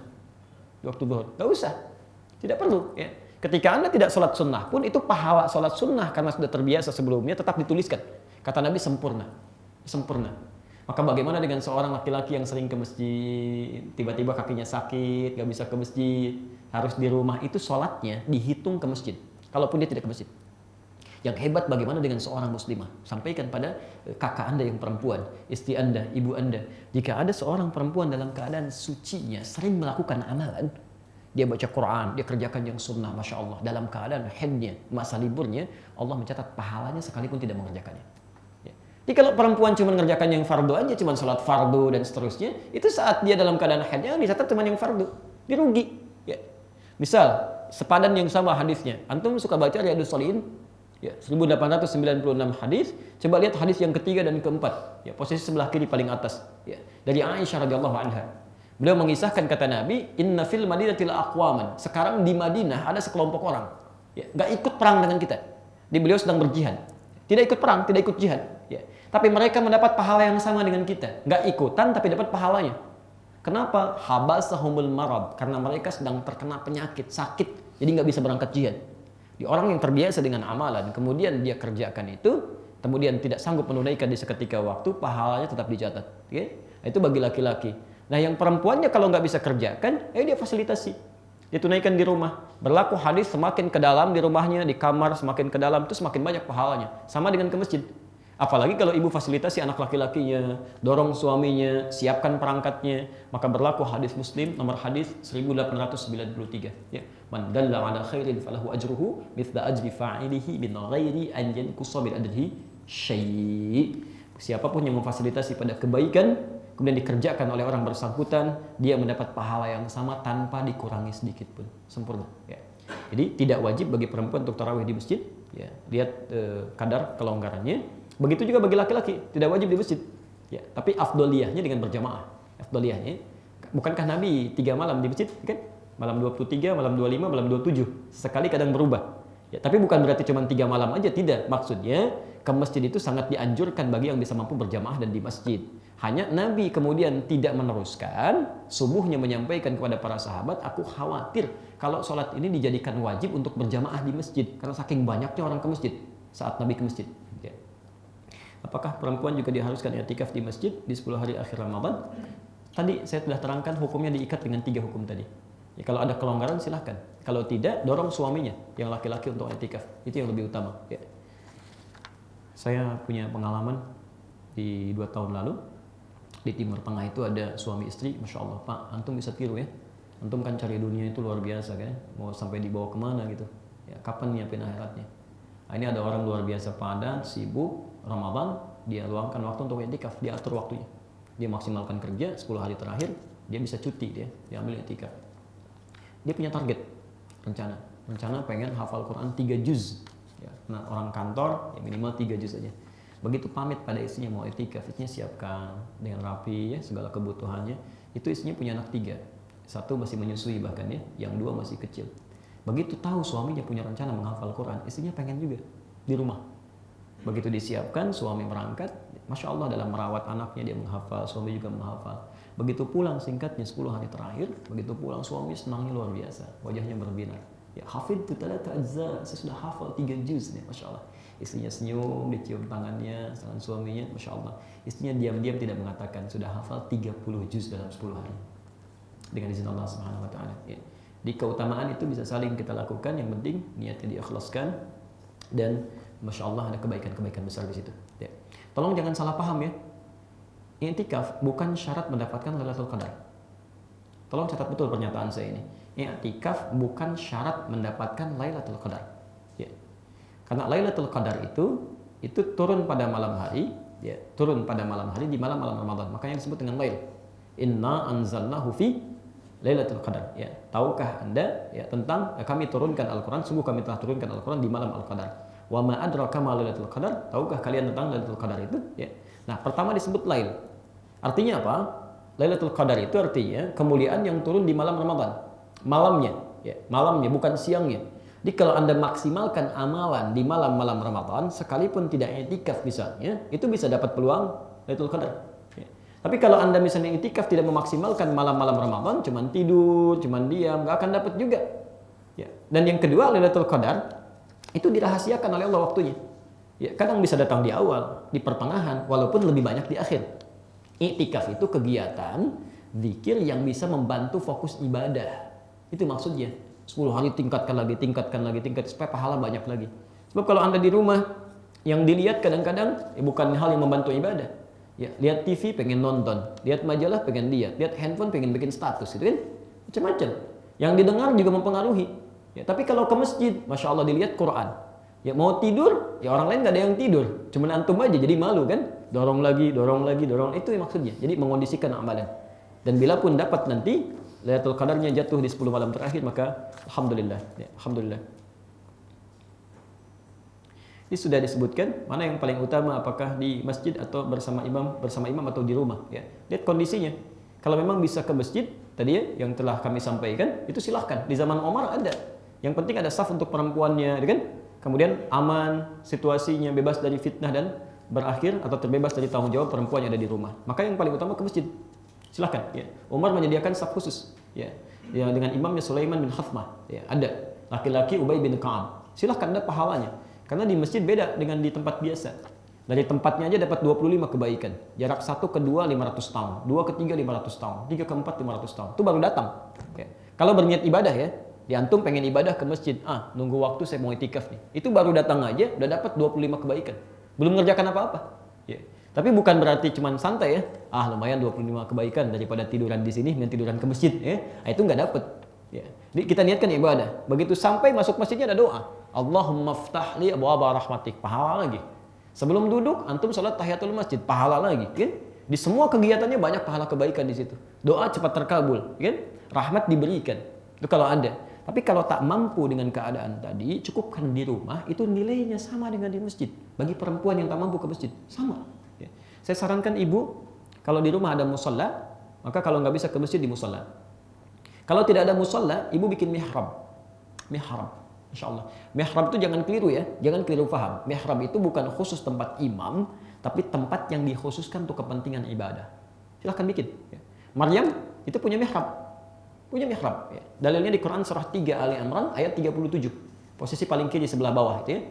di waktu zuhur? Nggak usah, tidak perlu. Ya. Ketika Anda tidak sholat sunnah pun itu pahala sholat sunnah karena sudah terbiasa sebelumnya tetap dituliskan. Kata Nabi sempurna, sempurna. Maka bagaimana dengan seorang laki-laki yang sering ke masjid, tiba-tiba kakinya sakit, gak bisa ke masjid, harus di rumah, itu sholatnya dihitung ke masjid, kalaupun dia tidak ke masjid. Yang hebat bagaimana dengan seorang muslimah? Sampaikan pada kakak Anda yang perempuan, istri Anda, ibu Anda. Jika ada seorang perempuan dalam keadaan sucinya, sering melakukan amalan, dia baca Quran, dia kerjakan yang sunnah, Masya Allah, dalam keadaan haidnya, masa liburnya, Allah mencatat pahalanya sekalipun tidak mengerjakannya. Jadi kalau perempuan cuma mengerjakan yang fardu aja, cuma sholat fardu dan seterusnya, itu saat dia dalam keadaan haidnya dicatat cuma yang fardu, dia rugi. Ya. Misal sepadan yang sama hadisnya, antum suka baca Riyadhus Shalihin, ya 1896 hadis, coba lihat hadis yang ketiga dan keempat, ya posisi sebelah kiri paling atas, ya dari Aisyah radhiyallahu anha. Beliau mengisahkan kata Nabi, Inna fil Madinatil aqwaman. Sekarang di Madinah ada sekelompok orang, ya nggak ikut perang dengan kita. Di beliau sedang berjihad, tidak ikut perang, tidak ikut jihad. Ya. Tapi mereka mendapat pahala yang sama dengan kita. Nggak ikutan tapi dapat pahalanya. Kenapa? Habasahumul marad. Karena mereka sedang terkena penyakit, sakit. Jadi nggak bisa berangkat jihad. Di orang yang terbiasa dengan amalan, kemudian dia kerjakan itu, kemudian tidak sanggup menunaikan di seketika waktu, pahalanya tetap dicatat. Ya? Itu bagi laki-laki. Nah yang perempuannya kalau nggak bisa kerjakan, dia fasilitasi. Dia tunaikan di rumah. Berlaku hadis semakin ke dalam di rumahnya, di kamar semakin ke dalam, itu semakin banyak pahalanya. Sama dengan ke masjid. Apalagi kalau ibu fasilitasi anak laki-lakinya, dorong suaminya, siapkan perangkatnya, maka berlaku hadis Muslim nomor hadis 1893. Ya. Man dalla ala khairin falahu ajruhu mithla ajri fa'ilihi min ghairi an yanqusa min ajrihi syai'. Siapapun yang memfasilitasi pada kebaikan kemudian dikerjakan oleh orang bersangkutan, dia mendapat pahala yang sama tanpa dikurangi sedikit pun. Sempurna. Ya. Jadi tidak wajib bagi perempuan untuk tarawih di masjid. Ya. Lihat kadar kelonggarannya. Begitu juga bagi laki-laki, tidak wajib di masjid. Ya, tapi afdoliyahnya dengan berjamaah. Afdoliyahnya, bukankah Nabi 3 malam di masjid, kan? Malam 23, malam 25, malam 27. Sekali kadang berubah. Ya, tapi bukan berarti cuma 3 malam aja, tidak. Maksudnya, ke masjid itu sangat dianjurkan bagi yang bisa mampu berjamaah dan di masjid. Hanya Nabi kemudian tidak meneruskan, subuhnya menyampaikan kepada para sahabat, aku khawatir kalau sholat ini dijadikan wajib untuk berjamaah di masjid. Karena saking banyaknya orang ke masjid saat Nabi ke masjid. Ya. Apakah perempuan juga diharuskan i'tikaf di masjid di 10 hari akhir Ramadan? Tadi saya sudah terangkan hukumnya diikat dengan 3 hukum tadi. Ya, kalau ada kelonggaran silahkan. Kalau tidak, dorong suaminya yang laki-laki untuk i'tikaf. Itu yang lebih utama. Ya. Saya punya pengalaman di 2 tahun lalu. Di Timur Tengah itu ada suami istri, Masya Allah, Pak, antum bisa tiru ya. Antum kan cari dunia itu luar biasa kan. Mau sampai dibawa kemana gitu. Ya, kapan nyiapin akhiratnya? Nah, ini ada orang luar biasa padat, sibuk, Ramadan, dia luangkan waktu untuk i'tikaf, dia atur waktunya. Dia maksimalkan kerja, 10 hari terakhir, dia bisa cuti, dia ambil i'tikaf. Dia punya target, rencana pengen hafal Quran 3 juz. Ya, nah, orang kantor, ya minimal 3 juz aja. Begitu pamit pada istrinya mau i'tikaf, istrinya siapkan dengan rapi ya, segala kebutuhannya. Itu istrinya punya anak 3. 1 masih menyusui bahkan ya, yang 2 masih kecil. Begitu tahu suaminya punya rencana menghafal Quran, istrinya pengen juga di rumah. Begitu disiapkan, suami berangkat, Masya Allah dalam merawat anaknya dia menghafal, suami juga menghafal. Begitu pulang singkatnya 10 hari terakhir, begitu pulang suami senangnya luar biasa, wajahnya berbinar. Ya, hafidtu talata ajza, saya sudah hafal 3 juz nih, Masya Allah. Istrinya senyum, dicium tangannya, tangan suaminya, Masya Allah. Istrinya diam-diam tidak mengatakan, sudah hafal 30 juz dalam 10 hari. Dengan izin Allah Subhanahu wa Ta'ala. Ya. Di keutamaan itu bisa saling kita lakukan, yang penting niatnya diikhlaskan dan Masya Allah ada kebaikan-kebaikan besar di situ. Ya. Tolong jangan salah paham ya. I'tikaf bukan syarat mendapatkan Lailatul Qadar. Tolong catat betul pernyataan saya ini. I'tikaf bukan syarat mendapatkan Lailatul Qadar. Ya. Karena Lailatul Qadar itu turun pada malam hari, ya, turun pada malam hari di malam-malam Ramadan. Makanya disebut dengan lail. Inna anzalnahu fi Lailatul Qadar. Ya, tahukah Anda ya tentang kami turunkan Al-Qur'an, sungguh kami telah turunkan Al-Qur'an di malam Al-Qadar. Wa ma adraka ma Lailatul Qadar? Tahukah kalian tentang Lailatul Qadar itu? Ya. Nah, pertama disebut lail. Artinya apa? Lailatul Qadar itu artinya kemuliaan yang turun di malam Ramadan. Malamnya, ya, malamnya bukan siangnya. Jadi kalau Anda maksimalkan amalan di malam-malam Ramadan, sekalipun tidak i'tikaf misalnya, itu bisa dapat peluang Lailatul Qadar. Ya. Tapi kalau Anda misalnya i'tikaf tidak memaksimalkan malam-malam Ramadan, cuman tidur, cuman diam, nggak akan dapat juga. Ya. Dan yang kedua, Lailatul Qadar itu dirahasiakan oleh Allah waktunya. Ya, kadang bisa datang di awal, di pertengahan, walaupun lebih banyak di akhir. I'tikaf itu kegiatan zikir yang bisa membantu fokus ibadah. Itu maksudnya. 10 hari tingkatkan lagi, supaya pahala banyak lagi. Sebab kalau Anda di rumah, yang dilihat kadang-kadang bukan hal yang membantu ibadah. Ya, lihat TV pengen nonton, lihat majalah pengen lihat handphone pengen bikin status, itu kan macam-macam. Yang didengar juga mempengaruhi. Ya, tapi kalau ke masjid, Masya Allah dilihat Quran. Ya mau tidur, ya orang lain nggak ada yang tidur, cuman antum aja jadi malu kan, dorong lagi, itu yang maksudnya. Jadi mengondisikan amalan. Dan bila pun dapat nanti Lailatul Qadarnya jatuh di 10 malam terakhir, maka alhamdulillah, ya, alhamdulillah. Ini sudah disebutkan mana yang paling utama, apakah di masjid atau bersama imam atau di rumah. Ya, lihat kondisinya. Kalau memang bisa ke masjid, tadi ya yang telah kami sampaikan, itu silahkan. Di zaman Umar ada. Yang penting ada saf untuk perempuannya, kan? Kemudian aman, situasinya bebas dari fitnah dan berakhir atau terbebas dari tanggung jawab perempuan yang ada di rumah. Maka yang paling utama ke masjid. Silahkan. Ya. Umar menyediakan saf khusus. Ya. Ya, dengan imamnya Sulaiman bin Khathmah. Ya, ada. Laki-laki Ubay bin Ka'ab. Silahkan, ada pahalanya. Karena di masjid beda dengan di tempat biasa. Dari tempatnya aja dapat 25 kebaikan. Jarak 1 ke 2 500 tahun, 2 ke 3 500 tahun, 3 ke 4 500 tahun. Itu baru datang. Ya. Kalau berniat ibadah ya, di antum pengen ibadah ke masjid, nunggu waktu saya mau i'tikaf nih. Itu baru datang aja udah dapat 25 kebaikan. Belum mengerjakan apa-apa. Ya. Tapi bukan berarti cuman santai ya. Lumayan 25 kebaikan daripada tiduran di sini, mending tiduran ke masjid ya. Itu nggak dapat. Ya. Jadi kita niatkan ibadah. Begitu sampai masuk masjidnya ada doa. Allahumma ftahli abwaaba rahmatik. Pahala lagi. Sebelum duduk antum salat tahiyatul masjid, pahala lagi, kan? Di semua kegiatannya banyak pahala kebaikan di situ. Doa cepat terkabul, kan? Rahmat diberikan. Itu kalau ada. Tapi kalau tak mampu dengan keadaan tadi, cukupkan di rumah, itu nilainya sama dengan di masjid. Bagi perempuan yang tak mampu ke masjid, sama. Ya. Saya sarankan ibu, kalau di rumah ada musola, maka kalau nggak bisa ke masjid di musola. Kalau tidak ada musola, ibu bikin mihrab. Mihrab, insya Allah. Mihrab itu jangan keliru ya, jangan keliru paham. Mihrab itu bukan khusus tempat imam, tapi tempat yang dikhususkan untuk kepentingan ibadah. Silahkan bikin. Ya. Maryam itu punya mihrab. Punya mihrab. Ya. Dalilnya di Quran surah 3 Ali Imran ayat 37. Posisi paling kiri sebelah bawah itu ya.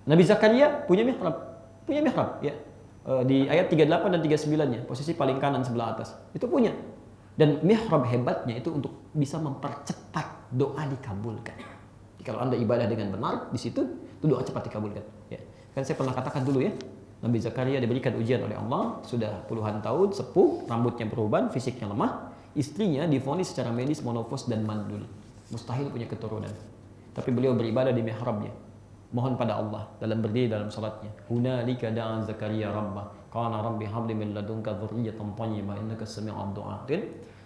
Nabi Zakaria punya mihrab. Punya mihrab. Ya. Di ayat 38 dan 39-nya. Posisi paling kanan sebelah atas. Itu punya. Dan mihrab hebatnya itu untuk bisa mempercepat doa dikabulkan. Jadi kalau Anda ibadah dengan benar, di situ itu doa cepat dikabulkan. Ya. Kan saya pernah katakan dulu ya. Nabi Zakaria diberikan ujian oleh Allah. Sudah puluhan tahun, sepuh, rambutnya beruban, fisiknya lemah. Istrinya divonis secara medis monofos dan mandul. Mustahil punya keturunan. Tapi beliau beribadah di mihrabnya. Mohon pada Allah dalam berdiri dalam salatnya. Hunalika da'a Zakaria rabbah. Qala rabbi habli min ladunka dzurriyyatan thayyibah innaka sami'ud du'a.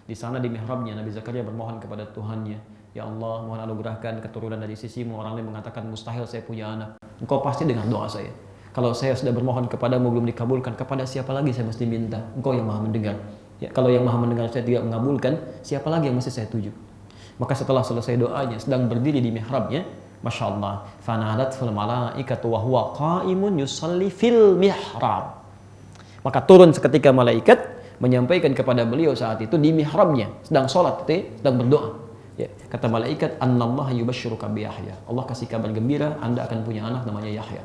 Di sana di mihrabnya Nabi Zakaria bermohon kepada Tuhannya. Ya Allah, mohon anugerahkan keturunan dari sisimu. Orang lain mengatakan mustahil saya punya anak. Engkau pasti dengar doa saya. Kalau saya sudah bermohon kepadamu belum dikabulkan, kepada siapa lagi saya mesti minta? Engkau yang maha mendengar. Ya, kalau yang maha mendengar saya tidak mengabulkan, siapa lagi yang mesti saya tuju? Maka setelah selesai doanya, sedang berdiri di mihrabnya, Masya Allah, fanadat fil malaikatu wa huwa qaimun yusalli fil mihrab. Maka turun seketika malaikat menyampaikan kepada beliau saat itu di mihrabnya sedang sholat, sedang berdoa. Ya, kata malaikat, "Annallaha yubashshiruka bi Yahya." Allah kasih kabar gembira, Anda akan punya anak namanya Yahya.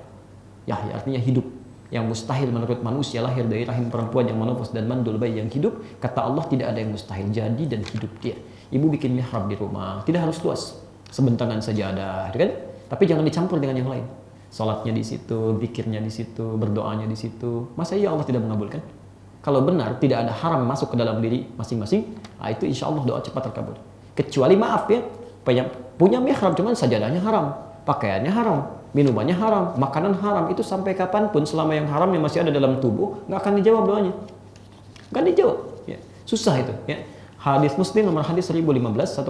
Yahya artinya hidup. Yang mustahil menurut manusia lahir dari rahim perempuan yang menopos dan mandul bayi yang hidup. Kata Allah tidak ada yang mustahil, jadi dan hidup dia. Ibu bikin mihrab di rumah, tidak harus luas, sebentangan saja ada, kan? Tapi jangan dicampur dengan yang lain. Salatnya di situ, zikirnya di situ, berdoanya di situ. Masa iya Allah tidak mengabulkan? Kalau benar tidak ada haram masuk ke dalam diri masing-masing, itu insya Allah doa cepat terkabul. Kecuali maaf ya, punya mihrab cuman sajadahnya haram, pakaiannya haram, minumannya haram, makanan haram, itu sampai kapanpun selama yang haram yang masih ada dalam tubuh nggak akan dijawab doanya, nggak dijawab. Ya. Susah itu. Ya. Hadis Muslim nomor hadis 1015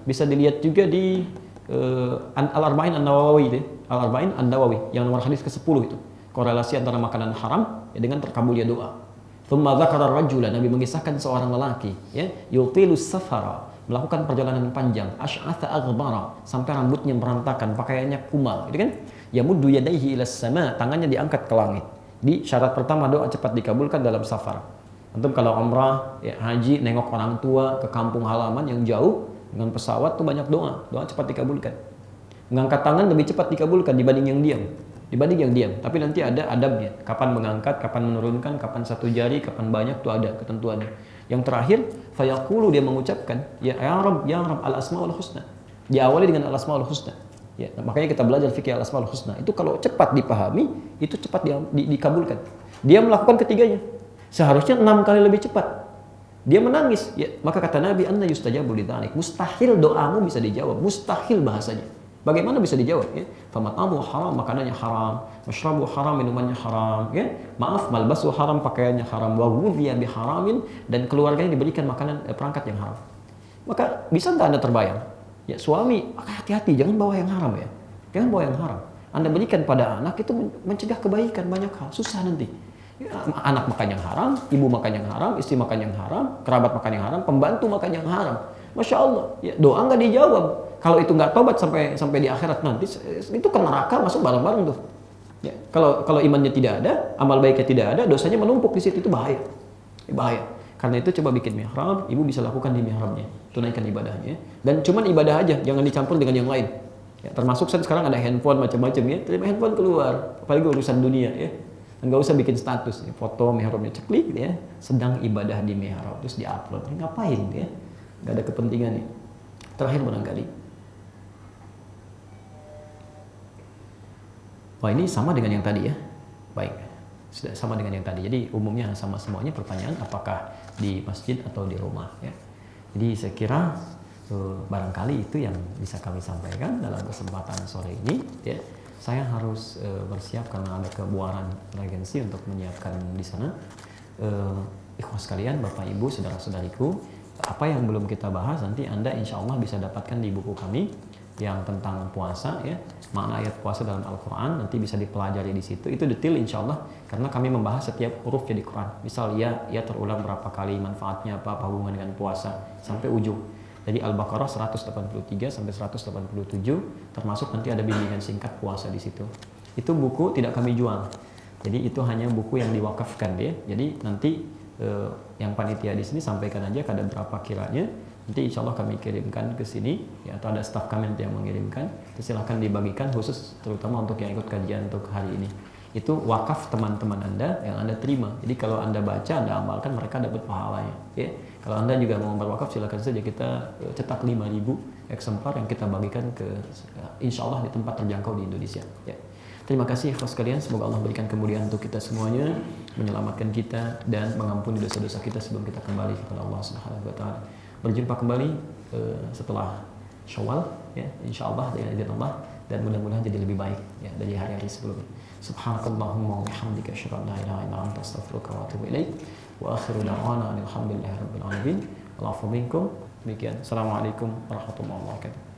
bisa dilihat juga di Al-Arba'in An-Nawawi, Al-Arba'in An-Nawawi yang nomor hadis ke-10 itu. Korelasi antara makanan haram ya, dengan terkabulnya doa. Tsumma dzakara ar-rajula, Nabi mengisahkan seorang lelaki ya, yutilus safara, melakukan perjalanan panjang, asy'atha aghbara, sampai rambutnya berantakan, pakaiannya kumal, gitu kan? Yamuddu yadayhi ilas sama, tangannya diangkat ke langit. Di syarat pertama doa cepat dikabulkan dalam safar. Antum kalau umrah, ya, haji, nengok orang tua ke kampung halaman yang jauh dengan pesawat tuh banyak doa cepat dikabulkan. Mengangkat tangan lebih cepat dikabulkan dibanding yang diam. Tapi nanti ada adabnya. Kapan mengangkat, kapan menurunkan, kapan satu jari, kapan banyak tuh ada ketentuannya. Yang terakhir, fayaqulu, dia mengucapkan, ya Rabb al-asmaul husna. Diawali dengan al-asmaul husna. Ya, makanya kita belajar fikih al-asmaul husna. Itu kalau cepat dipahami, itu cepat dikabulkan. Dia melakukan ketiganya. Seharusnya 6 kali lebih cepat. Dia menangis, ya, maka kata Nabi, anna yustajabu lidzalik. Mustahil doamu bisa dijawab, mustahil bahasanya. Bagaimana bisa dijawab? Ya? Famatamu haram, makanannya haram, masyrabu haram, minumannya haram, ya? Maaf, malbasu haram, pakaiannya haram, wa ghudhiya biharamin, dan keluarganya diberikan makanan perangkat yang haram. Maka bisa nggak Anda terbayang? Ya, suami, hati-hati, jangan bawa yang haram ya. Jangan bawa yang haram. Anda berikan pada anak itu mencegah kebaikan banyak hal, susah nanti. Ya, anak makan yang haram, ibu makan yang haram, istri makan yang haram, kerabat makan yang haram, pembantu makan yang haram. Masya Allah, ya, doa nggak dijawab. Kalau itu nggak tobat sampai di akhirat nanti, itu ke neraka masuk bareng-bareng tuh. Ya, kalau imannya tidak ada, amal baiknya tidak ada, dosanya menumpuk di situ, itu bahaya. Bahaya. Karena itu coba bikin mihrab, ibu bisa lakukan di mihrabnya, tunaikan ibadahnya. Dan cuman ibadah aja, jangan dicampur dengan yang lain. Ya, termasuk sekarang ada handphone macam-macam ya, terima handphone keluar, apalagi urusan dunia ya. Dan nggak usah bikin status, ya, foto mihrabnya ceklik ya, sedang ibadah di mihrab terus diupload, ya, ngapain ya? Nggak ada kepentingannya. Terakhir barangkali. Wah, ini sama dengan yang tadi ya. Baik, sudah sama dengan yang tadi. Jadi umumnya sama semuanya. Pertanyaan apakah di masjid atau di rumah ya. Jadi saya kira barangkali itu yang bisa kami sampaikan dalam kesempatan sore ini ya. Saya harus bersiap karena ada kebuaran regensi untuk menyiapkan di sana. Ikhwas sekalian, Bapak Ibu, saudara-saudariku, apa yang belum kita bahas nanti Anda insya Allah bisa dapatkan di buku kami yang tentang puasa ya, makna ayat puasa dalam Al-Quran, nanti bisa dipelajari di situ. Itu detail insya Allah karena kami membahas setiap hurufnya di Quran. Misal ya terulang berapa kali, manfaatnya apa hubungan dengan puasa sampai ujung. Jadi Al-Baqarah 183 sampai 187 termasuk nanti ada bimbingan singkat puasa di situ. Itu buku tidak kami jual. Jadi itu hanya buku yang diwakafkan ya. Jadi nanti yang panitia di sini sampaikan aja kadar berapa kiranya. Nanti insya Allah kami kirimkan ke sini ya, atau ada staf kami yang mengirimkan. Silahkan dibagikan khusus terutama untuk yang ikut kajian untuk hari ini. Itu wakaf teman-teman Anda yang Anda terima. Jadi kalau Anda baca, Anda amalkan, mereka dapat pahalanya. Ya. Kalau Anda juga mau berwakaf, silakan saja, kita cetak 5.000 eksemplar yang kita bagikan ke insya Allah di tempat terjangkau di Indonesia. Ya. Terima kasih ikhwas sekalian, semoga Allah berikan kemuliaan untuk kita semuanya, menyelamatkan kita dan mengampuni dosa-dosa kita sebelum kita kembali kepada Allah Subhanahu wa taala. Berjumpa kembali setelah Syawal ya, insyaallah dengan izin Allah, dan mudah-mudahan jadi lebih baik ya dari hari-hari sebelumnya. Subhanakallahumma wa bihamdika asyhadu an la ilaha illa anta astaghfiruka wa atubu ilaik. Wa akhiru da'wana alhamdulillahi rabbil alamin. Allahu minkum. Demikian. Assalamualaikum warahmatullahi wabarakatuh.